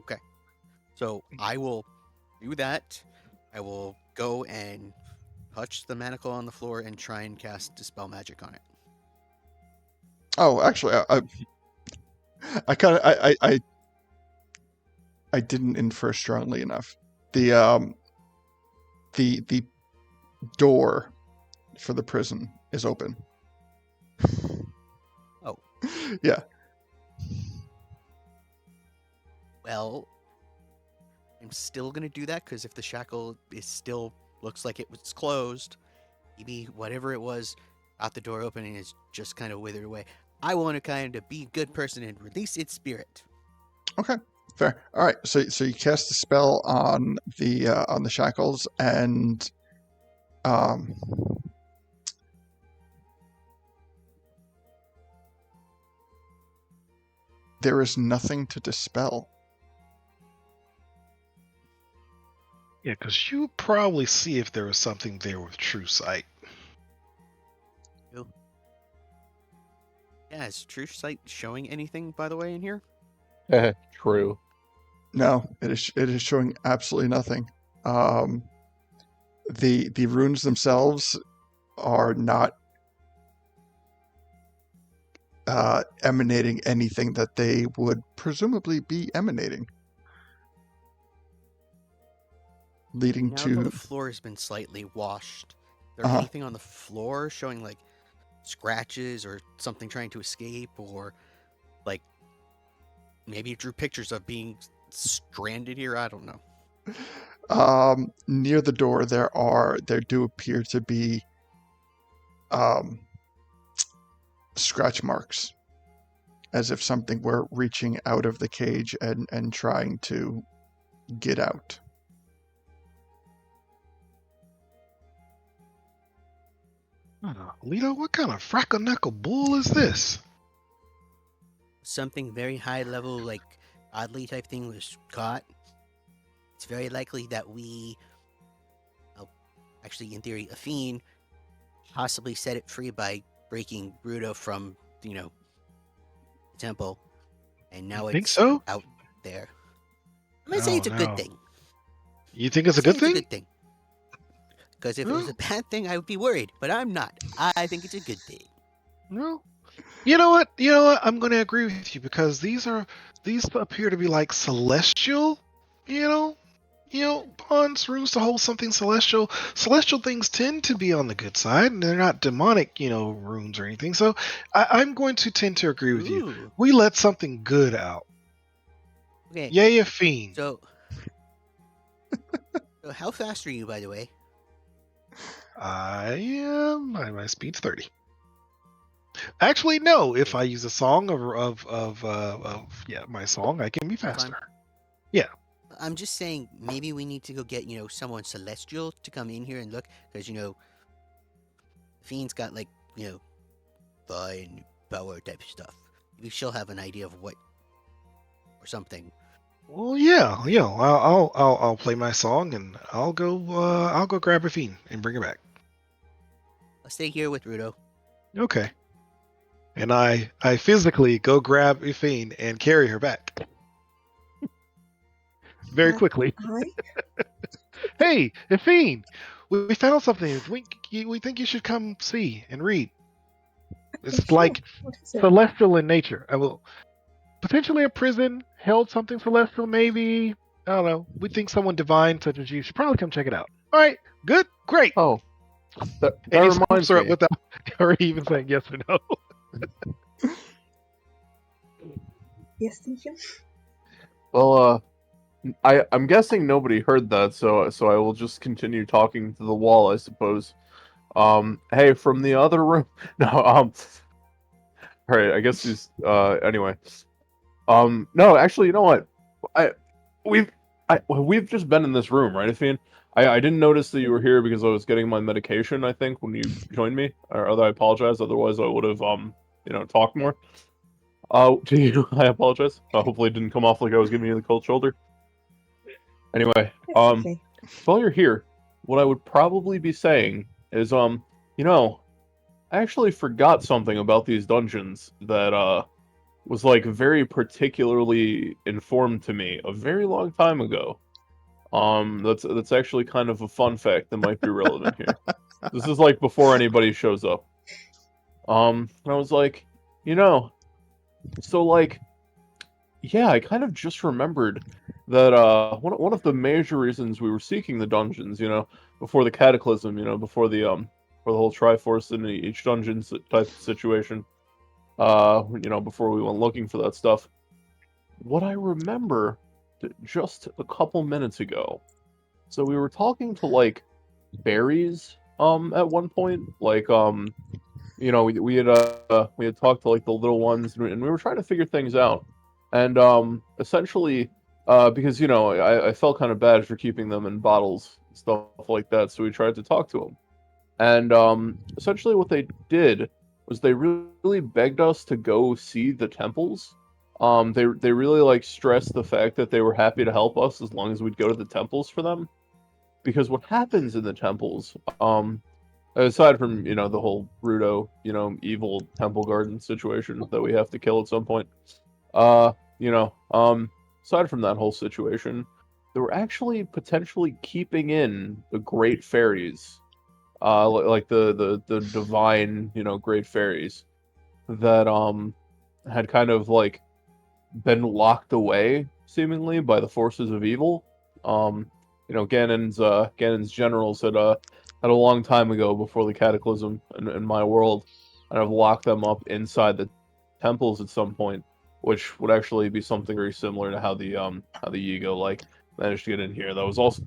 Okay. So I will do that. I will go and touch the manacle on the floor and try and cast Dispel Magic on it. Oh, actually, I kind of I didn't infer strongly enough. The door for the prison is open. Oh. Yeah. Well, I'm still gonna do that because if the shackle is still looks like it was closed, maybe whatever it was out the door opening is just kind of withered away. I want to kind of be a good person and release its spirit. Okay. Fair. All right. So you cast the spell on the shackles, and there is nothing to dispel. Yeah, because you probably see if there was something there with true sight. Yeah, is True Sight showing anything, by the way, in here? True. No, it is showing absolutely nothing. The runes themselves are not emanating anything that they would presumably be emanating, leading Now to that the floor has been slightly washed, is there anything on the floor showing like scratches or something trying to escape, or like maybe it drew pictures of being stranded here? I don't know. Near the door there do appear to be scratch marks, as if something were reaching out of the cage and trying to get out. Ledo, what kind of fracka-knuckle bull is this? Something very high level, like oddly type thing was caught. It's very likely that we, actually, in theory, a fiend possibly set it free by breaking Bruto from, the temple, and now You it's think so? out there. I'm gonna say it's a good thing. You think it's a good thing? Because if it was a bad thing, I would be worried. But I'm not. I think it's a good thing. No. You know what? I'm going to agree with you, because these appear to be like celestial, bonds, runes to hold something celestial. Celestial things tend to be on the good side, and they're not demonic, runes or anything. So I'm going to tend to agree with you. We let something good out. Okay. Yay, a fiend. So how fast are you, by the way? I am. My speed's 30. Actually, no. If I use a song of my song, I can be faster. Yeah. I'm just saying, maybe we need to go get someone celestial to come in here and look, because Fiend's got like fire and power type stuff. Maybe she'll have an idea of what or something. Well, yeah. I'll play my song, and I'll go grab a fiend and bring her back. I'll stay here with Rudo. Okay. And I physically go grab a fiend and carry her back. Very quickly. Hey, a fiend! We found something. We think you should come see and read. It's like celestial in nature. I will potentially a prison held something celestial, maybe. I don't know. We think someone divine such as you should probably come check it out. All right, good, great. Oh, that And he reminds scoops her up me. without her even saying yes or no. Yes, Deacon? Well, I'm guessing nobody heard that, so I will just continue talking to the wall, I suppose. Hey, from the other room. No, alright, I guess he's anyway. No, actually, you know what? I we've we've just been in this room, right, Athene? I didn't notice that you were here because I was getting my medication, I think, when you joined me. Or I apologize, otherwise I would have talked more. To you, I apologize. Hopefully it didn't come off like I was giving you the cold shoulder. Anyway, It's okay. while you're here, what I would probably be saying is, I actually forgot something about these dungeons that, was, like, very particularly informed to me a very long time ago. That's actually kind of a fun fact that might be relevant here. This is, like, before anybody shows up. And I was like, so, like, yeah, I kind of just remembered that one of the major reasons we were seeking the dungeons, before the Cataclysm, before the whole Triforce in each dungeon type situation, before we went looking for that stuff. What I remember just a couple minutes ago, so we were talking to like berries at one point, like we had talked to like the little ones, and we were trying to figure things out, and essentially, because I felt kind of bad for keeping them in bottles, stuff like that, so we tried to talk to them, and essentially what they did was they really begged us to go see the temples. They really like stressed the fact that they were happy to help us as long as we'd go to the temples for them, because what happens in the temples, aside from, the whole Rudo, evil temple garden situation that we have to kill at some point, uh, aside from that whole situation, they were actually potentially keeping in the great fairies, like the divine, great fairies that had kind of like been locked away seemingly by the forces of evil. Ganon's generals had a long time ago before the Cataclysm in my world, and have locked them up inside the temples at some point, which would actually be something very similar to how the Yigo like managed to get in here. That was also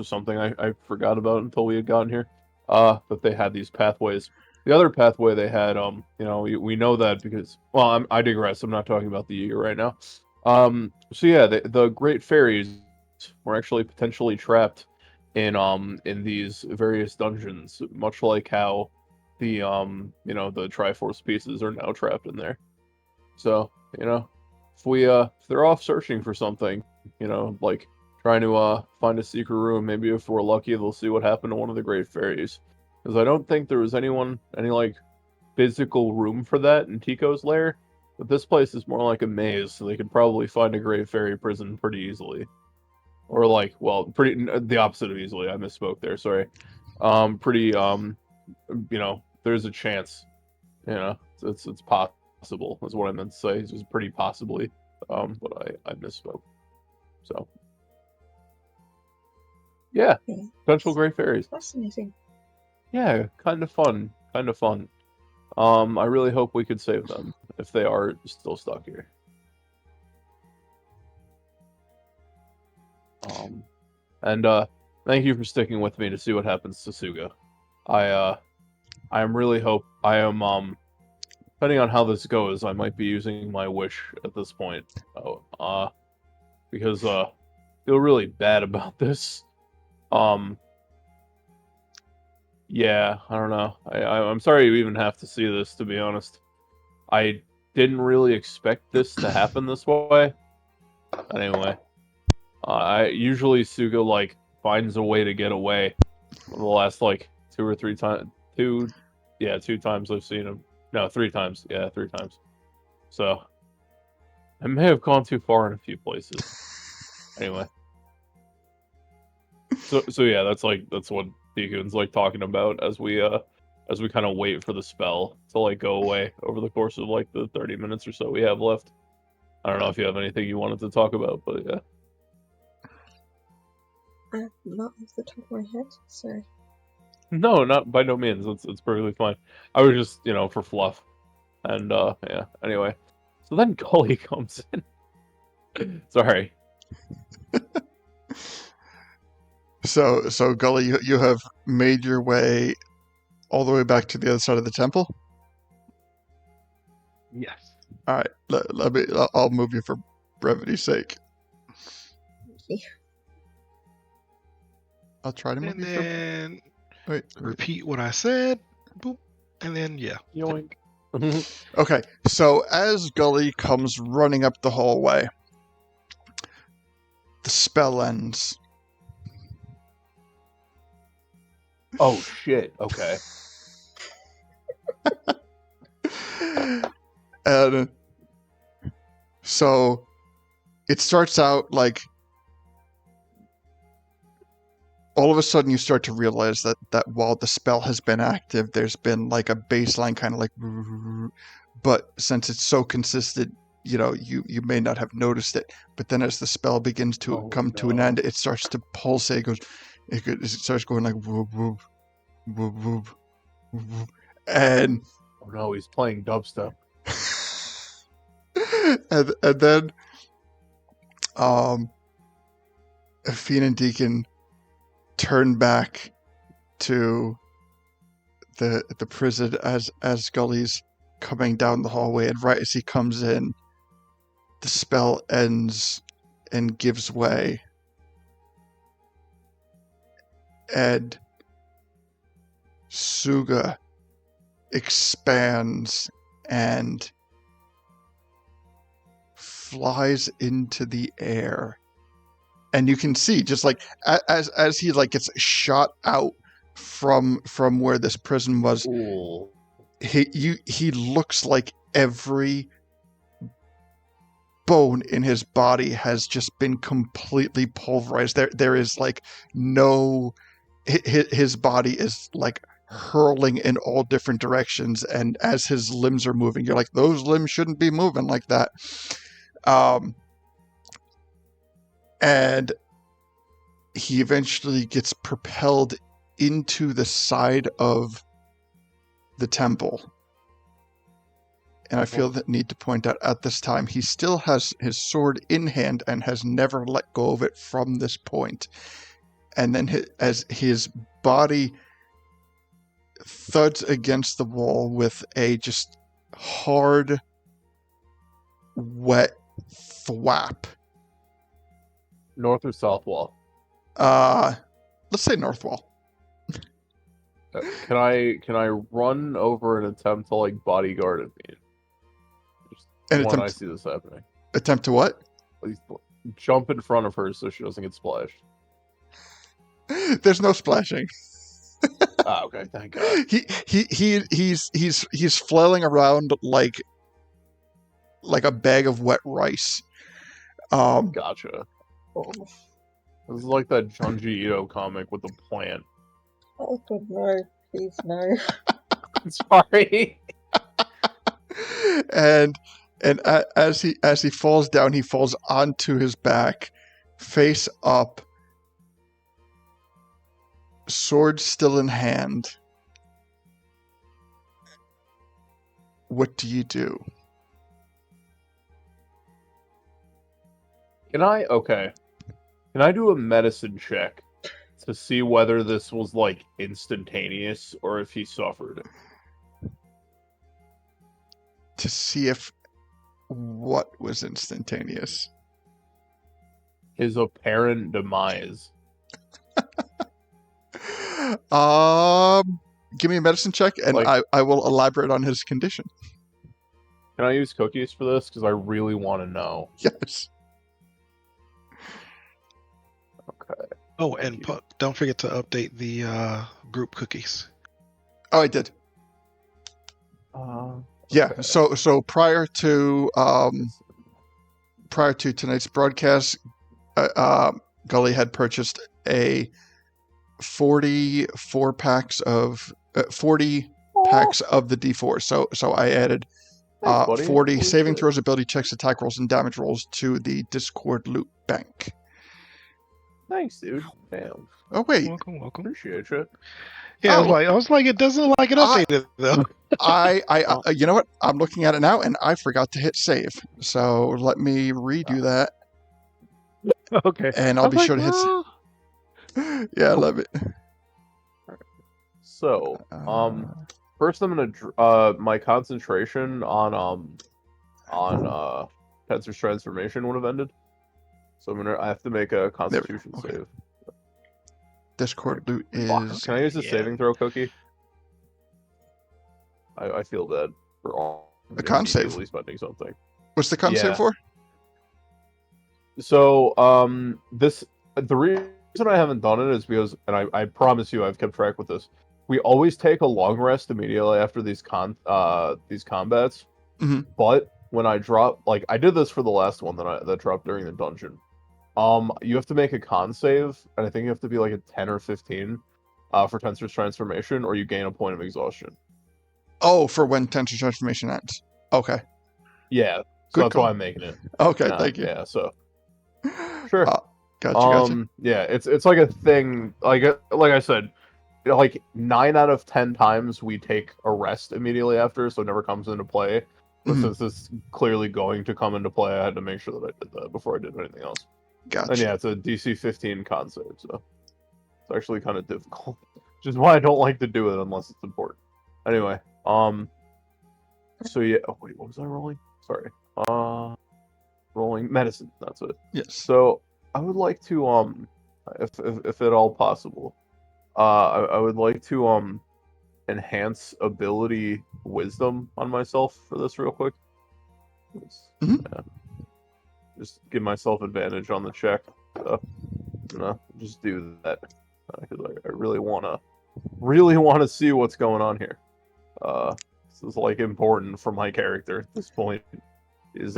something I forgot about until we had gotten here. That they had these pathways. The other pathway they had, we know that because, well, I digress. I'm not talking about the Yiga right now. So yeah, the Great Fairies were actually potentially trapped in these various dungeons, much like how the Triforce pieces are now trapped in there. So, if they're off searching for something, like trying to find a secret room, maybe if we're lucky, they'll see what happened to one of the Great Fairies. Because I don't think there was any like physical room for that in Tico's lair. But this place is more like a maze, so they could probably find a Great Fairy prison pretty easily. Or like, well, the opposite of easily. I misspoke there. Sorry. Pretty there's a chance. It's possible. Is what I meant to say. It's just pretty possibly. But I misspoke. So. Yeah, Okay. potential Great Fairies. Fascinating. Yeah, kind of fun. Kind of fun. I really hope we could save them if they are still stuck here. And thank you for sticking with me to see what happens to Suga. I am really depending on how this goes, I might be using my wish at this point. Because I feel really bad about this. Yeah, I don't know. I'm sorry you even have to see this, to be honest. I didn't really expect this to happen this way. Anyway, I usually Suga like finds a way to get away. The last like 2 times I've seen him. No, 3 times. Yeah, 3 times. So I may have gone too far in a few places. Anyway. So yeah, that's what Deacon's like talking about as we kind of wait for the spell to like go away over the course of like the 30 minutes or so we have left. I don't know if you have anything you wanted to talk about, but yeah. Not off the top of my head, sorry. No, not by no means. It's perfectly fine. I was just, for fluff. And yeah. Anyway, so then Gully comes in. Sorry. So Gully, you have made your way all the way back to the other side of the temple. Yes. All right, I'll move you for brevity's sake. Thank you. I'll try to move And you for. then Wait. repeat what I said. Boop. And then, yeah. Yoink. Okay, so as Gully comes running up the hallway, the spell ends. Oh shit. Okay. And so it starts out like all of a sudden you start to realize that while the spell has been active, there's been like a baseline kind of like, but since it's so consistent, you may not have noticed it. But then as the spell begins to come to an end, it starts to pulsate. It starts going like whoop, whoop, whoop, whoop, whoop, and Oh no, he's playing dubstep. and then Fiend and Deacon turn back to the prison as Gully's coming down the hallway, and right as he comes in, the spell ends and gives way, and Suga expands and flies into the air. And you can see, just like as he like gets shot out from where this prison was, Cool. he looks like every bone in his body has just been completely pulverized. There is like no, his body is like hurling in all different directions, and as his limbs are moving, you're like, those limbs shouldn't be moving like that. And he eventually gets propelled into the side of the temple. And I feel the need to point out at this time, he still has his sword in hand and has never let go of it from this point. And then as his body thuds against the wall with a just hard, wet thwap. North or south wall? Let's say north wall. Can I run over and attempt to like bodyguard it? And When I see this happening, attempt to what? please jump in front of her so she doesn't get splashed. There's no splashing. Ah, okay, thank God. He's flailing around like a bag of wet rice. Gotcha. Oh, This is like that Junji Ito comic with the plant. oh God, no. Please, no. Sorry. and as he falls down, he falls onto his back, face up, sword still in hand. What do you do? Can I do a medicine check to see whether this was like instantaneous or if he suffered? To see if what was instantaneous? His apparent demise. Give me a medicine check, and Like- I will elaborate on his condition. Can I use cookies for this? Because I really want to know. Yes. Okay. Oh, and don't forget to update the group cookies. Oh, I did. Yeah. Okay. So prior to tonight's broadcast, Gully had purchased a 44 packs of 40 packs of the D4. So I added Thanks, buddy. 40 Holy saving shit. throws, ability checks, attack rolls, and damage rolls to the Discord loot bank. Thanks, dude. Damn, Oh wait, Welcome. appreciate you. Yeah, Oh. I was like, it doesn't look like it I- updated though. you know what? I'm looking at it now, and I forgot to hit save. So let me redo that, Okay. and I I'll was be like, sure to hit. well, Yeah, let me. So, first I'm my concentration on Tensor's transformation would have ended. So I have to make a Constitution Okay. save. Discord loot Fuck. is Can I use the Yeah. saving throw cookie? I feel bad for all a con save. immediately spending something. What's the con Yeah. save for? So, the reason I haven't done it is because, and I promise you, I've kept track with this. We always take a long rest immediately after these combats. Mhm. But when I drop, like I did this for the last one that dropped during the dungeon. You have to make a con save, and I think you have to be like a 10 or 15, for Tensor's transformation, or you gain a point of exhaustion. Oh, for when Tensor transformation ends. Okay. Yeah, so Good that's call. why I'm making it. Okay, thank you. Yeah, so sure. Gotcha. Yeah, it's like a thing. Like I said, like 9 out of 10 times we take a rest immediately after, so it never comes into play. But Mhm. since this is clearly going to come into play, I had to make sure that I did that before I did anything else. Gotcha. And yeah, it's a DC 15 con save, so it's actually kind of difficult. Which is why I don't like to do it unless it's important. Anyway, so yeah, oh, wait, what was I rolling? Sorry. Rolling medicine, that's it. Yes. So I would like to if at all possible, I would like to enhance ability wisdom on myself for this real quick. Mhm. Yeah. Just give myself advantage on the check. Just do that because I really wanna see what's going on here. This is like important for my character at this point. Is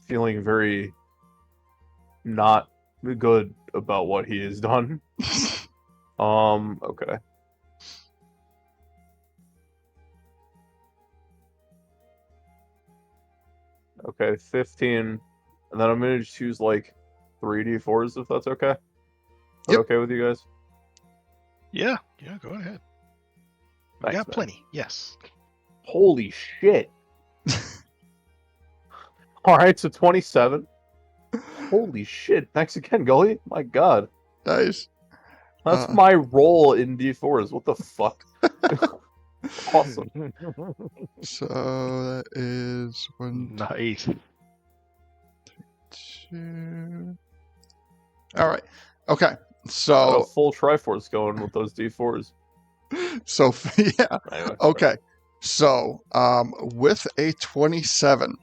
feeling very not good about what he has done. Okay. Okay, 15. And then I'm gonna just use like 3d4s if that's okay. Is that Yep. okay with you guys? Yeah, go ahead. We Thanks, got man. plenty. Yes. Holy shit. Alright, so 27. Holy shit. Thanks again, Gully. My god. Nice. That's my roll in d4s. What the fuck? Awesome. So that is 1, Nice. 2. All right. Okay. Got a So full Triforce going with those d4s. yeah. Anyway, Okay. So with a 27,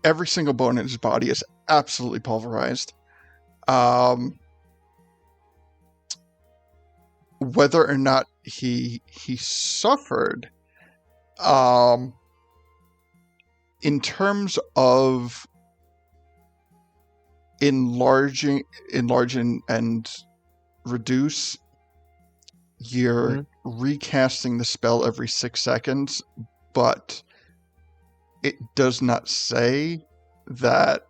every single bone in his body is absolutely pulverized. Whether or not he suffered, in terms of enlarge and reduce, you're recasting the spell every 6 seconds, but it does not say that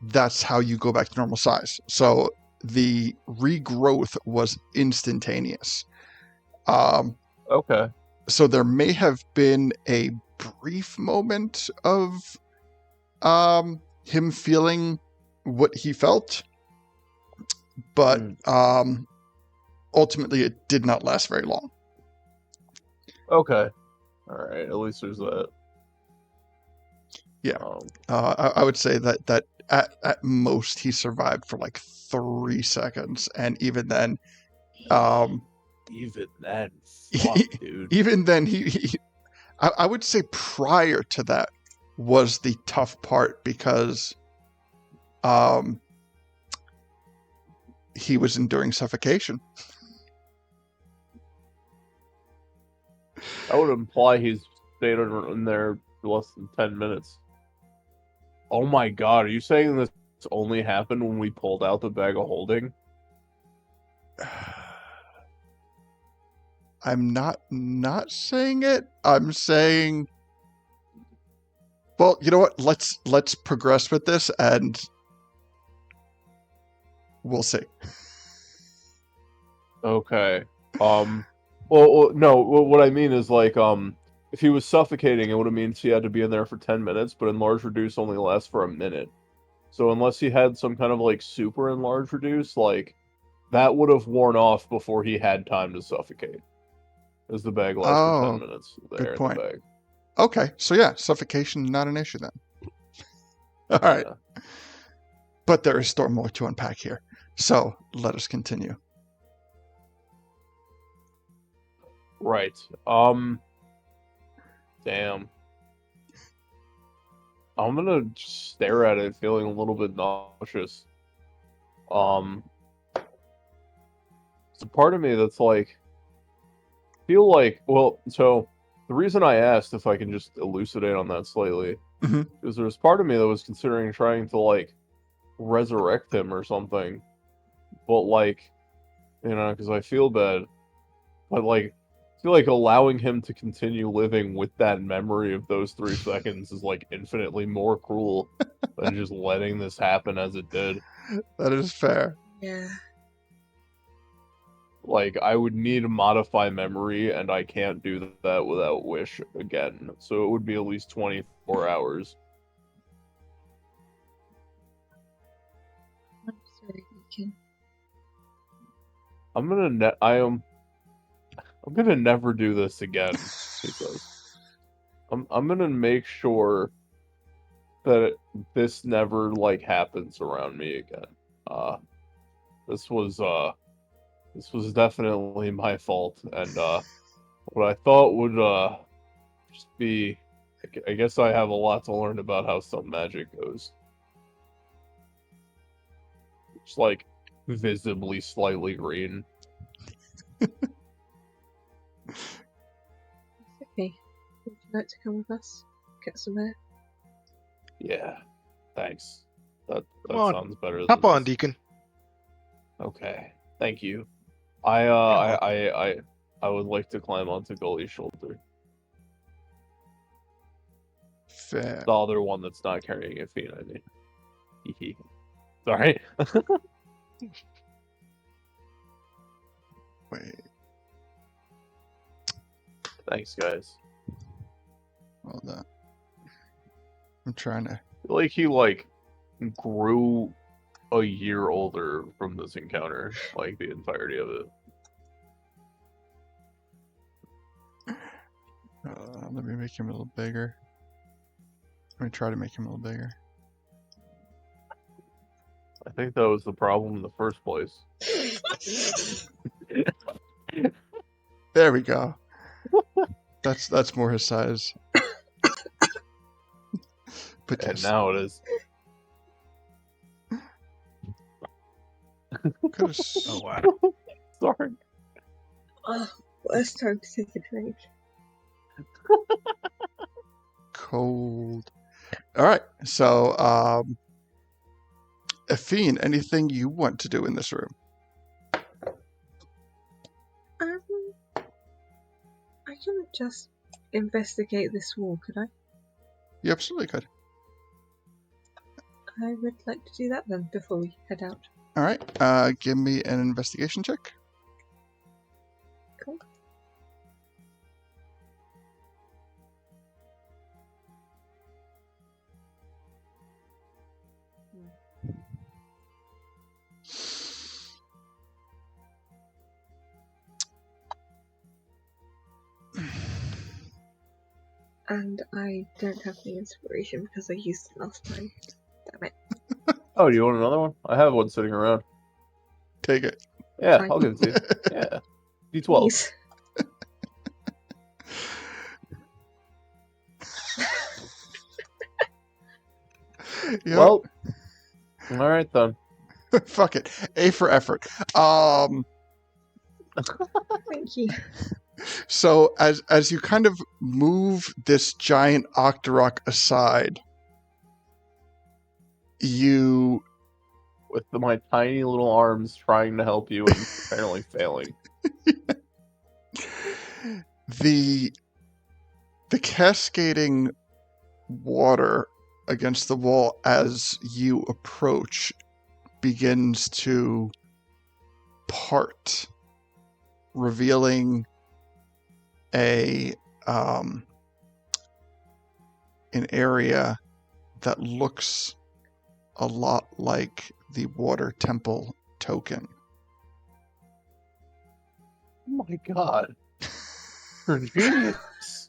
that's how you go back to normal size. So the regrowth was instantaneous. Okay. So there may have been a brief moment of him feeling what he felt, but ultimately it did not last very long. Okay. Alright, at least there's that. Yeah. I would say that at most he survived for like 3 seconds, and even then, fuck, dude. even then I would say prior to that was the tough part, because he was enduring suffocation. That would imply he's stayed in there for less than 10 minutes. Oh my god, are you saying this only happened when we pulled out the bag of holding? I'm not saying it. I'm saying Well, you know what? Let's progress with this, and we'll see. Okay. Well, no. What I mean is like, if he was suffocating, it would have means he had to be in there for 10 minutes, but enlarge reduce only lasts for a minute. So unless he had some kind of like super enlarge reduce, like that would have worn off before he had time to suffocate. As the bag lasts for 10 Oh, minutes. The good air in point. the bag. Okay, so yeah, suffocation not an issue then. All right, Yeah. but there is still more to unpack here. So let us continue. Right. Damn. I'm gonna just stare at it, feeling a little bit nauseous. It's a part of me that's like, feel like, well, so the reason I asked if I can just elucidate on that slightly Mhm. is there's part of me that was considering trying to like resurrect him or something, but like, you know, because I feel bad, but like, I feel like allowing him to continue living with that memory of those 3 seconds is like infinitely more cruel than just letting this happen as it did. That is fair. Yeah. Like, I would need to modify memory, and I can't do that without wish again. So it would be at least 24 hours. I'm sorry, Beacon. I'm gonna never do this again, he says. I'm gonna make sure that this never, like, happens around me again. This was definitely my fault, and, what I thought would, just be... I guess I have a lot to learn about how some magic goes. It's, like, visibly slightly green. Okay. Would you like to come with us? Get some air? Yeah, thanks. That Come on, sounds better than Hop on, this. Deacon. Okay, thank you. I would like to climb onto Gully's shoulder. Fair. The other one that's not carrying a feet, I mean. Hee. Sorry. Wait, Thanks, guys. hold on. I'm trying to. I feel like he, like, grew a year older from this encounter, like, the entirety of it. Let me make him a little bigger. Let me try to make him a little bigger. I think that was the problem in the first place. There we go. That's more his size. But And yes, now it is. could've Oh wow. Sorry. Oh, worst time to take a drink. cold. All right, so Athene, anything you want to do in this room? I can just investigate this wall, could I? You absolutely could. I would like to do that then before we head out. All right, give me an investigation check. Cool. And I don't have the inspiration because I used it last time. Damn it. Oh, do you want another one? I have one sitting around. Take it. Yeah, Fine. I'll give it to you. Yeah. D12. Please. Yep. Well, all right then. Fuck it. A for effort. Thank you. So as you kind of move this giant Octorok aside, you With my tiny little arms trying to help you and apparently failing. the cascading water against the wall as you approach begins to part, revealing an area that looks a lot like the water temple token. Oh my god. You're a genius.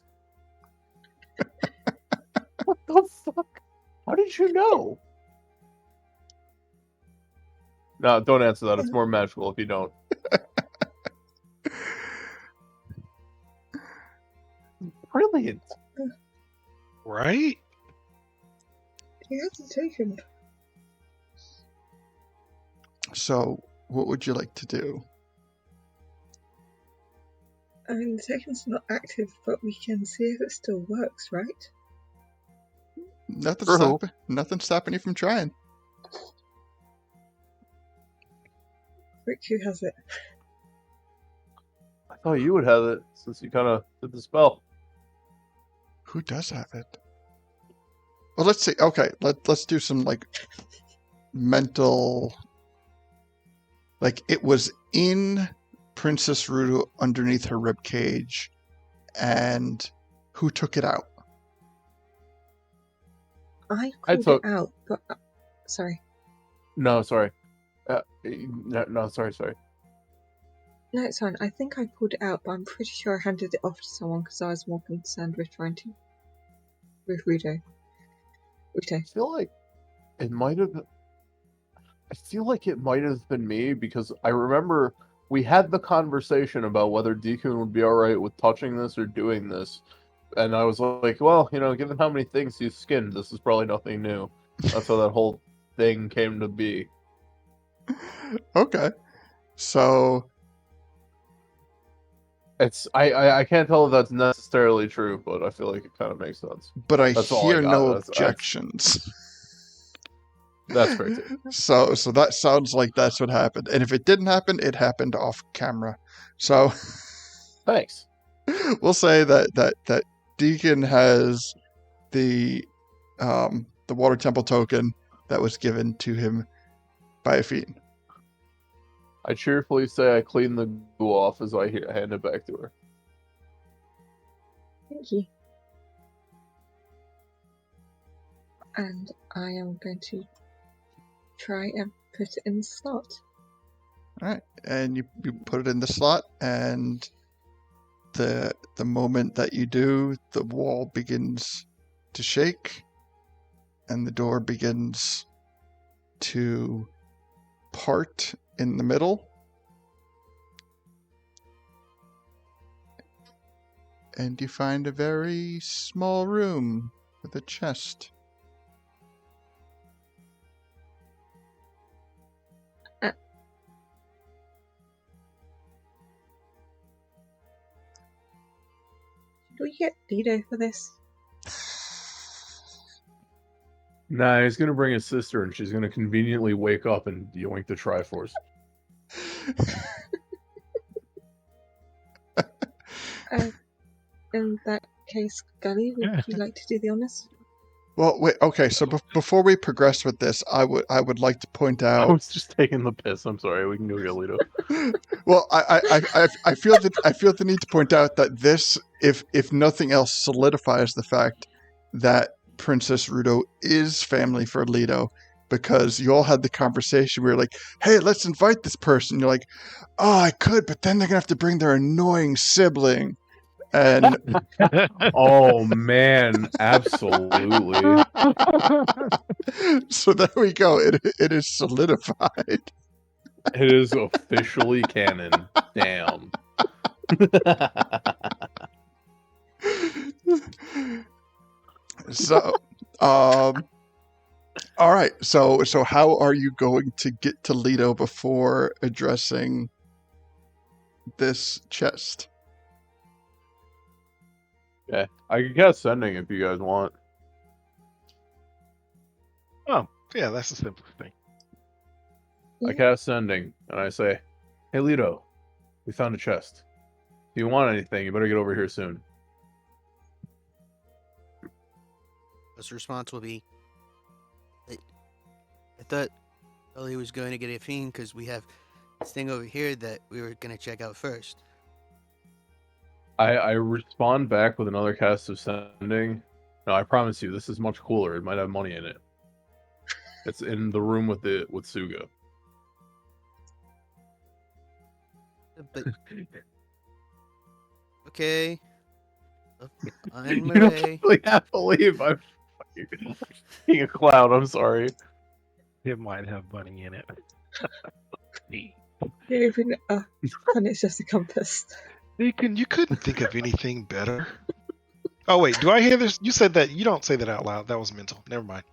What the fuck? How did you know? No, don't answer that. It's more magical if you don't. Brilliant. Right? He has a token. So, what would you like to do? I mean, the token's not active, but we can see if it still works, right? Nothing's stopping you from trying. Rick, who has it? I thought you would have it since you kind of did the spell. Who does have it? Well, let's see. Okay, let's do some like mental. Like it was in Princess Rudo underneath her rib cage, and who took it out? I I called took- it out, but sorry. No, sorry. No, sorry. No, it's fine. I think I pulled it out, but I'm pretty sure I handed it off to someone because I was more concerned with trying to. With Rudo. I feel like it might have. I feel like it might have been me because I remember we had the conversation about whether Deacon would be alright with touching this or doing this. And I was like, well, given how many things he's skinned, this is probably nothing new. That's how that whole thing came to be. Okay, so I can't tell if that's necessarily true, but I feel like it kind of makes sense. but I That's all I hear got. no That's- objections. That's fair too. So that sounds like that's what happened. And if it didn't happen, it happened off camera. So Thanks. we'll say that Deacon has the water temple token that was given to him by a fiend. I cheerfully say I clean the goo off as I hand it back to her. Thank you. And I am going to try and put it in the slot. All right, and you put it in the slot, and the moment that you do, the wall begins to shake, and the door begins to part in the middle. And you find a very small room with a chest. Do we get Ledo for this? Nah, he's gonna bring his sister, and she's gonna conveniently wake up and yoink the Triforce. In that case, Gully, would you like to do the honors? Well, wait. Okay, so before we progress with this, I would like to point I out. was just taking the piss. I'm sorry. We can go get Ledo. Well, I feel the need to point out that this, if nothing else, solidifies the fact that Princess Rudo is family for Ledo, because you all had the conversation where you're like, hey, let's invite this person. You're like, oh, I could, but then they're gonna have to bring their annoying sibling. And Oh man, absolutely. so there we go. It is solidified. It is officially canon. Damn. So, all right. So how are you going to get to Ledo before addressing this chest? Yeah, I could cast sending if you guys want. Oh, yeah, that's the simplest thing. I cast sending, and I say, "Hey, Ledo, we found a chest. If you want anything, you better get over here soon." His response will be, I thought Ellie was going to get a fiend because we have this thing over here that we were going to check out first. I respond back with another cast of sending. No, I promise you, this is much cooler. It might have money in it. It's in the room with Suga. But okay, on You my don't way. really have to leave. I'm fucking being a clown. I'm sorry. It might have money in it. Even and it's just a compass. Deacon, you couldn't think of anything better. Oh wait, do I hear this? You said that. You don't say that out loud. That was mental. Never mind.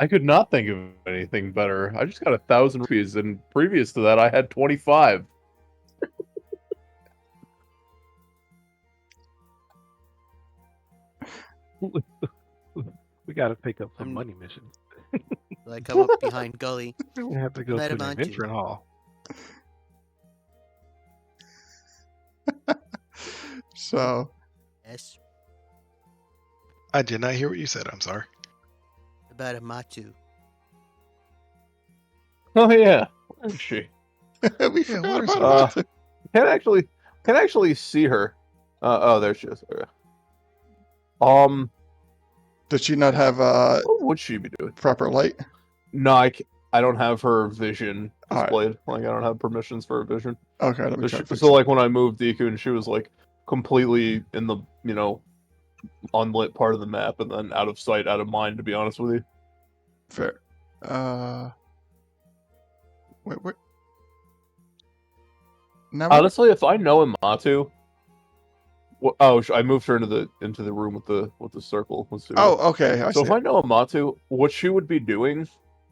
I could not think of anything better. I just got 1,000 rupees, and previous to that, I had 25. We got to pick up some I'm- money missions. So I come up behind Gully. We have to go Let to him an on to. adventure hall. So, Yes, I did not hear what you said. I'm sorry. about a Matu. Oh yeah, where is she? we Yeah, forgot where is about it? Matu. Can actually see her. Oh, there she is. Okay. Does she not have What would she be doing? proper light? No, I don't have her vision Alright. displayed. Like, I don't have permissions for her vision. Okay, let me So, try to fix so it. like, when I moved Deku, and she was, like, completely in the, unlit part of the map, and then out of sight, out of mind, to be honest with you. Fair. Wait. Now, Honestly, if I know Amatu... I moved her into the room with the circle. With Suga. oh, okay. I So see. if I know Amatu, what she would be doing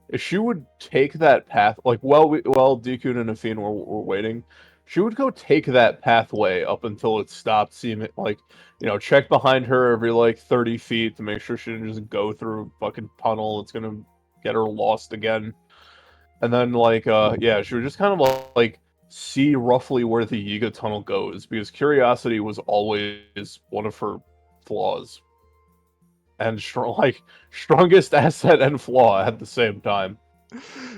is she would take that path, like while Deku and Nafine were waiting, she would go take that pathway up until it stopped seeming like, check behind her every like 30 feet to make sure she didn't just go through a fucking tunnel that's gonna get her lost again. And then like she would just kind of like see roughly where the Yiga tunnel goes, because curiosity was always one of her flaws. And strongest asset and flaw at the same time.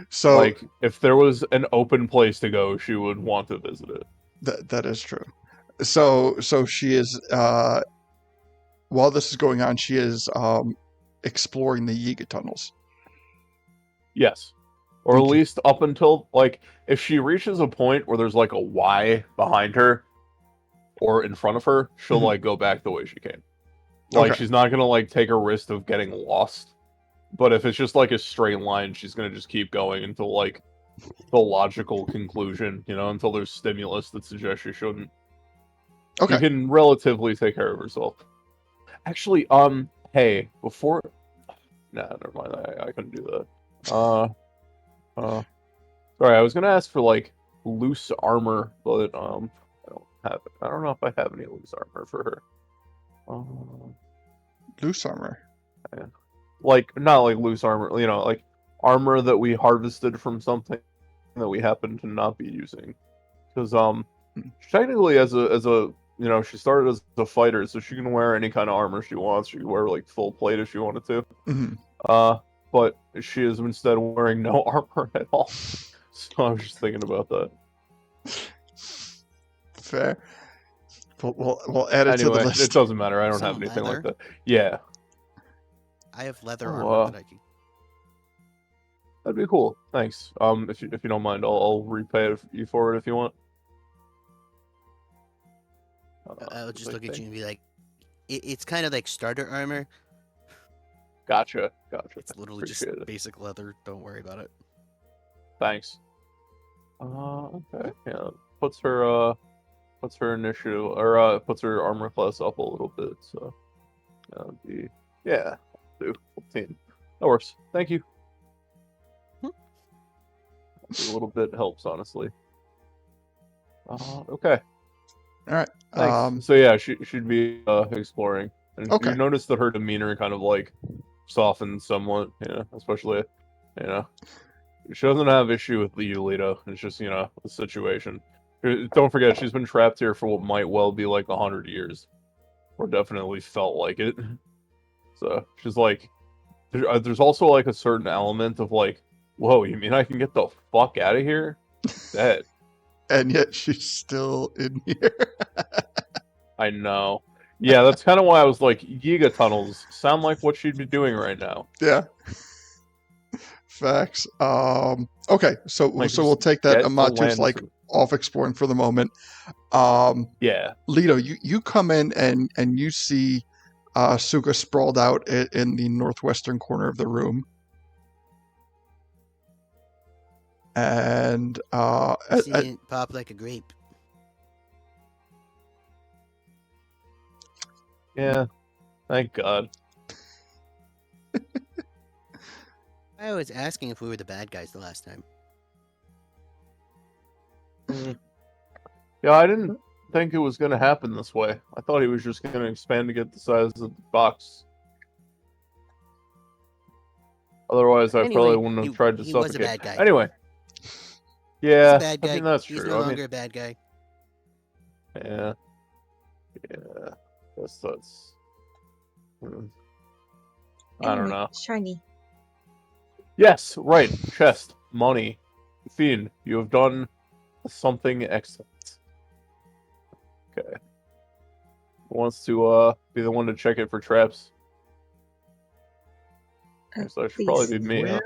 So, Like, if there was an open place to go, she would want to visit it. that is true. So she is, while this is going on, she is exploring the Yiga tunnels. Yes. Or at Okay. least up until, like, if she reaches a point where there's, like, a Y behind her, or in front of her, she'll, Mhm. like, go back the way she came. Like, Okay. she's not gonna, like, take a risk of getting lost. But if it's just, like, a straight line, she's gonna just keep going until, like, the logical conclusion, until there's stimulus that suggests she shouldn't. Okay. She can relatively take care of herself. Actually, hey, before... Nah, never mind, I couldn't do that. Sorry, I was gonna ask for, like, loose armor, but, I don't have it. I don't know if I have any loose armor for her. Loose armor. Like, not like loose armor, like, armor that we harvested from something that we happen to not be using. Because, technically, as a she started as a fighter, so she can wear any kind of armor she wants. She can wear, like, full plate if she wanted to. Mm-hmm. But she is instead wearing no armor at all. So I was just thinking about that. Fair. We'll add it to the Anyway, list. it doesn't matter. I don't have Some anything like leather? that. Yeah, I have leather Oh, armor that I can. that'd be cool. Thanks. If you don't mind, I'll repay you for it if you want. I'll just I look at you think. and be like, it's kind of like starter armor. Gotcha. It's literally just Appreciate it. basic leather. Don't worry about it. Thanks. Okay. Yeah. Puts her initiative, or puts her armor class up a little bit. So that would be, yeah. Do 14. That works. Thank you. A little bit helps, honestly. Okay. All right. Thanks. So yeah, she'd be exploring, and Okay. you notice that her demeanor kind of like softens somewhat. Especially, she doesn't have issue with the Ledo. It's just the situation. Don't forget, she's been trapped here for what might well be like 100 years, or definitely felt like it. So she's like, there's also like a certain element of like, whoa, you mean I can get the fuck out of here? That And yet she's still in here. I know. Yeah, that's kind of why I was like, Giga tunnels sound like what she'd be doing right now. Yeah. Facts. Okay, so Like, we'll just take that get to Amatu's land like to- off exploring for the moment. Yeah. Ledo, you come in and you see Suga sprawled out in the northwestern corner of the room. And I see it pop like a grape. Yeah. Thank God. I was asking if we were the bad guys the last time. Yeah, I didn't think it was going to happen this way. I thought he was just going to expand to get the size of the box. Otherwise, I Anyway, probably wouldn't have tried to he was a suffocate. bad guy. Anyway. He's Yeah, a bad guy. I mean, that's He's true. no I longer mean, a bad guy. yeah. That's... I don't Anyway, know. Shiny. Yes, right. Chest. Money. Fiend, you have done something excellent. Okay. Who wants to be the one to check it for traps? So that should probably be me, huh?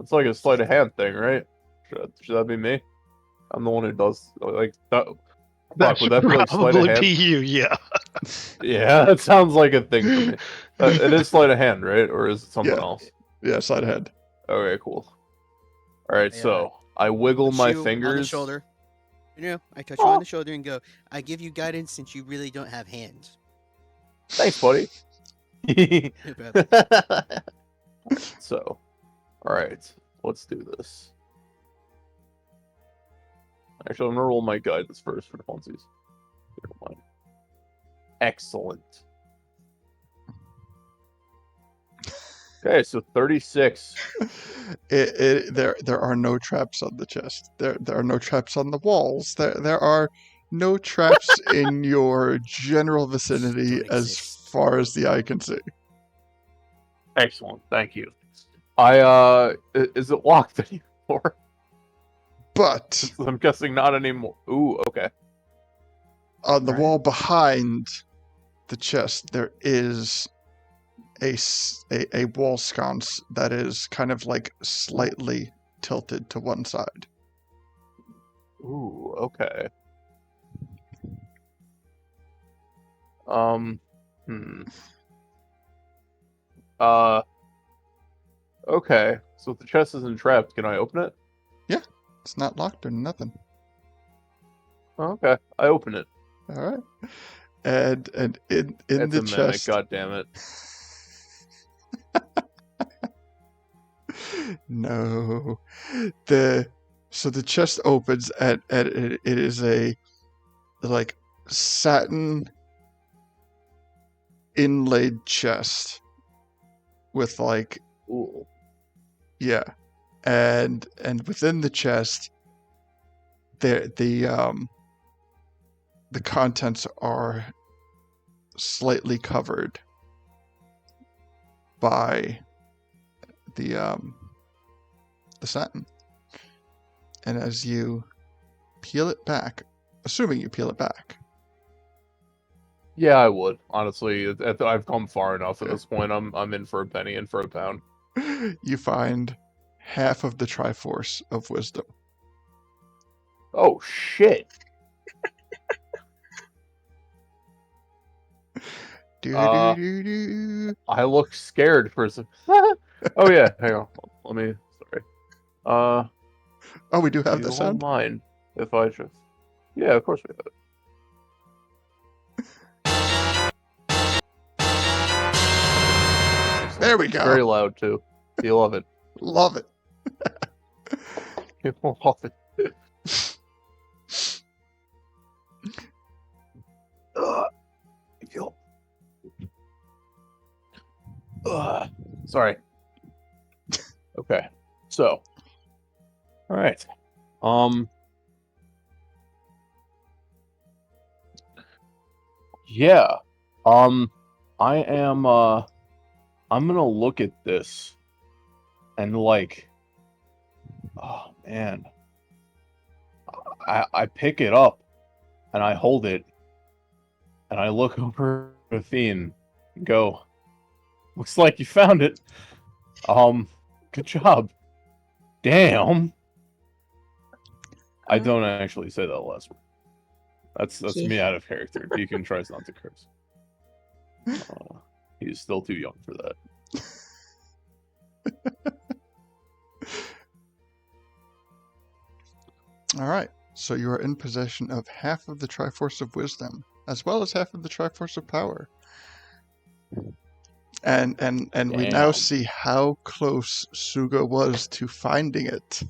It's like a sleight of hand thing, right? Should that be me? I'm the one who does like that. That Would that be like sleight of probably hand? be you, yeah. Yeah, that sounds like a thing for me. It is sleight of hand, right? Or is it something Yeah. else? yeah, side ahead. Okay, cool. All right, Yeah. so I wiggle Touch my you on the fingers. shoulder. I touch you on the shoulder and go, I give you guidance since you really don't have hands. Thanks, buddy. No problem. So, all right, let's do this. Actually, I'm gonna roll my guidance first for funsies. Never mind. Excellent. Okay, so 36. There are no traps on the chest. There are no traps on the walls. There are no traps in your general vicinity Don't as exist. far as the eye can see. Excellent, thank you. Is it locked anymore? But I'm guessing not anymore. Ooh, okay. on the Right. wall behind the chest, there is a wall sconce that is kind of like slightly tilted to one side. Ooh, okay. Okay. So if the chest isn't trapped, can I open it? Yeah, it's not locked or nothing. Oh, okay. I open it. All right, and in It's the a mimic, chest. god damn it. No, so the chest opens and it is a like satin inlaid chest with like Ooh. yeah, and within the chest the contents are slightly covered by the satin. And as you peel it back, assuming you peel it back, Yeah, I would. Honestly, I've come far enough at Yeah. this point. I'm in for a penny, in for a pound. you find half of the Triforce of Wisdom. Oh shit. Do-do-do-do-do. I look scared for a second. Oh yeah, hang on. Let me. Sorry. Oh, we do have You the don't sound? mind if I just? Yeah, of course we have it. There we It's go. very loud too. You love it. Love it. You love it. Yo. Sorry. Okay. So. All right. Yeah. I'm gonna look at this and like, oh man, I pick it up and I hold it and I look over at Fiend and go, looks like you found it. Good job. Damn. I don't actually say that last word. That's Okay. me out of character. Deacon tries not to curse. He's still too young for that. All right. So you are in possession of half of the Triforce of Wisdom, as well as half of the Triforce of Power. And we now Damn. see how close Suga was to finding it.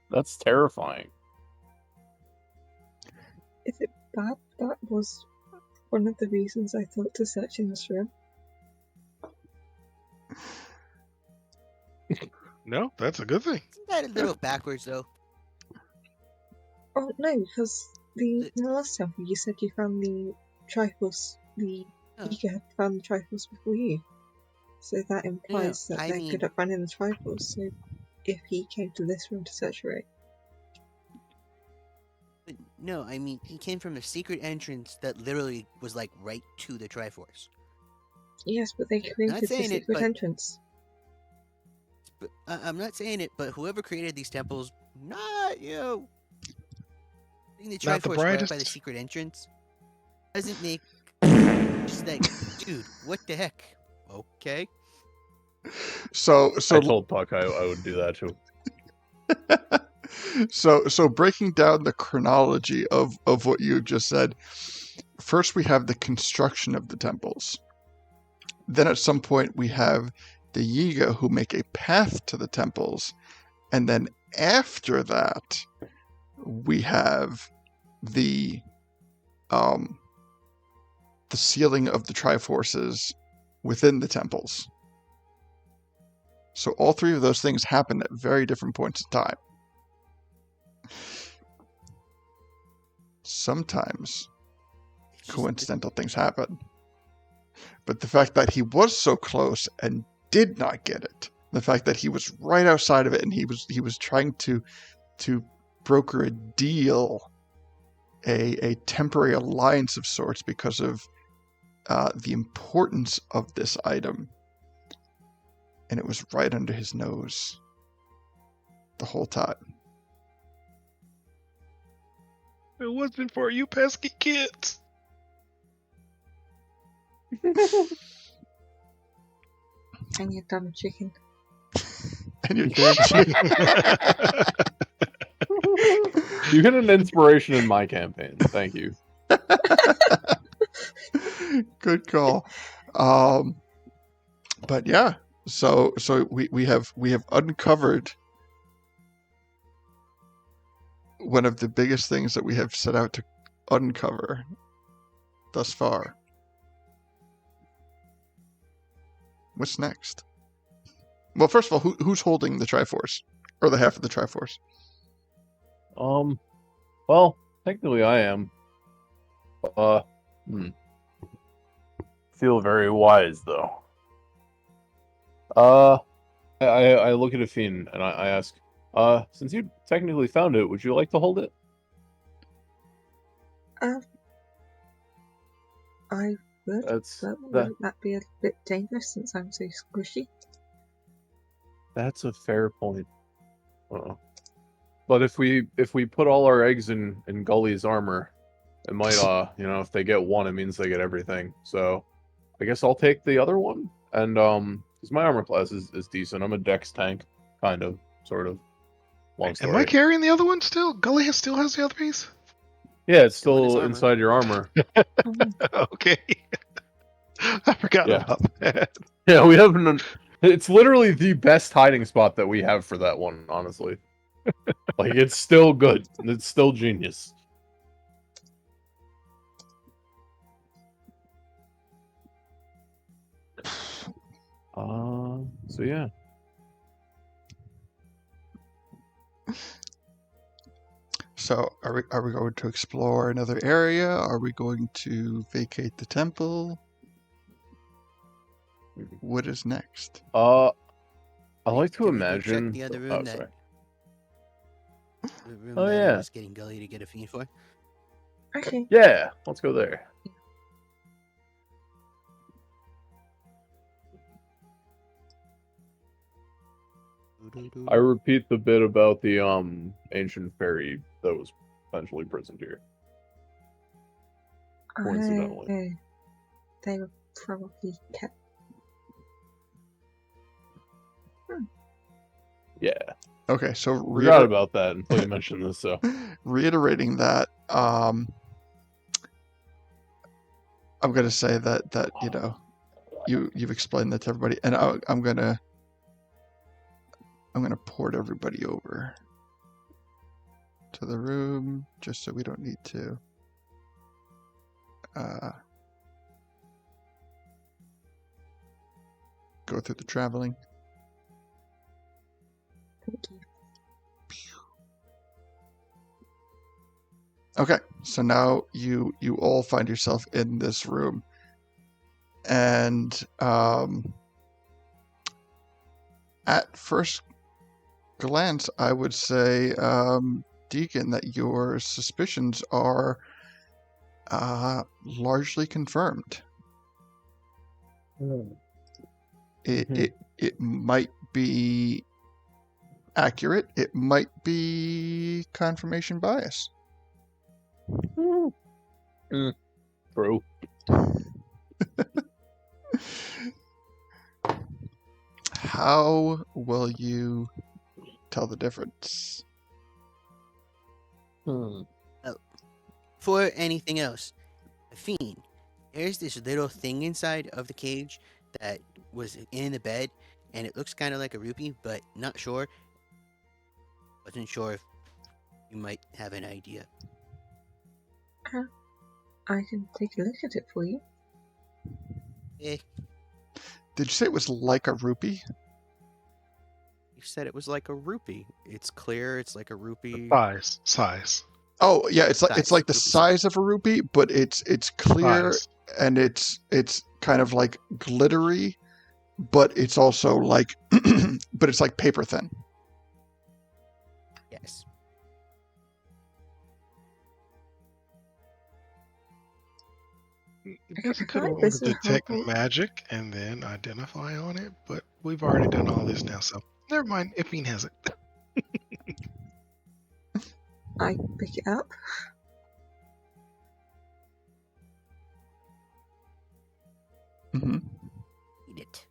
That's terrifying. Is it bad that was one of the reasons I thought to search in this room? No, that's a good thing. Isn't that a little backwards, though? Oh no, because the last temple you said you found the Triforce, the Oh. Ika had found the Triforce before you. So that implies that I they mean- could have run in the Triforce, so if he came to this room to search for it. But no, I mean, he came from a secret entrance that literally was like right to the Triforce. Yes, but they created the saying it, secret but- entrance. But I'm not saying it, but whoever created these temples, not you. Putting the Not the Triforce right by the brightest. secret entrance doesn't make. Just like, dude, what the heck? Okay. So I told Puck I would do that too. so breaking down the chronology of what you just said, first we have the construction of the temples. Then at some point we have the Yiga who make a path to the temples, and then after that we have the sealing of the Triforces within the temples. So all three of those things happen at very different points in time. Sometimes It's just- coincidental things happen. But the fact that he was so close and did not get it, the fact that he was right outside of it and he was trying to broker a deal, a temporary alliance of sorts because of the importance of this item, and it was right under his nose the whole time. It wasn't for you pesky kids. And your dumb chicken. And you're You get an inspiration in my campaign. Thank you. Good call. But yeah, so we have uncovered one of the biggest things that we have set out to uncover thus far. What's next? Well, first of all, who's holding the Triforce, or the half of the Triforce? Well, technically I am. Feel very wise though. I look at Afine and I ask, since you technically found it, would you like to hold it? I would, That's but wouldn't that be a bit dangerous since I'm so squishy? That's a fair point. But if we put all our eggs in Gully's armor, it might if they get one, it means they get everything. So I guess I'll take the other one. And because my armor class is decent. I'm a dex tank, kind of, sort of. Long story. Am I carrying the other one still? Gully still has the other piece? Yeah, it's Still in his still armor. inside your armor. Okay. I forgot Yeah. about that. Yeah, we have it's literally the best hiding spot that we have for that one, honestly. Like, it's still good. It's still genius. So yeah. So are we going to explore another area? Are we going to vacate the temple? What is next? I like to Can we go imagine. check the other room Oh, that sorry. the room Oh, that I yeah. was getting Gully to get a fiend for? Okay. Yeah, let's go there. I repeat the bit about the ancient fairy that was potentially prisoned here. Coincidentally. They were probably kept. Yeah. Okay, so Forgot about that until you mentioned this, so. reiterating that, I'm gonna say that you know, you've explained that to everybody, and I'm gonna port everybody over to the room just so we don't need to go through the traveling. Thank you. Okay, so now you all find yourself in this room, and at first glance, I would say, Deacon, that your suspicions are largely confirmed. It might be accurate. It might be confirmation bias. True. How will you tell the difference? For anything else, a fiend. There's this little thing inside of the cage that was in the bed, and it looks kind of like a rupee, but not sure. Wasn't sure if you might have an idea. I can take a look at it for you. Eh, Did you say it was like a rupee? you said it was like a rupee. It's clear. It's like a rupee. Size. Oh yeah, it's Size, like the rupee size of a rupee, but it's clear Size. and it's kind of like glittery, but it's also like but it's like paper thin. Yes. I guess I could Right, have this is detect helpful. magic and then identify on it, but we've already done all this now, so never mind. If he has it. I pick it up. Mm-hmm. Eat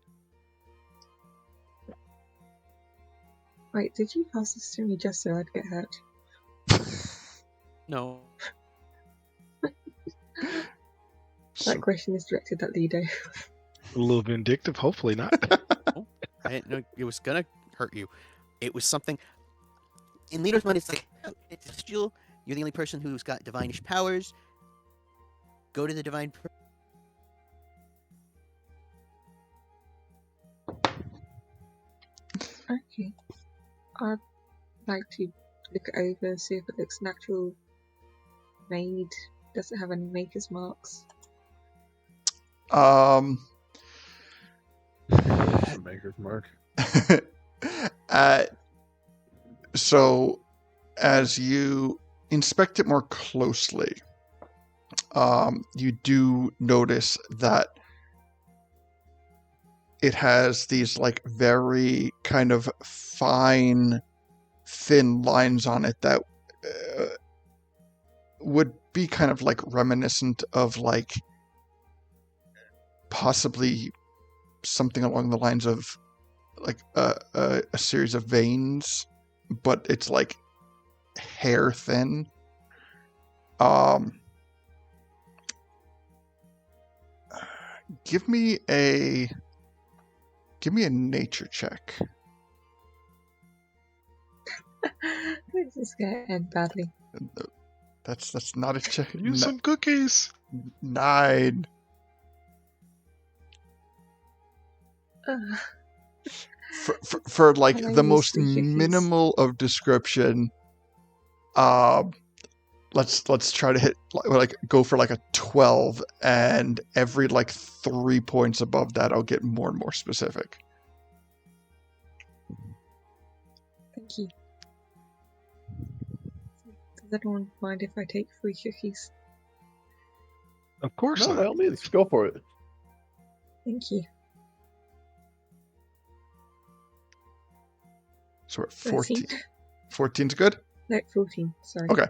it. Wait, did you pass this to me just so I'd get hurt? No. That question is directed at Ledo. A little vindictive, hopefully not. I didn't know it was gonna hurt you. It was something. In Leader's mind, it's like, oh, it's celestial. You're the only person who's got divinish powers. Go to the divine. Okay. I'd like to look it over, see if it looks natural made. Does it have any maker's marks? Maker's mark. So as you inspect it more closely, you do notice that it has these like very kind of fine, thin lines on it that would be kind of like reminiscent of like possibly something along the lines of like a series of veins, but it's like hair thin. Give me a nature check. This is going to end badly. That's not a check. Use some cookies. 9. For like How the many most cookies? minimal of description, let's try to hit like go for like a 12, and every like 3 points above that, I'll get more and more specific. Thank you. Does anyone mind if I take 3 cookies? Of course No, by not. all means, go for it. Thank you. So we're at 14. 13. 14's good. No, 14. Sorry. Okay.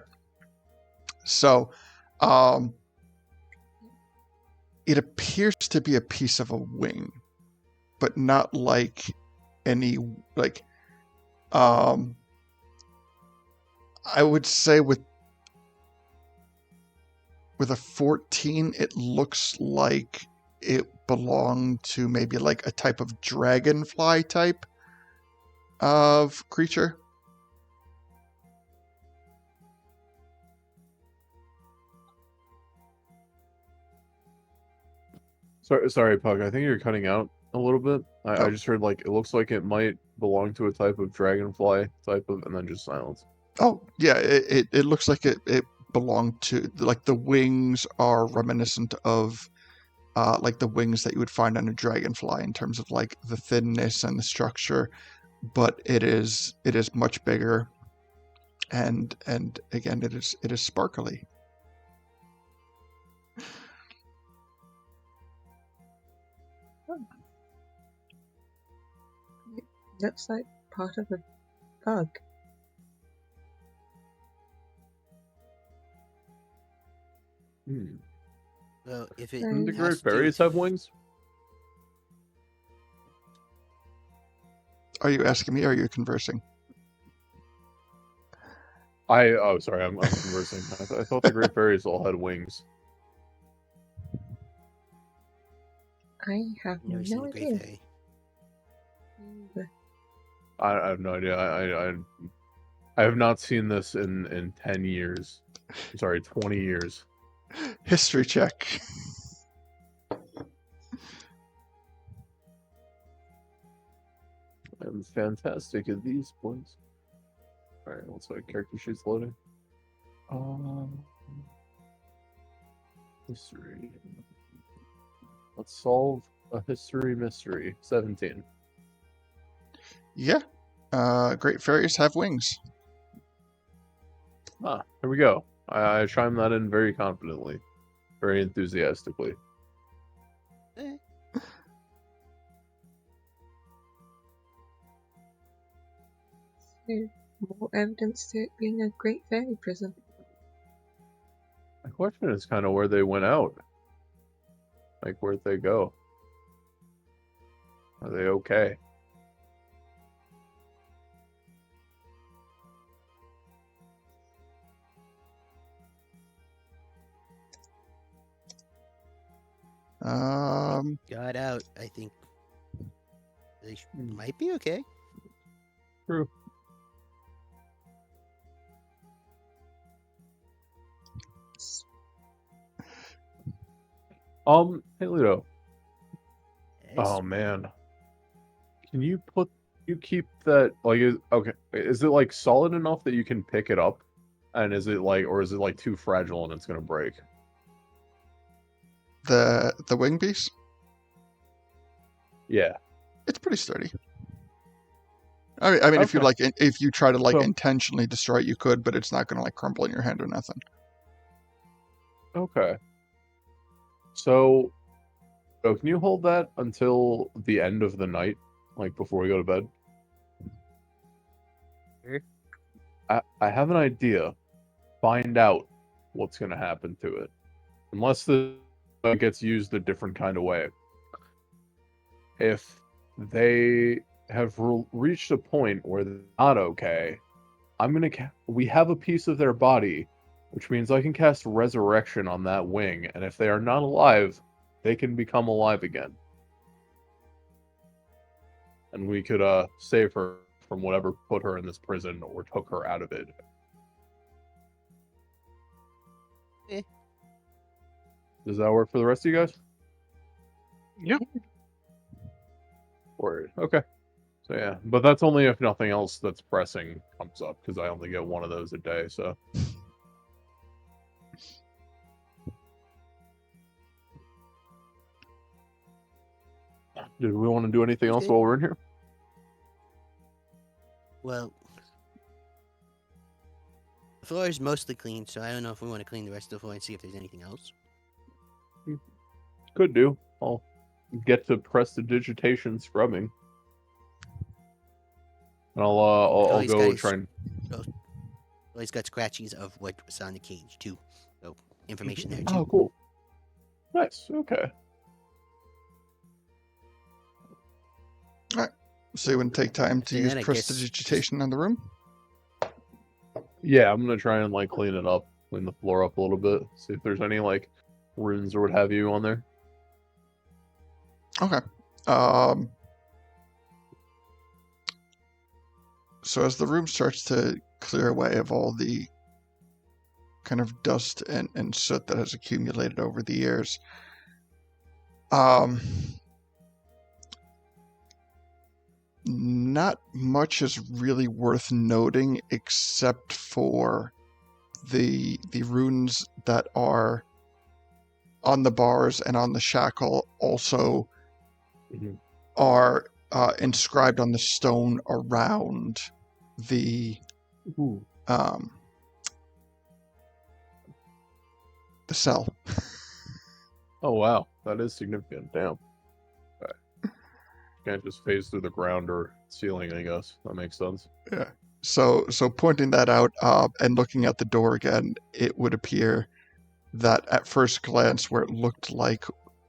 So, it appears to be a piece of a wing, but not like any like. I would say with a 14, it looks like it belonged to maybe like a type of dragonfly type of creature. Sorry, Puck. I think you're cutting out a little bit. I just heard like it looks like it might belong to a type of dragonfly type of, and then just silence. Oh yeah, it looks like it belonged to, like, the wings are reminiscent of like the wings that you would find on a dragonfly in terms of like the thinness and the structure, but it is much bigger, and again it is sparkly. Looks like part of a bug. Hmm. Well, if it Didn't Didn't the has great to do fairies with- have wings? Are you asking me, or are you conversing? Oh, sorry, I'm conversing. I thought the great fairies all had wings. I have Never seen no a great idea. fairy. Neither. I have no idea. I have not seen this in 10 years. I'm sorry, 20 years. History check. I'm fantastic at these points. Alright, looks like character sheet's loading. History. Let's solve a history mystery. 17. Yeah. Great fairies have wings. Ah, here we go. I chime that in very confidently, very enthusiastically. Eh, So, more evidence to it being a great fairy prison. My question is kind of where they went out. Like, where'd they go? Are they okay? got out, I think. They might be okay. True. Hey Ledo. Yes. Oh man. Can you keep that, like, is it like solid enough that you can pick it up? And is it like, or is it like too fragile and it's gonna break? The wing piece, Yeah. it's pretty sturdy. I mean, if you Okay. if you try to like So- intentionally destroy it, you could, but it's not going to like crumple in your hand or nothing. Okay. So can you hold that until the end of the night, like before we go to bed? Sure. I have an idea. Find out what's gonna happen to it. Unless the gets used a different kind of way. If they have reached a point where they're not okay, I'm gonna we have a piece of their body, which means I can cast resurrection on that wing, and if they are not alive, they can become alive again. And we could save her from whatever put her in this prison or took her out of it. Eh. Does that work for the rest of you guys? Yep. Word. Okay. So yeah, but that's only if nothing else that's pressing comes up, because I only get one of those a day. So Did we want to do anything else Okay. while we're in here? Well, the floor is mostly clean, so I don't know if we want to clean the rest of the floor and see if there's anything else. Could do. I'll get to prestidigitation scrubbing. And I'll he's go got try and. Well, he's got scratchies of what was on the cage too, so information there too. Oh, cool. Nice. Okay. So you wouldn't take time to So use then I guess prestidigitation on the room? Yeah, I'm gonna try and like clean it up, clean the floor up a little bit, see if there's any like runes or what have you on there. Okay. So as the room starts to clear away of all the kind of dust and soot that has accumulated over the years, not much is really worth noting except for the runes that are on the bars and on the shackle also Mhm. are inscribed on the stone around the Ooh. the cell. Oh wow, that is significant. Damn. Okay. Can't just phase through the ground or ceiling, I guess. That makes sense. Yeah. So pointing that out and looking at the door again, it would appear that at first glance, where it looked like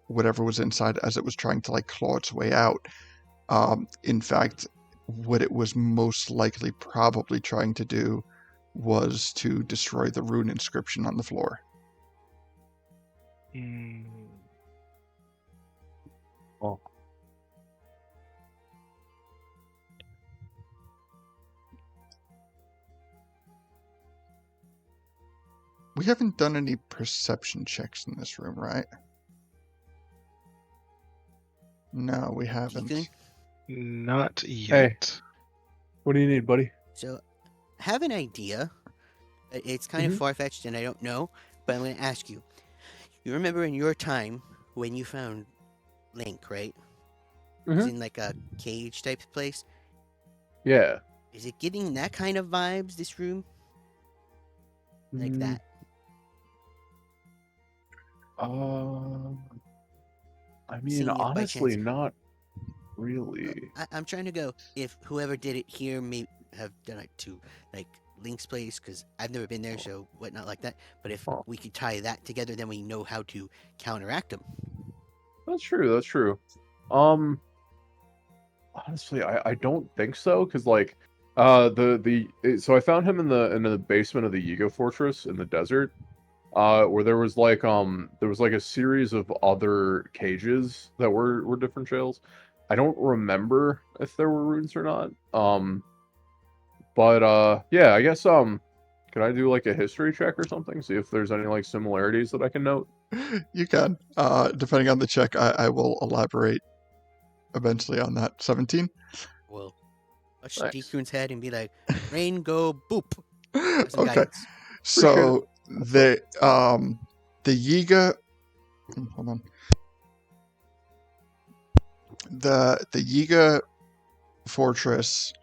whatever was inside as it was trying to like claw its way out, in fact, what it was most likely probably trying to do was to destroy the rune inscription on the floor. Oh. We haven't done any perception checks in this room, right? No, we haven't. Deacon? Not yet. What do you need, buddy? So, I have an idea. It's kind of far-fetched and I don't know, but I'm going to ask you. You remember in your time when you found Link, right? It was in like a cage type place. Yeah. Is it getting that kind of vibes, this room? Like that? I mean, Seeing if by honestly, chance- not really. I'm trying to go if whoever did it here may have done it to like Link's place, because I've never been there, so whatnot like that. But if we could tie that together, then we know how to counteract them. That's true. That's true. Honestly, I don't think so, because like, so I found him in the basement of the Yiga Fortress in the desert, where there was like a series of other cages that were different jails. I don't remember if there were runes or not. But yeah, I guess could I do like a history check or something? See if there's any like similarities that I can note. You can. Depending on the check, I will elaborate eventually on that. 17? Well, touch Nice. Deacon's head and be like, rain, go, boop. Some Okay. guidance. So the Yiga, hold on. The Yiga Fortress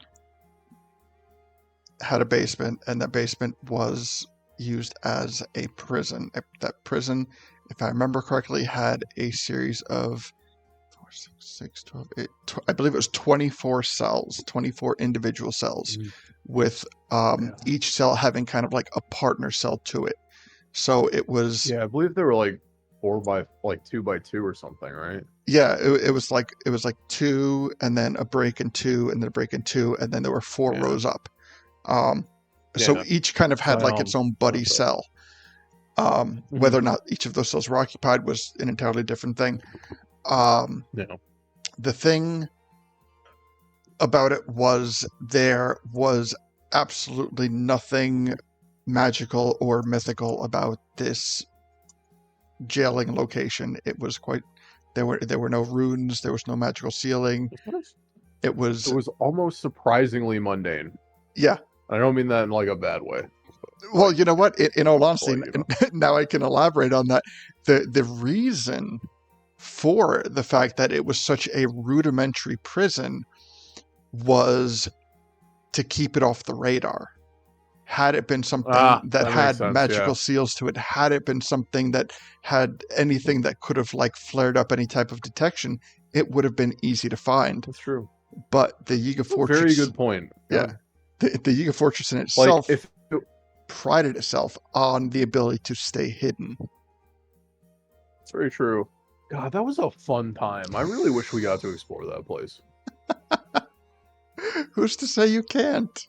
had a basement, and that basement was used as a prison. That prison, if I remember correctly, had a series of 4, 6, 12, 8, I believe it was 24 cells, 24 individual cells, with each cell having kind of like a partner cell to it. So it was... Yeah, I believe they were like 2 by 2 or something, right? Yeah, it was like 2, and then a break in 2, and then a break in 2, and then there were 4 rows up. So each kind of had like its own buddy cell. Whether or not each of those cells were occupied was an entirely different thing. The thing about it was there was absolutely nothing magical or mythical about this jailing location. It was quite... There were no runes. There was no magical ceiling. It was almost surprisingly mundane. Yeah. I don't mean that in like a bad way. Well, you know what? In all honesty, now I can elaborate on that. The reason for the fact that it was such a rudimentary prison was to keep it off the radar. Had it been something that that makes had sense, magical yeah. seals to it, had it been something that had anything that could have like flared up any type of detection, it would have been easy to find. That's true. But the Yiga Fortress, Very good point. Yeah, the Yiga Fortress in Like itself if prided itself on the ability to stay hidden. it's very true. God, that was a fun time. I really wish we got to explore that place. Who's to say you can't?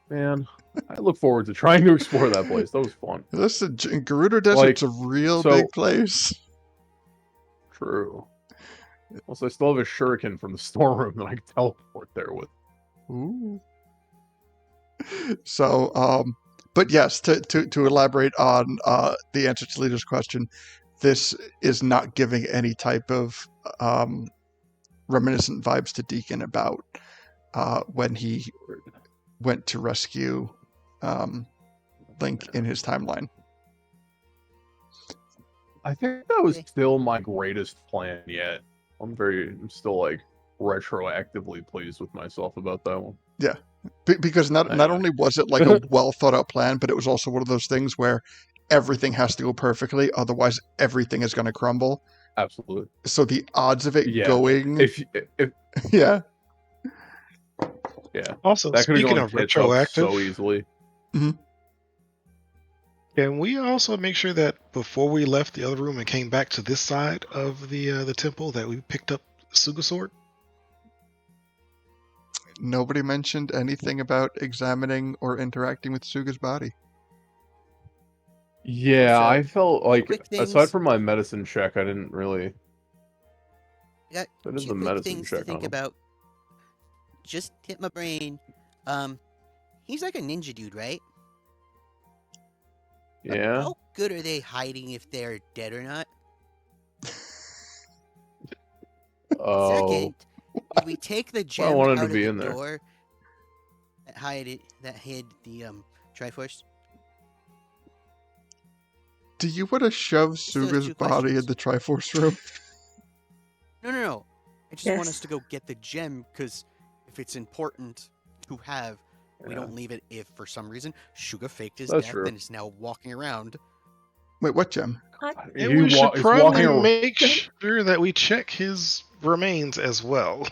Man, I look forward to trying to explore that place. That was fun. Listen, Gerudo Desert's a real big place. True. Also, I still have a shuriken from the storeroom that I can teleport there with. Ooh. So, but yes, to elaborate on the answer to Leader's question, this is not giving any type of reminiscent vibes to Deacon about when he went to rescue Link in his timeline. I think that was still my greatest plan yet. I'm still like retroactively pleased with myself about that one. Yeah, because not only was it like a well thought out plan, but it was also one of those things where everything has to go perfectly, otherwise everything is going to crumble. Absolutely. So the odds of it going, if yeah. Also, that could've speaking gone of tits up retroactive, so easily. can we also make sure that before we left the other room and came back to this side of the temple that we picked up Suga sword? Nobody mentioned anything about examining or interacting with Suga's body. Yeah, Also, I felt like, quick aside things- from my medicine check, I didn't really... Got That is two the quick medicine things to check think on him. about. Just hit my brain. He's like a ninja dude, right? Yeah. How good are they hiding if they're dead or not? Oh, Second, did we take the I gem wanted out to of be the in there. door that hid the Triforce? Do you want to shove Just those Suga's two body in questions. the Triforce room? No. I just want Yes. us to go get the gem because if it's important to have, we Yeah. don't leave it if for some reason Suga faked his That's death true. and is now walking around. Wait, what gem? And we should he's walking probably around. make sure that we check his remains as well.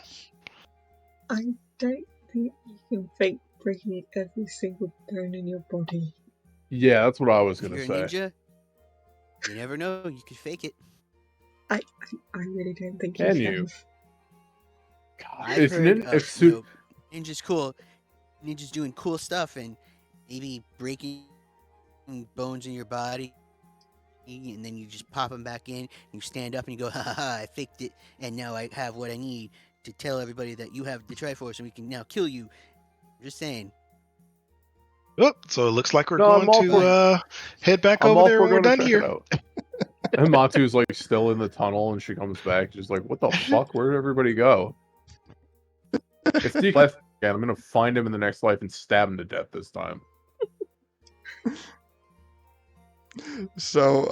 I don't think you can fake breaking every single bone in your body. Yeah, that's what I was If gonna you're a say. ninja, you never know. You could fake it. I really don't think you Can can. you? I've If heard Su- ninjas cool. Ninjas doing cool stuff and maybe breaking bones in your body, and then you just pop them back in. You stand up and you go, ha ha ha! I faked it, and now I have what I need to tell everybody that you have the Triforce, and we can now kill you. I'm just saying. Oh, so it looks like we're No, I'm going all to head back I'm over all there for when we're going to done check it here. out. And Matu's like still in the tunnel, and she comes back, she's like, "What the fuck? Where did everybody go?" If Deke left again, I'm gonna find him in the next life and stab him to death this time. So,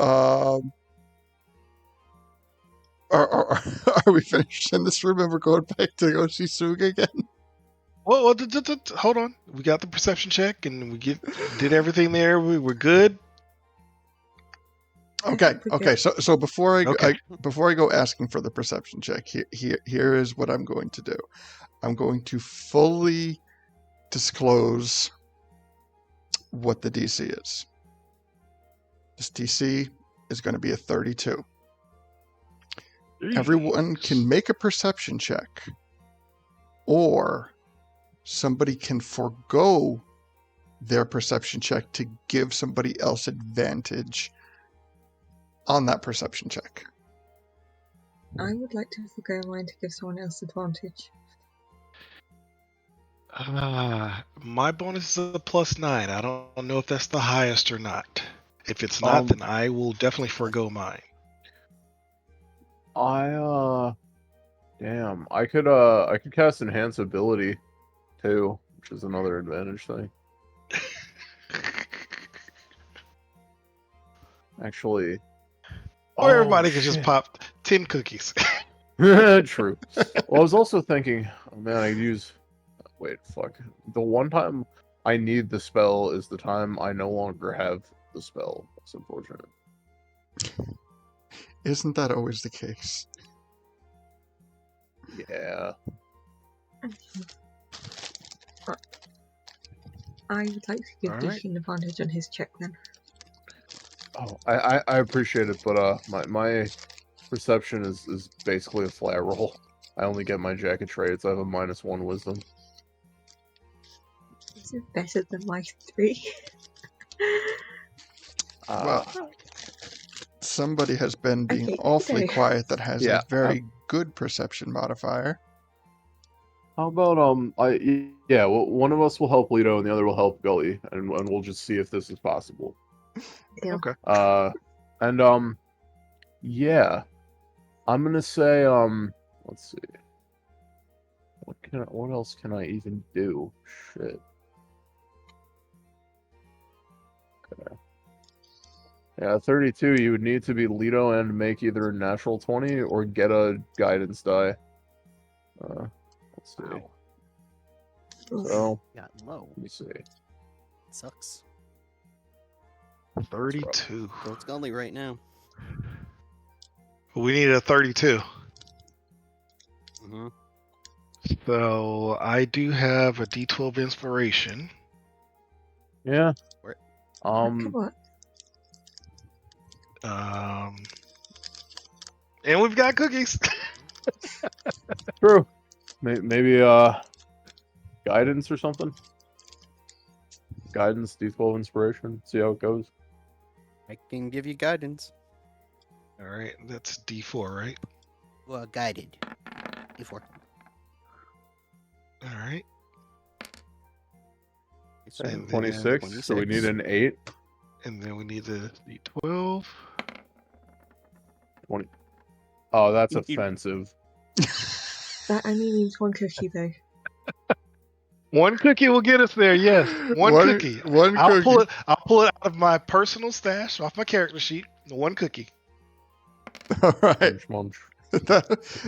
are we finished in this room and we're going back to go see Suga again? Well, hold on. We got the perception check, and we did everything there. We were good. Okay. So before Okay. before I go asking for the perception check, here is what I'm going to do. I'm going to fully disclose what the DC is. This DC is going to be a 32. Everyone can make a perception check, or somebody can forego their perception check to give somebody else advantage on that perception check. I would like to forgo mine to give someone else advantage. My bonus is a +9. I don't know if that's the highest or not. If it's not, then I will definitely forego mine. Damn, I could cast Enhance Ability too, which is another advantage thing. Actually, Or everybody could shit. just pop 10 cookies. True. Well, I was also thinking, oh man, I could use. Wait, fuck. The one time I need the spell is the time I no longer have the spell. That's unfortunate. Isn't that always the case? Yeah. I would like to give Alright. Dish an advantage on his check then. Oh, I appreciate it, but my perception is basically a flat roll. I only get my jacket trades. I have a -1 wisdom. This is better than my 3. Well, somebody has been being Okay, awfully so- quiet that has Yeah, a very good perception modifier. How about well, one of us will help Ledo and the other will help Gully, and we'll just see if this is possible. Deal. Okay. And yeah, I'm gonna say let's see, what else can I even do? Shit. Okay. Yeah, 32. You would need to be Ledo and make either a natural 20 or get a guidance die. Let's see. Wow. So Got low. let me see. Sucks. 32. So it's Gully right now. We need a 32. Mm-hmm. So I do have a D12 inspiration. Yeah. Where- Come on. And we've got cookies. True. Maybe guidance or something. Guidance, D12 inspiration. See how it goes. I can give you guidance. All right, that's D4, right? Well, guided. D4. All right. So And then 26. So we need an 8. And then we need the D12. 20. Oh, that's offensive. That only means 1 cookie though. One cookie will get us there. Yes, one cookie. One I'll cookie. pull it out of my personal stash, off my character sheet. One cookie. All right. Munch, munch.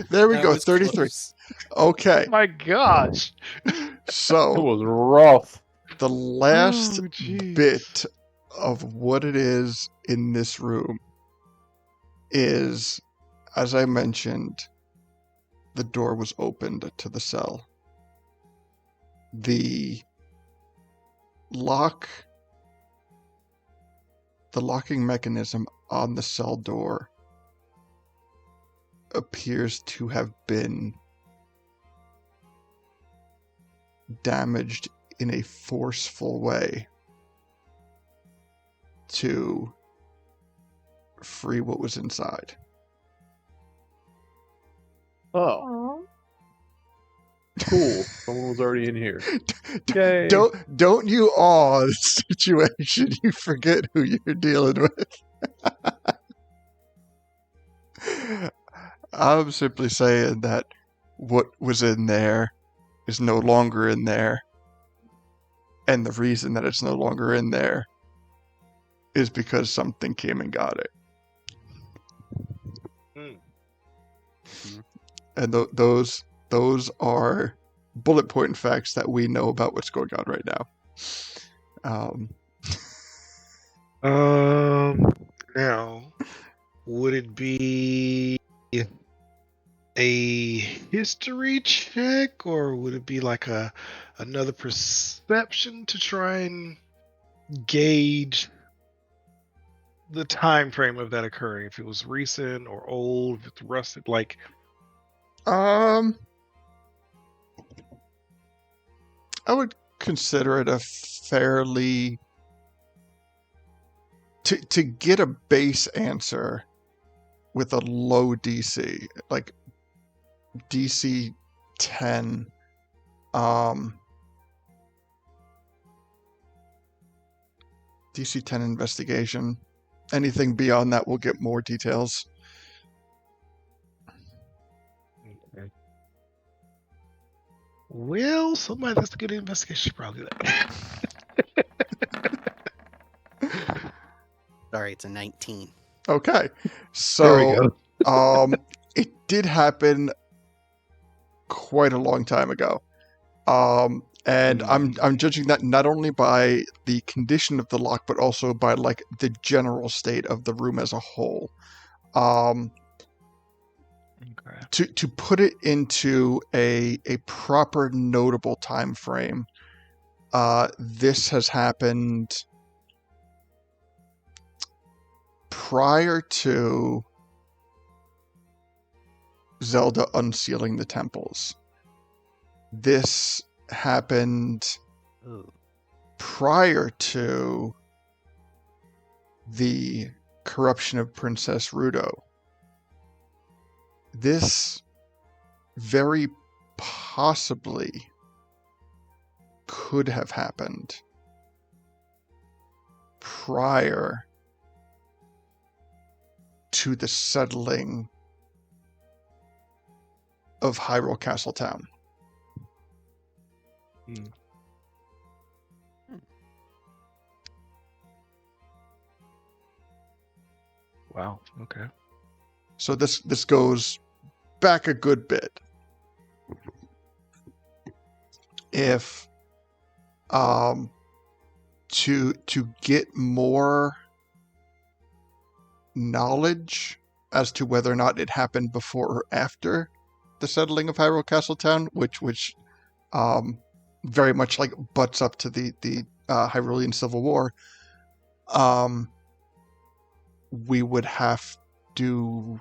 There we That go. was 33. close. Okay. My gosh. It So was rough. the last Oh, jeez. bit of what it is in this room is, as I mentioned, the door was opened to the cell. The locking mechanism on the cell door appears to have been damaged in a forceful way to free what was inside. Oh, Aww. cool. Someone was already in here. Yay. Don't you awe the situation. You forget who you're dealing with. I'm simply saying that what was in there is no longer in there. And the reason that it's no longer in there is because something came and got it. And those are bullet point facts that we know about what's going on right now. Now, would it be a history check, or would it be like another perception to try and gauge the time frame of that occurring? If it was recent or old, if it's rusted, like I would consider it a fairly to get a base answer with a low DC, like DC 10. DC 10 investigation. Anything beyond that, we'll get more details. well, somebody that's good at investigation should probably do that. Sorry, it's a 19. Okay. There we So, go. it did happen quite a long time ago. And I'm judging that not only by the condition of the lock, but also by like the general state of the room as a whole. Okay. To put it into a proper notable time frame, this has happened prior to Zelda unsealing the temples. This happened Ooh. prior to the corruption of Princess Rudo. This very possibly could have happened prior to the settling of Hyrule Castle Town. Wow. Okay. So this goes back a good bit. If to get more knowledge as to whether or not it happened before or after the settling of Hyrule Castle Town, which very much like butts up to the Hyrulean Civil War, we would have to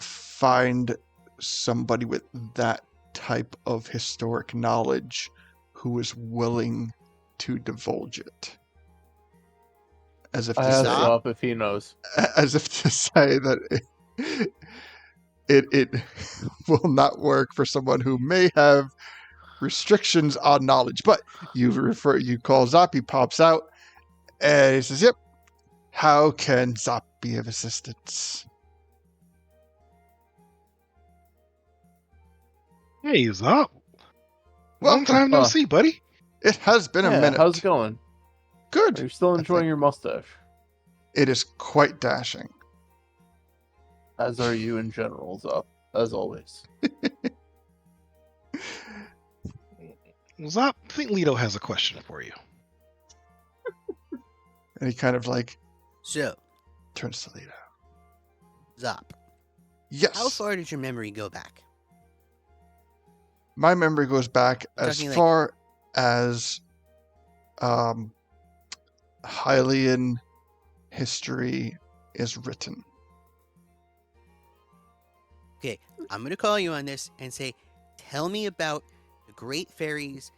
find somebody with that type of historic knowledge who is willing to divulge it. As if I to asked say, Zop if he knows. as if to say that it will not work for someone who may have restrictions on knowledge. But you call Zop, he pops out, and he says, "Yep, how can Zop be of assistance?" Hey, Zop. Well, Long time no see, buddy. it has been a minute. How's it going? Good. Are you still I enjoying think. your mustache? It is quite dashing. As are you in general, Zop, as always. Zop, I think Ledo has a question for you. And he kind of like So, turns to Ledo. Zop, Yes. how far did your memory go back? My memory goes back as Talking like- far as Hylian history is written. Okay, I'm going to call you on this and say, tell me about the Great Fairies.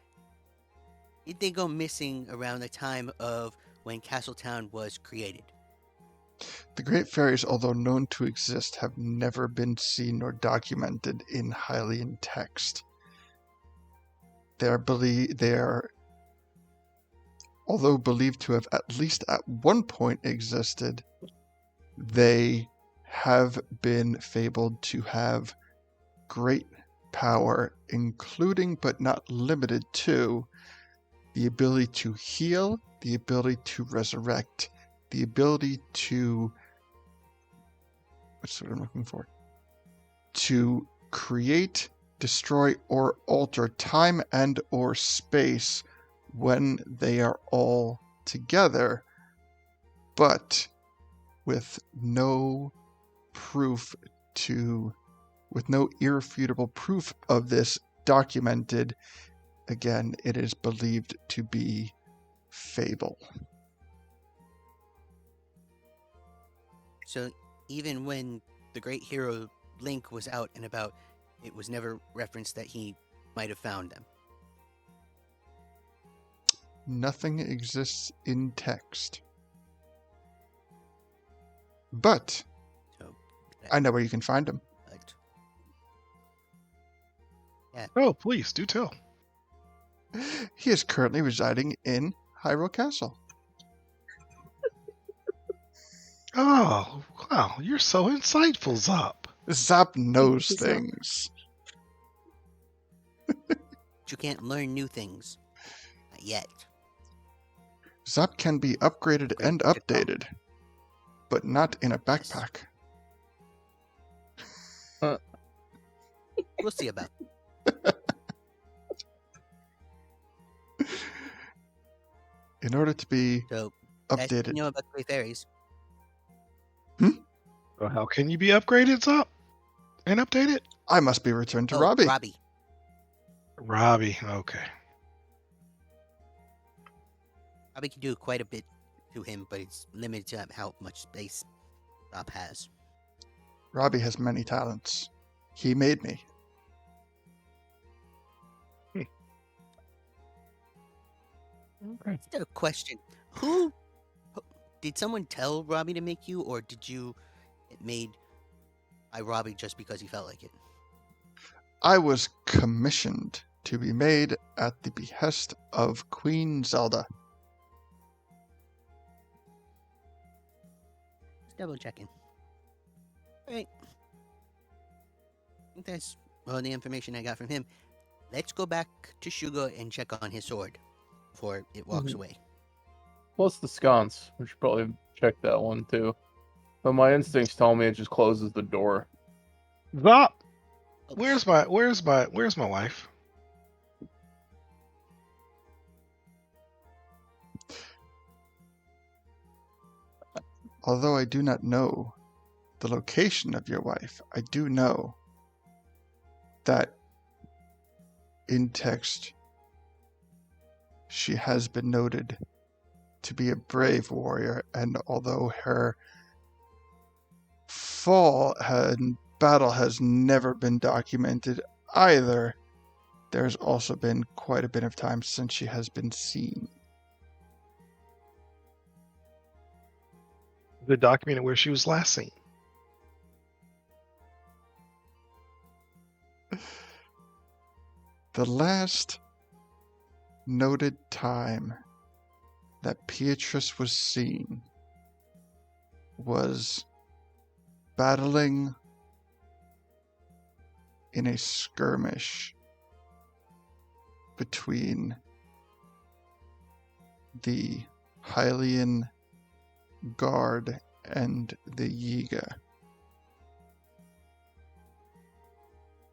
Did they go missing around the time of when Castletown was created? The Great Fairies, although known to exist, have never been seen nor documented in Hylian text. Although believed to have at least at one point existed, they have been fabled to have great power, including but not limited to the ability to heal, the ability to resurrect, the ability to... what's what I'm looking for? To create, destroy, or alter time and or space when they are all together, but with no irrefutable proof of this documented. Again, it is believed to be fable. So even when the great hero Link was out and about, it was never referenced that he might have found them. Nothing exists in text. But So I know where you can find them. Oh, please, do tell. He is currently residing in Hyrule Castle. Oh, wow, you're so insightful, Zop. Zop knows Zop. things. But you can't learn new things. Not yet. Zop can be upgraded and Great to know. updated. but not in a Yes. backpack. We'll see about. In order to be So, guys, you updated. know about Great Fairies. So how can you be upgraded, Zop? And updated? I must be returned to Oh, Robbie. Robbie. Robbie, okay. Robbie can do quite a bit to him, but it's limited to how much space Rob has. Robbie has many talents. He made me. Okay. Just a question. Who did someone tell Robbie to make you, or did you get made by Robbie just because he felt like it? I was commissioned to be made at the behest of Queen Zelda. Just double checking. Alright. I think that's all the information I got from him. Let's go back to Shugo and check on his sword before it walks away. Plus the sconce. We should probably check that one too. But my instincts tell me it just closes the door. Zop, where's my wife? Although I do not know the location of your wife, I do know that in text she has been noted to be a brave warrior, and although her fall and battle has never been documented either, there's also been quite a bit of time since she has been seen. The document where she was last seen. The last noted time that Beatrice was seen was battling in a skirmish between the Hylian Guard and the Yiga.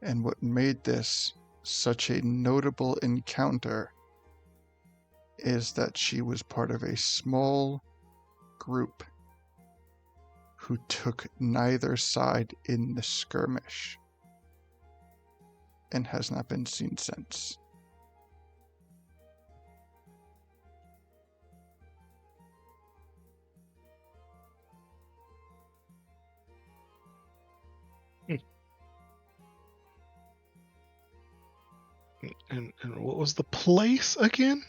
And what made this such a notable encounter is that she was part of a small group who took neither side in the skirmish and has not been seen since. And what was the place again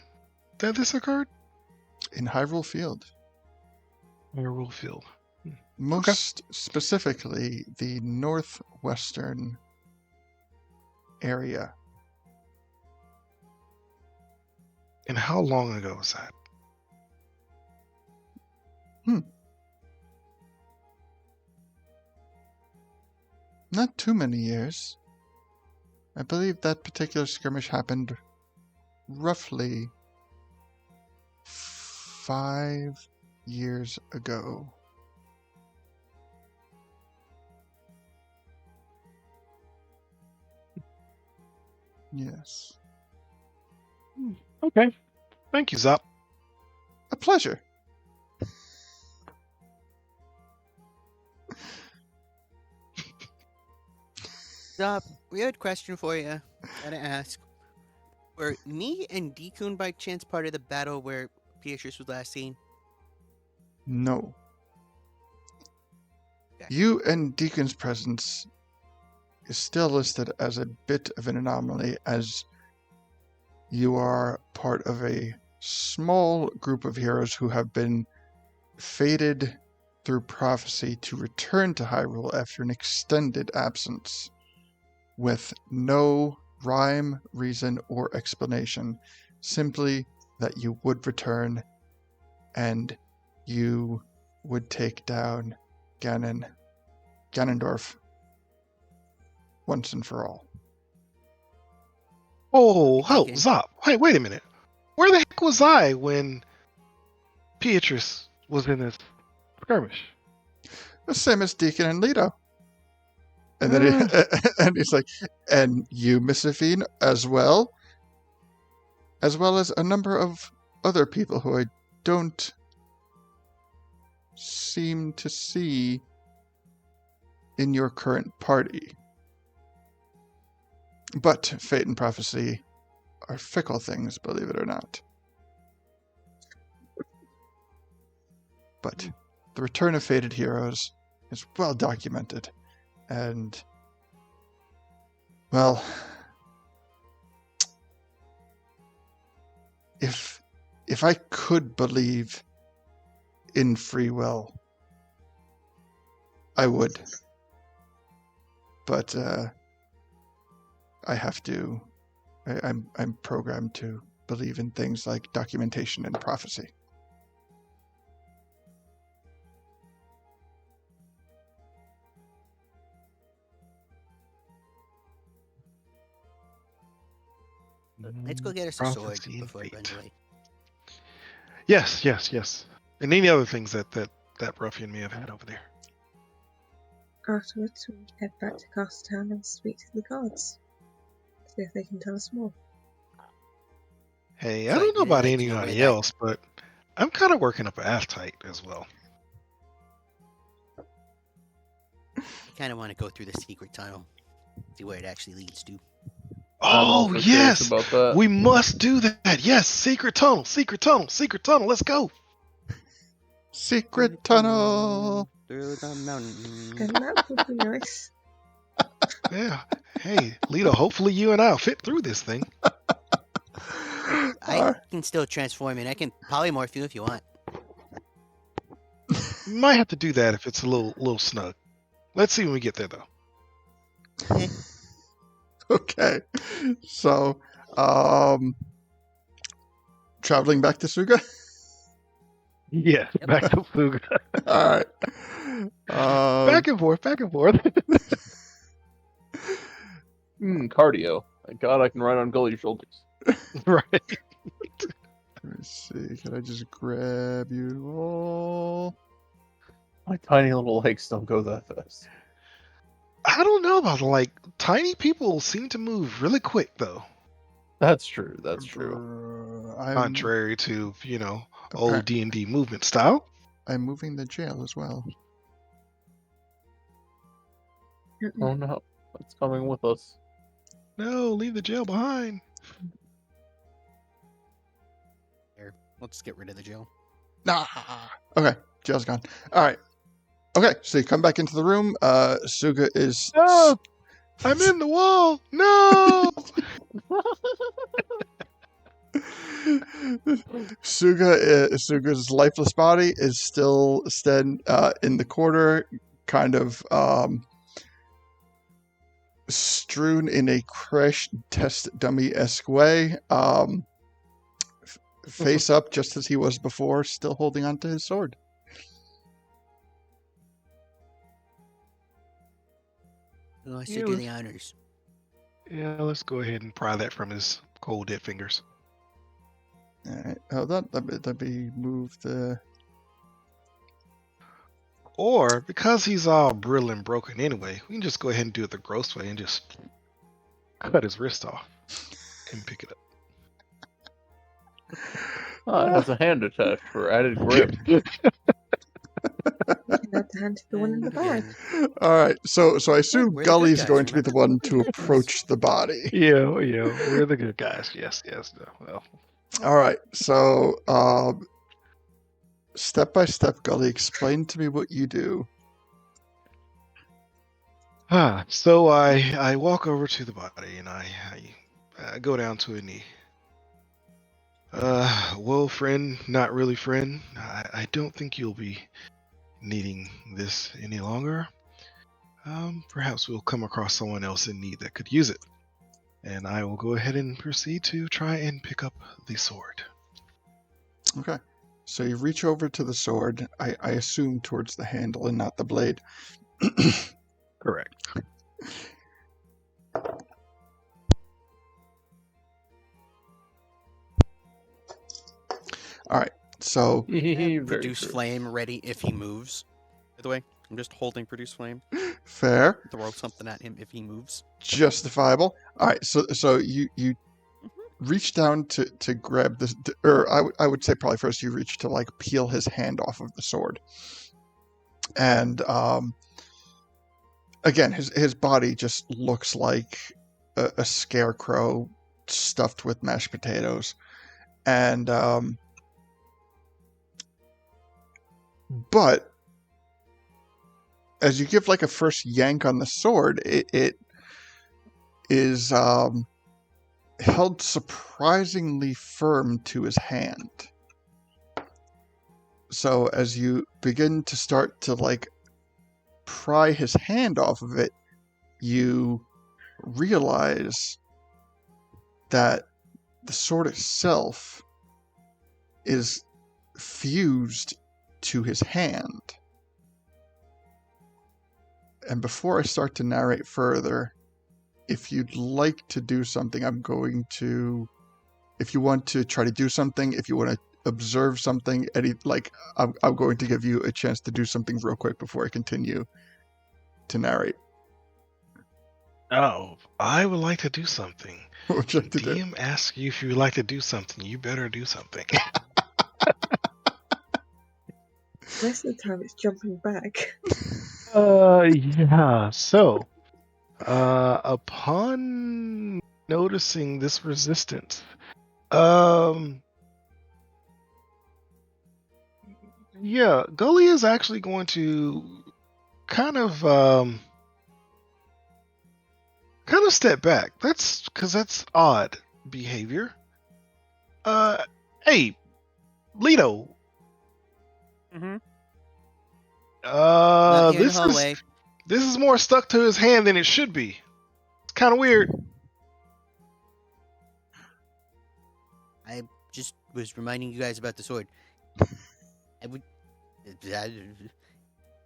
that this occurred? In Hyrule Field. Hyrule Field. Most specifically, the northwestern area. And how long ago was that? Not too many years. I believe that particular skirmish happened roughly 5 years ago. Yes. Okay. Thank you, Zop. A pleasure. Stop. Weird question for you. Gotta ask. Were me and Deekun by chance part of the battle where Beatrice was last seen? No. Okay. You and Deacon's presence is still listed as a bit of an anomaly, as you are part of a small group of heroes who have been fated through prophecy to return to Hyrule after an extended absence, with no rhyme, reason, or explanation, simply that you would return and you would take down Ganondorf once and for all. Oh, Okay. Zop. Wait a minute. Where the heck was I when Beatrice was in this skirmish? The same as Deacon and Ledo. And then and he's like, and you, Miss Afine, as well as a number of other people who I don't seem to see in your current party. But fate and prophecy are fickle things, believe it or not. But the return of fated heroes is well documented. And, well, if I could believe in free will, I would. But I have to. I'm programmed to believe in things like documentation and prophecy. Let's go get us a sword Prophecy and before it runs fate. away. Yes. And any other things that ruffian may have had over there. Afterwards, we head back to Castletown and speak to the guards. See if they can tell us more. Hey, So I don't know you'd about like to know anybody where that- else, but I'm kind of working up an appetite as well. I kind of want to go through the secret tunnel, see where it actually leads to. I'm Oh, also curious yes! about that. We must do that! Yes! Secret tunnel! Let's go! Secret tunnel! Through the mountain. And that would be nice. Yeah. Hey, Ledo, hopefully you and I will fit through this thing. I can still transform, and I can polymorph you if you want. We might have to do that if it's a little snug. Let's see when we get there, though. Okay. So, traveling back to Suga? Yeah, back to Fuga. All right. Back and forth. Cardio. Thank God I can ride on Gully's shoulders. Right. Let me see. Can I just grab you all? My tiny little legs don't go that fast. I don't know about tiny people seem to move really quick though. That's true. That's true. Contrary to old D&D movement style. I'm moving the jail as well. Oh no, it's coming with us. No, leave the jail behind. Here, let's get rid of the jail. Nah. Okay, jail's gone. All right. Okay, so you come back into the room. Suga is. No, I'm in the wall. No. Suga's lifeless body is still in the corner, kind of strewn in a crash test dummy-esque way, face up just as he was before, still holding onto his sword. Who wants to do the honors? Yeah, let's go ahead and pry that from his cold dead fingers. All right, hold on. Let me move the. Or because he's all brittle and broken anyway, we can just go ahead and do it the gross way and just cut his wrist off and pick it up. Oh, it has a hand attached for added grip. Not the hand to the one in the bag. All right, so I assume We're the good Gully's guys, going to be the remember? one to approach the body. Yeah, we're the good guys. Yes. No, well. All right, so step by step, Gully, explain to me what you do. So I walk over to the body and I go down to a knee. Well, friend, not really friend. I don't think you'll be needing this any longer. Perhaps we'll come across someone else in need that could use it. And I will go ahead and proceed to try and pick up the sword. Okay, so you reach over to the sword, I assume towards the handle and not the blade. Correct. All right, so I have Very produce true. flame ready if he moves. By the way, I'm just holding Produce Flame. Fair. Throw something at him if he moves. Justifiable. All right, so you reach down to grab this, or I would say probably first you reach to like peel his hand off of the sword, and again his body just looks like a scarecrow stuffed with mashed potatoes, and but as you give like a first yank on the sword, it is held surprisingly firm to his hand. So as you begin to start to like pry his hand off of it, you realize that the sword itself is fused to his hand. And before I start to narrate further, if you'd like to do something, if you want to try to do something, if you want to observe something, I'm going to give you a chance to do something real quick before I continue to narrate. Oh, I would like to do something. What would you like to do? DM asks you if you would like to do something. You better do something. Most of the time it's jumping back. Yeah. So, upon noticing this resistance, yeah, Gully is actually going to kind of step back. That's odd behavior. Hey, Ledo. Mm-hmm. Not here in the This hallway. is more stuck to his hand than it should be. It's kind of weird. I just was reminding you guys about the sword.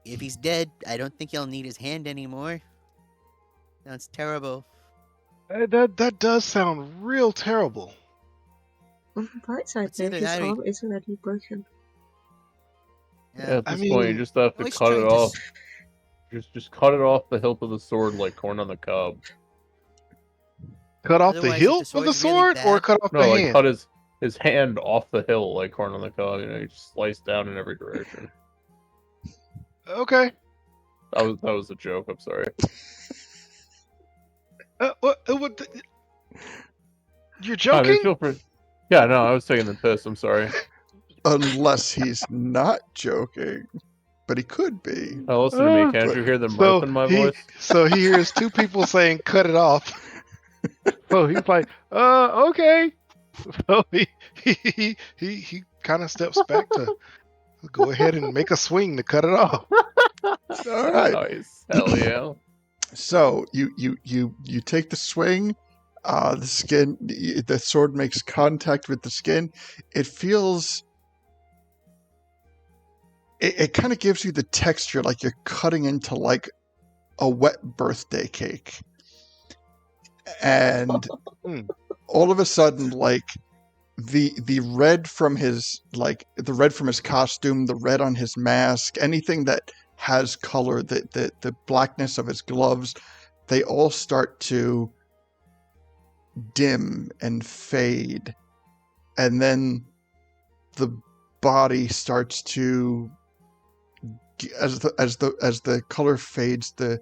If he's dead, I don't think you'll need his hand anymore. Sounds terrible. That does sound real terrible. On the bright side, What's though, the his other- arm is already broken. At I this point, you mean, just have to always cut it trying to off. Just cut it off the hilt of the sword like corn on the cob. cut off the Otherwise, if hilt the of the sword's really sword, or bad- cut off No, the like hand. cut his hand off the hilt like corn on the cob. You know, you just slice down in every direction. Okay. That was a joke. I'm sorry. What? You're I joking? mean, feel free. Yeah, no, I was taking the piss. I'm sorry. Unless he's not joking, but he could be. Now listen to me. Can't but- you hear the mirth in my voice? So he hears two people saying "cut it off." So he's like, okay. So he kind of steps back to go ahead and make a swing to cut it off. All right. Nice. Hell yeah. So you take the swing. The sword makes contact with the skin. It feels. It kind of gives you the texture like you're cutting into like a wet birthday cake, and all of a sudden, like the red from his costume, the red on his mask, anything that has color, the blackness of his gloves, they all start to dim and fade, and then the body starts to, as the color fades, the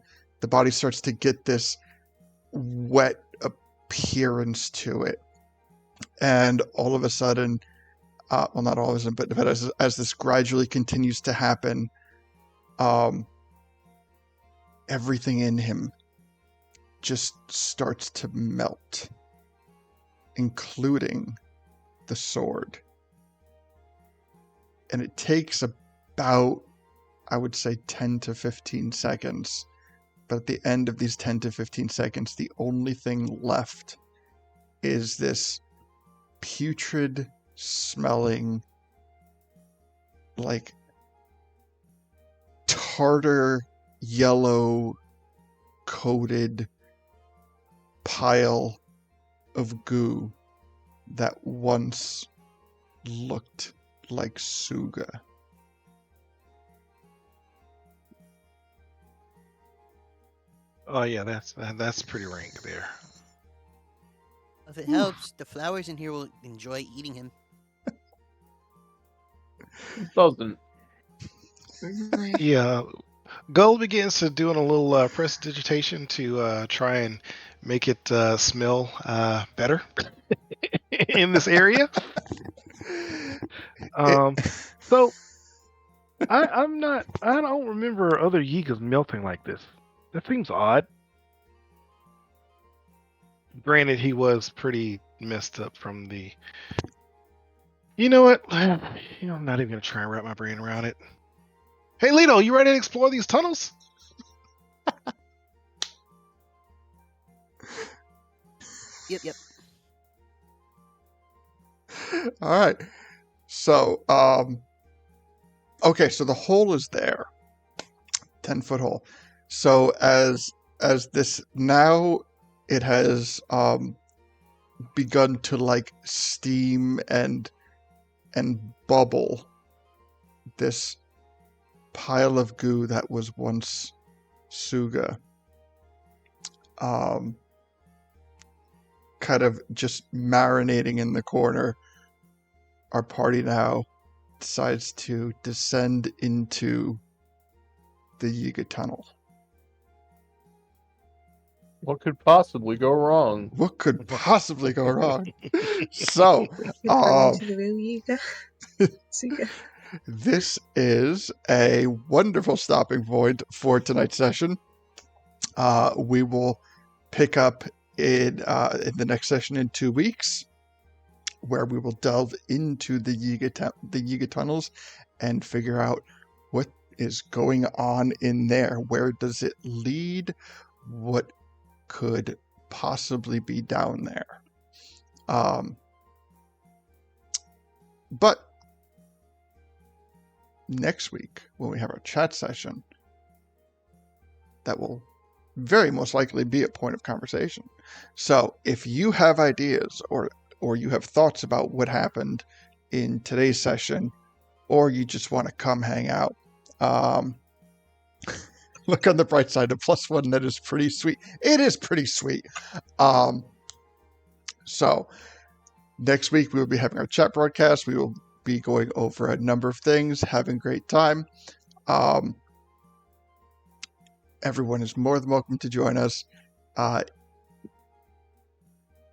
body starts to get this wet appearance to it, and all of a sudden, well, not all of a sudden, but as this gradually continues to happen, everything in him just starts to melt, including the sword. And it takes about, I would say, 10 to 15 seconds. But at the end of these 10 to 15 seconds, the only thing left is this putrid smelling, like tartar yellow coated pile of goo that once looked like Suga. Oh yeah, that's pretty rank there. If it helps, the flowers in here will enjoy eating him. It doesn't. Right. Yeah, Gull begins to doing a little prestidigitation to try and make it smell better in this area. So I'm not. I don't remember other Yigas melting like this. That seems odd. Granted, he was pretty messed up from the. You know what? I'm not even gonna try and wrap my brain around it. Hey, Ledo, you ready to explore these tunnels? Yep. All right. So, okay, so the hole is there. 10-foot hole. So as this now, it has begun to like steam and bubble. This pile of goo that was once Suga, kind of just marinating in the corner. Our party now decides to descend into the Yiga tunnel. What could possibly go wrong? What could possibly go wrong? So, You're going into the real Yuga. Suga. this is a wonderful stopping point for tonight's session. We will pick up in the next session in 2 weeks, where we will delve into the Yiga tunnels and figure out what is going on in there. Where does it lead? What could possibly be down there? But next week, when we have our chat session, that will very most likely be a point of conversation. So if you have ideas or you have thoughts about what happened in today's session, or you just want to come hang out, look on the bright side. The +1 net is pretty sweet. It is pretty sweet. So next week we will be having our chat broadcast. We will be going over a number of things, having a great time. Everyone is more than welcome to join us.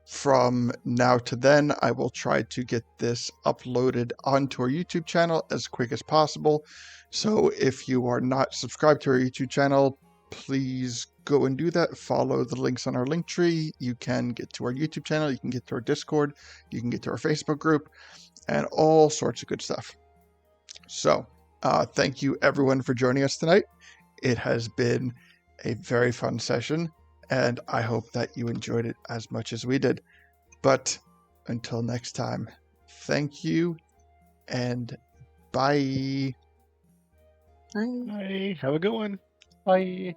From now to then, I will try to get this uploaded onto our YouTube channel as quick as possible. So if you are not subscribed to our YouTube channel, please go and do that. Follow the links on our link tree. You can get to our YouTube channel. You can get to our Discord. You can get to our Facebook group and all sorts of good stuff. So thank you everyone for joining us tonight. It has been a very fun session, and I hope that you enjoyed it as much as we did. But until next time, thank you and bye. Bye. Hey, have a good one. Bye.